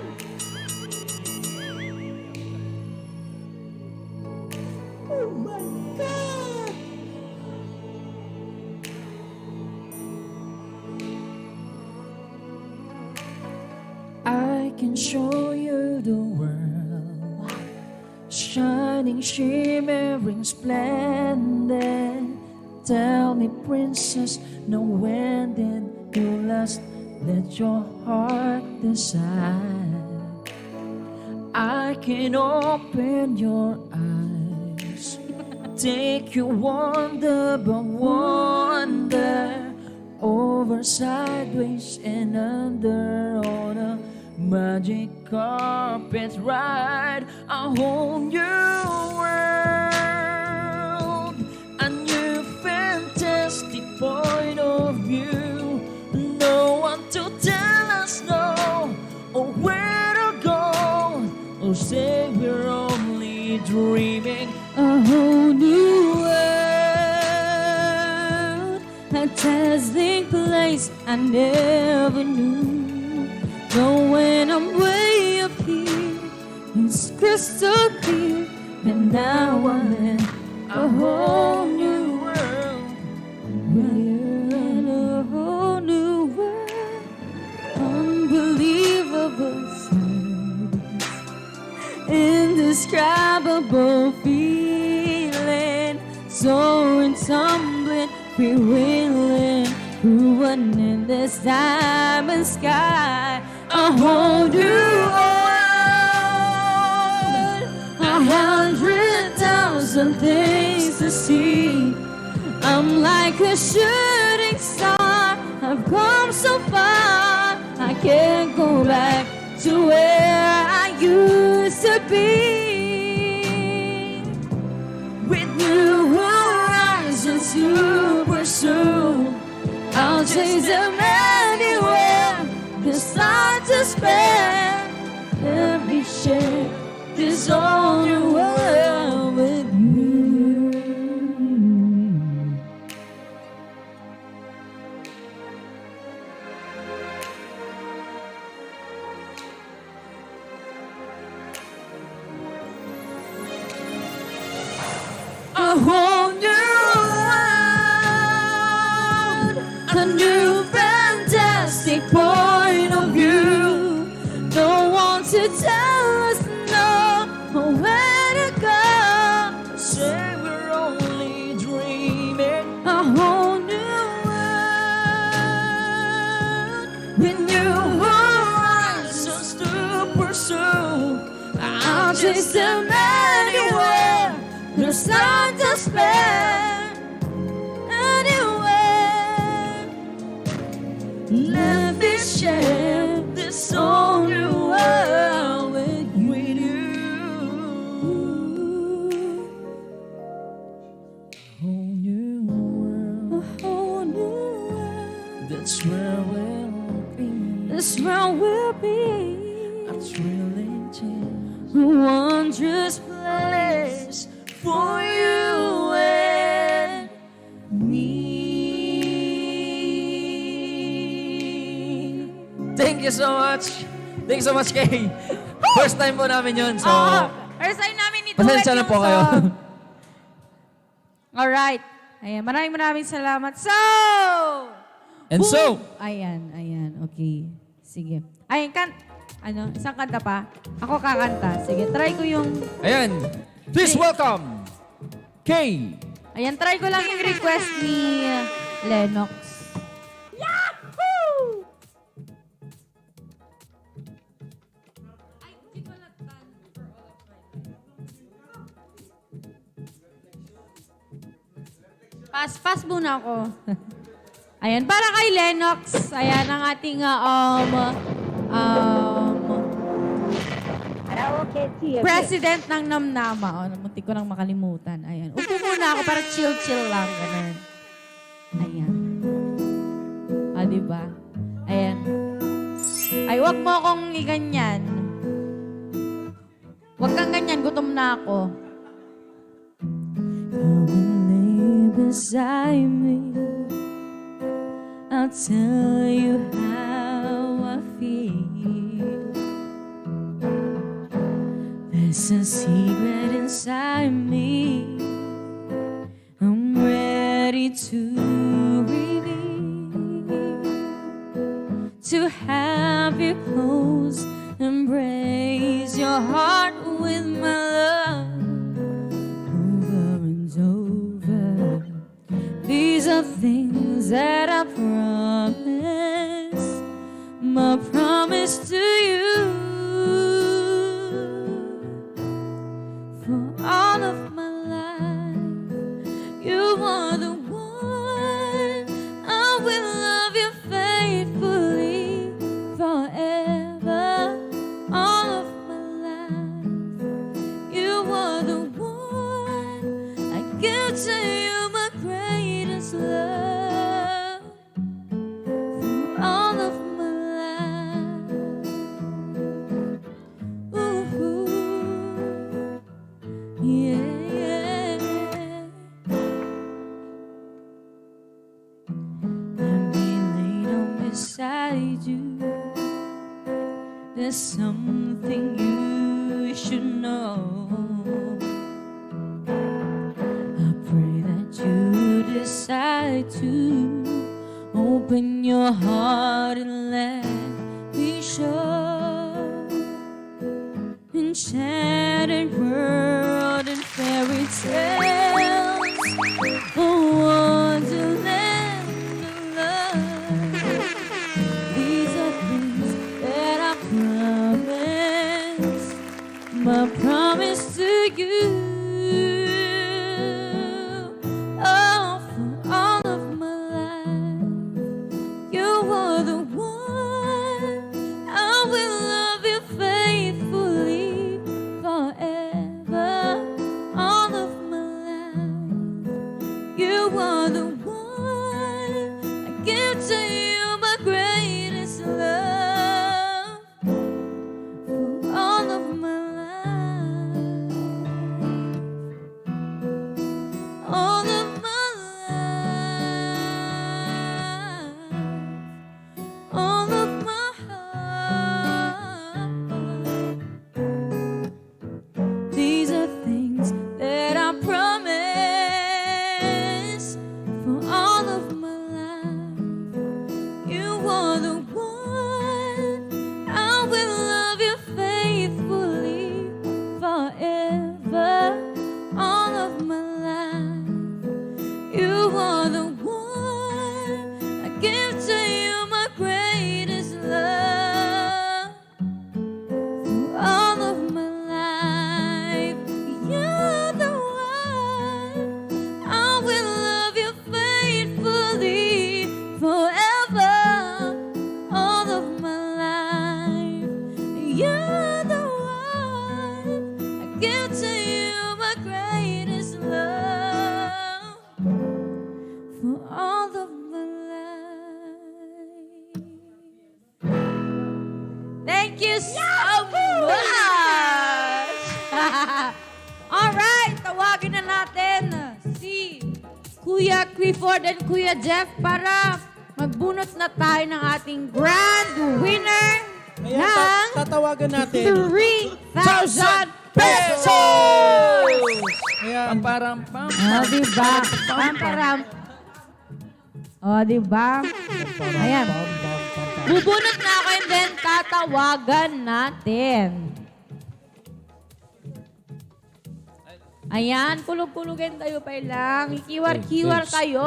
I can show you the world, shining, shimmering, splendid. Tell me, princess, now when did you last let your heart decide? I can open your eyes, take you wonder by wonder, over, sideways, and under on a magic carpet ride. A whole new world, a new fantastic point of view. No one to tell us no, or where to go, or say we're only dreaming. A whole new world, a dazzling place I never knew. Knowing I'm way up here, it's crystal clear, and now I'm in a whole new world. We're in a whole new world, unbelievable sights, indescribable feeling, soaring, tumbling, freewheeling through an endless diamond sky. A whole new world, 100,000 things to see. I'm like a shooting star, I've come so far, I can't go back to where I used to be. With new horizons to pursue, I'll chase them anywhere. There's time to spare. Let me share this whole new world with you. A whole new world, a new fantastic point of view. No one to tell us no, or where to go. Say we're only dreaming. A whole new world, With new horizons to pursue, I'll chase them anywhere. There's time to spare. Anywhere, let me share this whole new world with you. whole new world. A whole new world. That's where we'll be. This world will be A thrilling tale a wondrous place for you and me. Thank you so much. Thank you so much, Kay. First time po namin yun, so... First time namin ni Pasensya na po kayo. Alright. Ayan, maraming salamat. So! And so, Ayan. Okay. Sige. Ayan, isang kanta pa. Ako kakanta. Sige, try ko yung... ayan. Please welcome, Kay. Ayan, try ko lang yung request ni Lennox. Yahoo! Pass muna ako. Ayan, para kay Lennox. Ayan ang ating president ng Namnama. O, muntik ko nang makalimutan. Ayan. Upo muna ako para chill-chill lang. Ganun. Ayan. Diba? Ayan. Ay, wag mo akong iganyan. Huwag kang ganyan, gutom na ako. Come and lay beside me. I'll tell you how I feel. There's a secret inside me. I'm ready to reveal. To have you close, embrace your heart with my love. Over and over. These are things that I promise. My promise to you. For all of my life, you are the one. I will love you faithfully forever. All of my life, you are the one. I give to you my greatest love. For all of my life. Ooh, yeah. And be laid on beside you. There's something you should know. I pray that you decide to open your heart and let me show. Enchanted world and fairy tales, a wonderland of love. These are things that I promise, my promise to you. Oh, for all of my life, you are the one. I will love you faithfully forever. All of my life, you are the one. I give to you my greatest love. For all of my life, all of my life, all of my heart. These are things that I promise. For all of my life, you are the one. I will love you faithfully forever. All of my life, you are the one. I give to you my greatest love. For all of my life, you're the one. I will love you faithfully forever. All of my life, you're the one. I give to you my greatest love. For all of my life. Thank you so much! Alright, tawagin na natin si Kuya Clifford and Kuya Jeff para magbunot na tayo ng ating grand winner Kaya ng tatawagan natin. 3,000 pesos! Kaya Pamparampam. O, diba? Pamparam. O, diba? Ayan. Bubunot na ako and then tatawagan natin. Ayan, kulog-kulugin tayo pa lang. Ikiwar-kiwar tayo.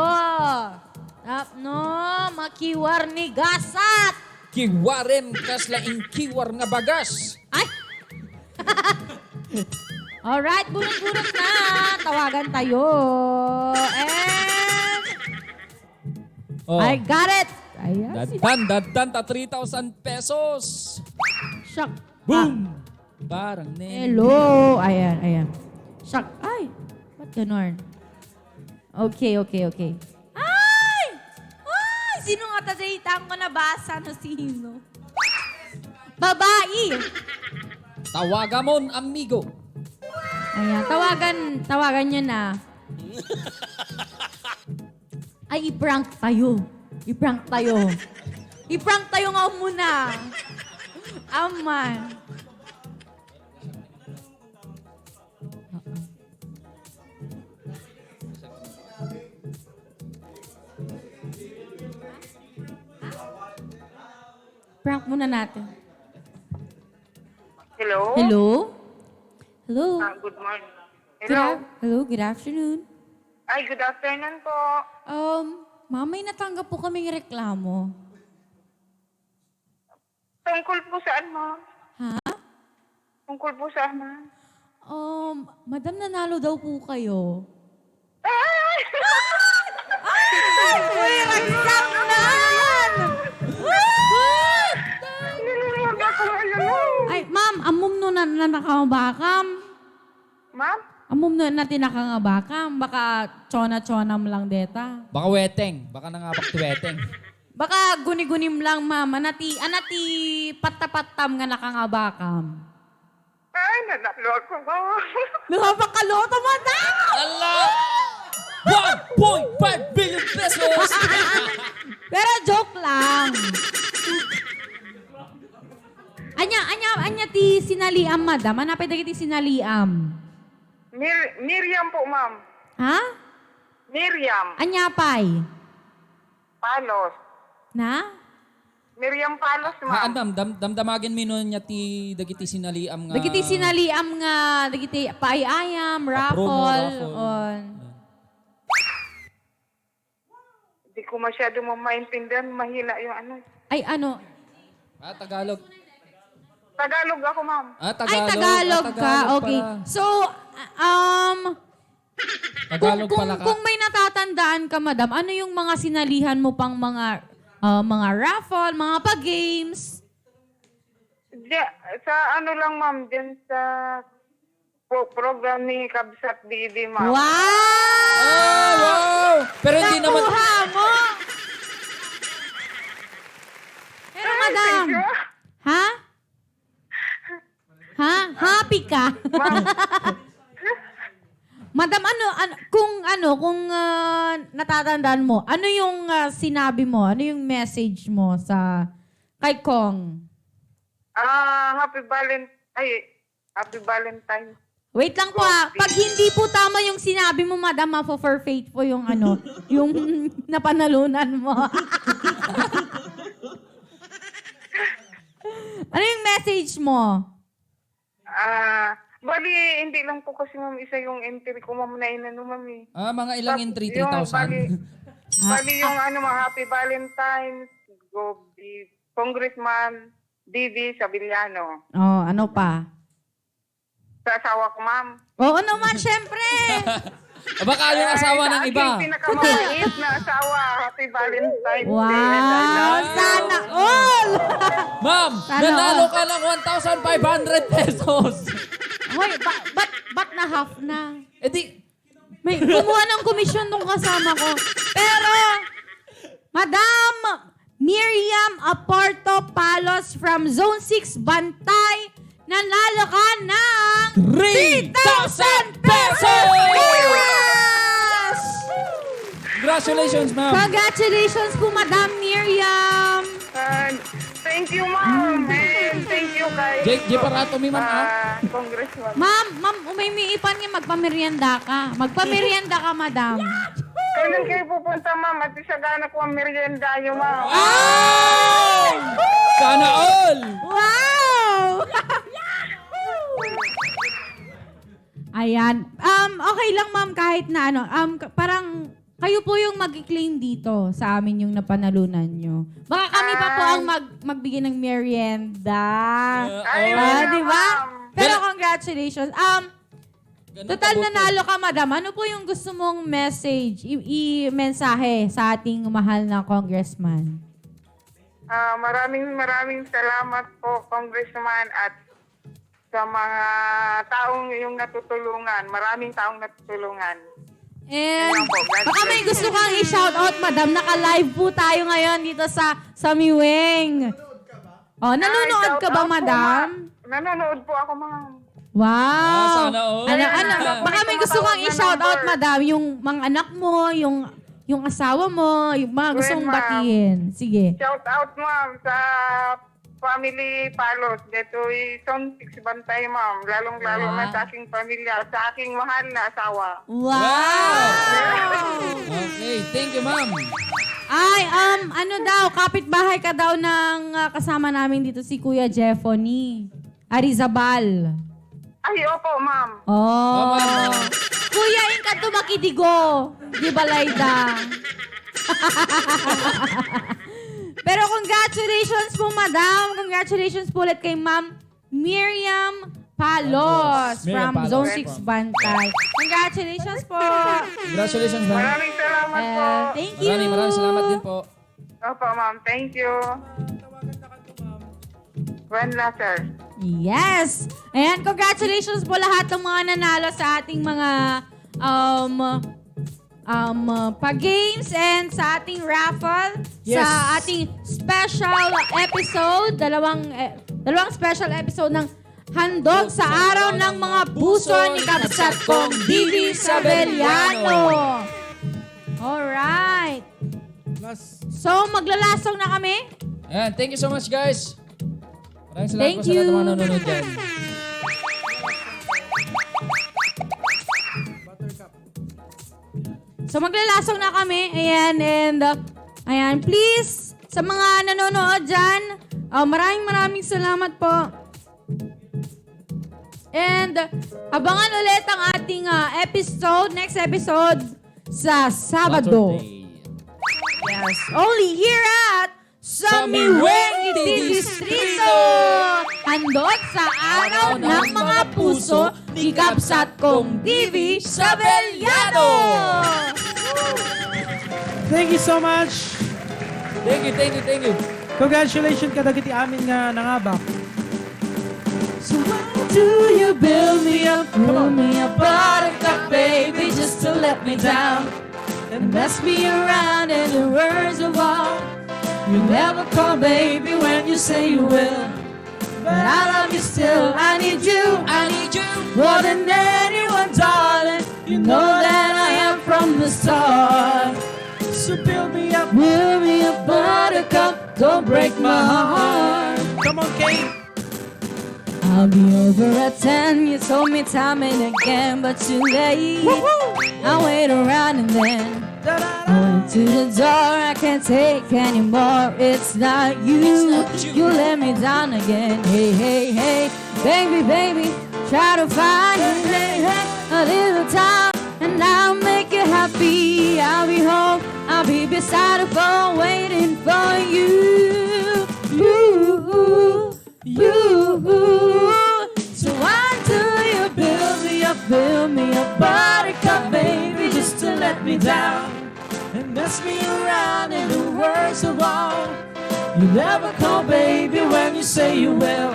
No, makiwar ni gasat. Kiwarem kaslaing kiwar nga bagas. Ay! Alright, bunot-bunot na. Tawagan tayo. And Oh. I got it. Ayan. Dadan ta 3,000 pesos. Shock. Boom! Parang Hello. Ayan. Shock. Ay, ba't ganon? Okay. Ay! Sino nga tasaytaan ko nabasa no sino? Babae. Tawagamon, amigo. Ayan, tawagan nyo na. Ay, i-prank tayo. I-prank tayo. I-prank tayo nga muna. Aman. Prank muna natin. Hello? Hello? Hello? Good morning. Hello, good afternoon. Ay, good afternoon po. Ma'am, may natanggap po kaming reklamo. Tungkol po saan, ma'am? Ha? Tungkol po saan, ma'am? Madam, nanalo daw po kayo. Uy, ragsak naman! Ay, ma'am, amom no na nakangabakam. Ma'am? Amom no na tinakangabakam. Baka tsona-tsonam lang deta. Baka weteng. Baka nangabak ti weteng. Baka guni-gunim lang, ma'am. Anati patapatam nga nakangabakam. Ay, nanalo ako, ma'am. Nakapakaloto, madam! Allah! 1.5 billion pesos! Pero joke lang. Anya ti sinaliam, madam. Anapay dagi ti sinaliam. Miriam po, ma'am. Ha? Miriam Anya pay? Palos. Na? Miriam Palos, Haan, ma'am. ma'am, damdamagin mi nun niya ti dagiti sinaliam nga. Dagiti sinaliam nga, dagiti paayayam, Promo, raffle, raffle. on. Hindi ko masyado maintindihan. Mahina yung ano. Ay, ano? Tagalog. Tagalog ako, ma'am. Ay, Tagalog ka. Okay. pala. So, Tagalog kung, pala ka. kung may natatandaan ka, madam, ano yung mga sinalihan mo pang mga raffle, mga pa-games? Sa ano lang, ma'am, din sa program ni Kabsat Didi, ma'am. Wow! Oh, wow! Pero hindi naman... Nakuha mo! Pero, madam, Thank you. ha? Ha? Happy ka? Madam, kung natatandaan mo, ano yung sinabi mo? Ano yung message mo kay Kong? Happy Valentine. Wait lang po pag hindi po tama yung sinabi mo, madam, ma-forfeit po yung yung napanalunan mo. Ano yung message mo? Bali, hindi lang po kasi, ma'am, isa yung entry ko, ma'am, na inano, ma'am, eh. mga ilang entry, Yung, 3,000. Bali yung Happy Valentine's, Congressman Didi Sabillano. Oh, ano pa? Sa asawa ko, ma'am. Oo naman, syempre. Baka yung asawa ng iba. Sa aking pinakamabait na asawa, Happy Valentine's Day. Wow, sana all! Ma'am, Sana nanalo all. ka ng 1,500 pesos. Hoy, ba't na half na? Eh di, May kumuha ng komisyon nung kasama ko. Pero, Madam Miriam Aporto Palos from Zone 6 Bantay, nanalo ka ng 3,000 pesos! Yes! Congratulations, ma'am. Congratulations po, Madam Miriam. Thank you, ma'am. And thank you, kay J. Parato, mi ma'am. Congressman. Ma'am, umimiipan niya magpamerienda ka. Magpamerienda ka, Madam. Kailan kayo pupunta, ma'am? At isagana ko ang merienda nyo, ma'am. Sana all! Wow! Ayan. Okay lang, ma'am, kahit na parang kayo po yung mag-claim dito sa amin yung napanalunan nyo. Baka kami pa po ang magbigay ng merienda. Di ba? Pero congratulations. Total nanalo ka, madam. Ano po yung gusto mong message, i-mensahe sa ating mahal na congressman? Maraming salamat po, Congressman, at sa mga taong yung natutulungan. Maraming taong natutulungan. And baka may gusto kang i-shoutout, madam. Naka-live po tayo ngayon dito sa Miweng. Oh, nanonood ka ba, madam? Nanonood po ako, ma'am. Wow. sana all. Ano, baka may gusto kang i-shoutout, madam, yung mga anak mo, yung asawa mo, yung mga gusto mong Well, ma'am. batiin. Sige. Shout out, ma'am, sa family Palos. Dito Son 6 Bantay, ma'am. Lalong-lalo na sa aking pamilya, sa aking mahal na asawa. Wow! Okay, thank you, ma'am. Ay, ano daw, kapitbahay ka daw ng kasama namin dito si Kuya Jeffony. Arizabal. Ay, opo, ma'am. Oh. ma'am. Kuya, inka tumakidigo. Di ba, Laida? Pero congratulations po, madam. Congratulations po ulit kay Ma'am Miriam Palos Miriam from Palos. Zone 6 Bantay. Congratulations po. Congratulations, ma'am. Maraming salamat po. Thank you. Maraming salamat din po. Opo, ma'am. Thank you. Wala, sir. Yes! Ayan, congratulations po lahat ng mga nanalo sa ating mga pa-games and sa ating raffle. Yes. Sa ating special episode, dalawang special episode ng Handog sa Araw ng Mga Puso ni Kapsat kong Divi Sabeliano. Alright. Plus, So, maglalasong na kami. Ayan, thank you so much, guys. Maraming salamat Thank po sa lahat ng mga you. nanonood dyan. So maglalasong na kami. Ayan, and ayan, please, sa mga nanonood dyan, maraming salamat po. And abangan ulit ang ating next episode sa Sabado. Yes, only here at Samiwengi Distrito. Handog sa Araw ng Mga Puso ni Kapsat kong Divi Sabeliano. thank you so much. Thank you. Congratulations ka dagiti amin nga nangabak. So why do you build me up, buttercup, baby, just to let me down and mess me around in the words of all. You never call, baby, when you say you will, but I love you still. I need you more than anyone, darling. You know that I am from the start. So build me up. Buttercup, don't break my heart. Come on, Kate. I'll be over at 10. You told me time and again, but too late. I wait around and then going to the door. I can't take anymore. It's not you. You let me down again. Hey, baby, try to find a little time, and I'll make you happy. I'll be home. I'll be beside the phone waiting for you. So why do you build me up, buttercup, baby, just to let me down and mess me around in the worst of all. You never call, baby, when you say you will,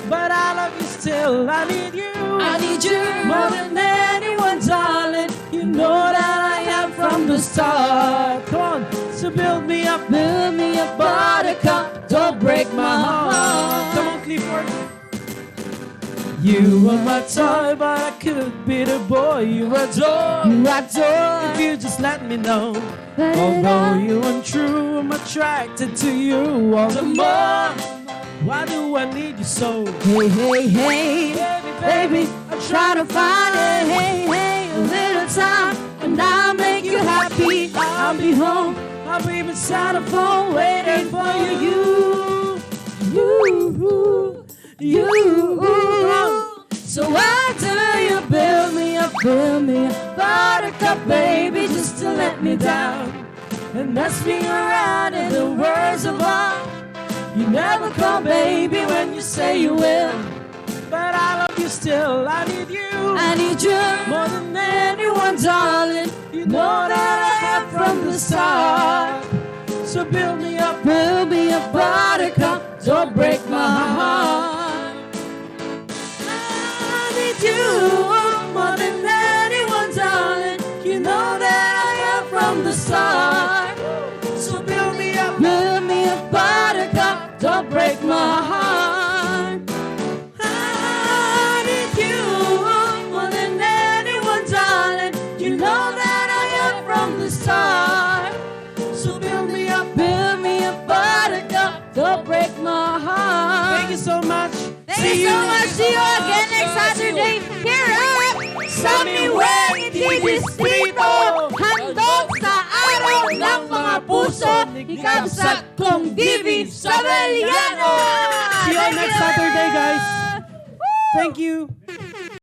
But I love you still. I need you. more than anyone, darling. You know that I am from the start. Come on. So build me up. Buttercup, don't break my heart. Come on, Clifford. You were my toy, but I could be the boy you adore. If you just let me know. Although you're untrue, I'm attracted to you all the more. Why do I need you so? Hey, baby, I'll try to find it. Hey, a little time, and I'll make you happy. I'll be home, I'll be beside the phone waiting for you. So why do you build me up, buttercup, baby, just to let me down and mess me around in the words of all. You never call, baby, when you say you will, But I love you still. I need you. more than anyone, darling. You know that I am from the start. So build me up. Buttercup, don't break my heart. I need you more than anyone, darling. You know that I am from the start. So build me up. Buttercup, don't break my heart. you so much. See you again next Saturday here at Samiweng Distrito. Handog sa araw ng mga puso. Ikabsat kong Divi Sabeliano. See you next Saturday, guys. Thank you.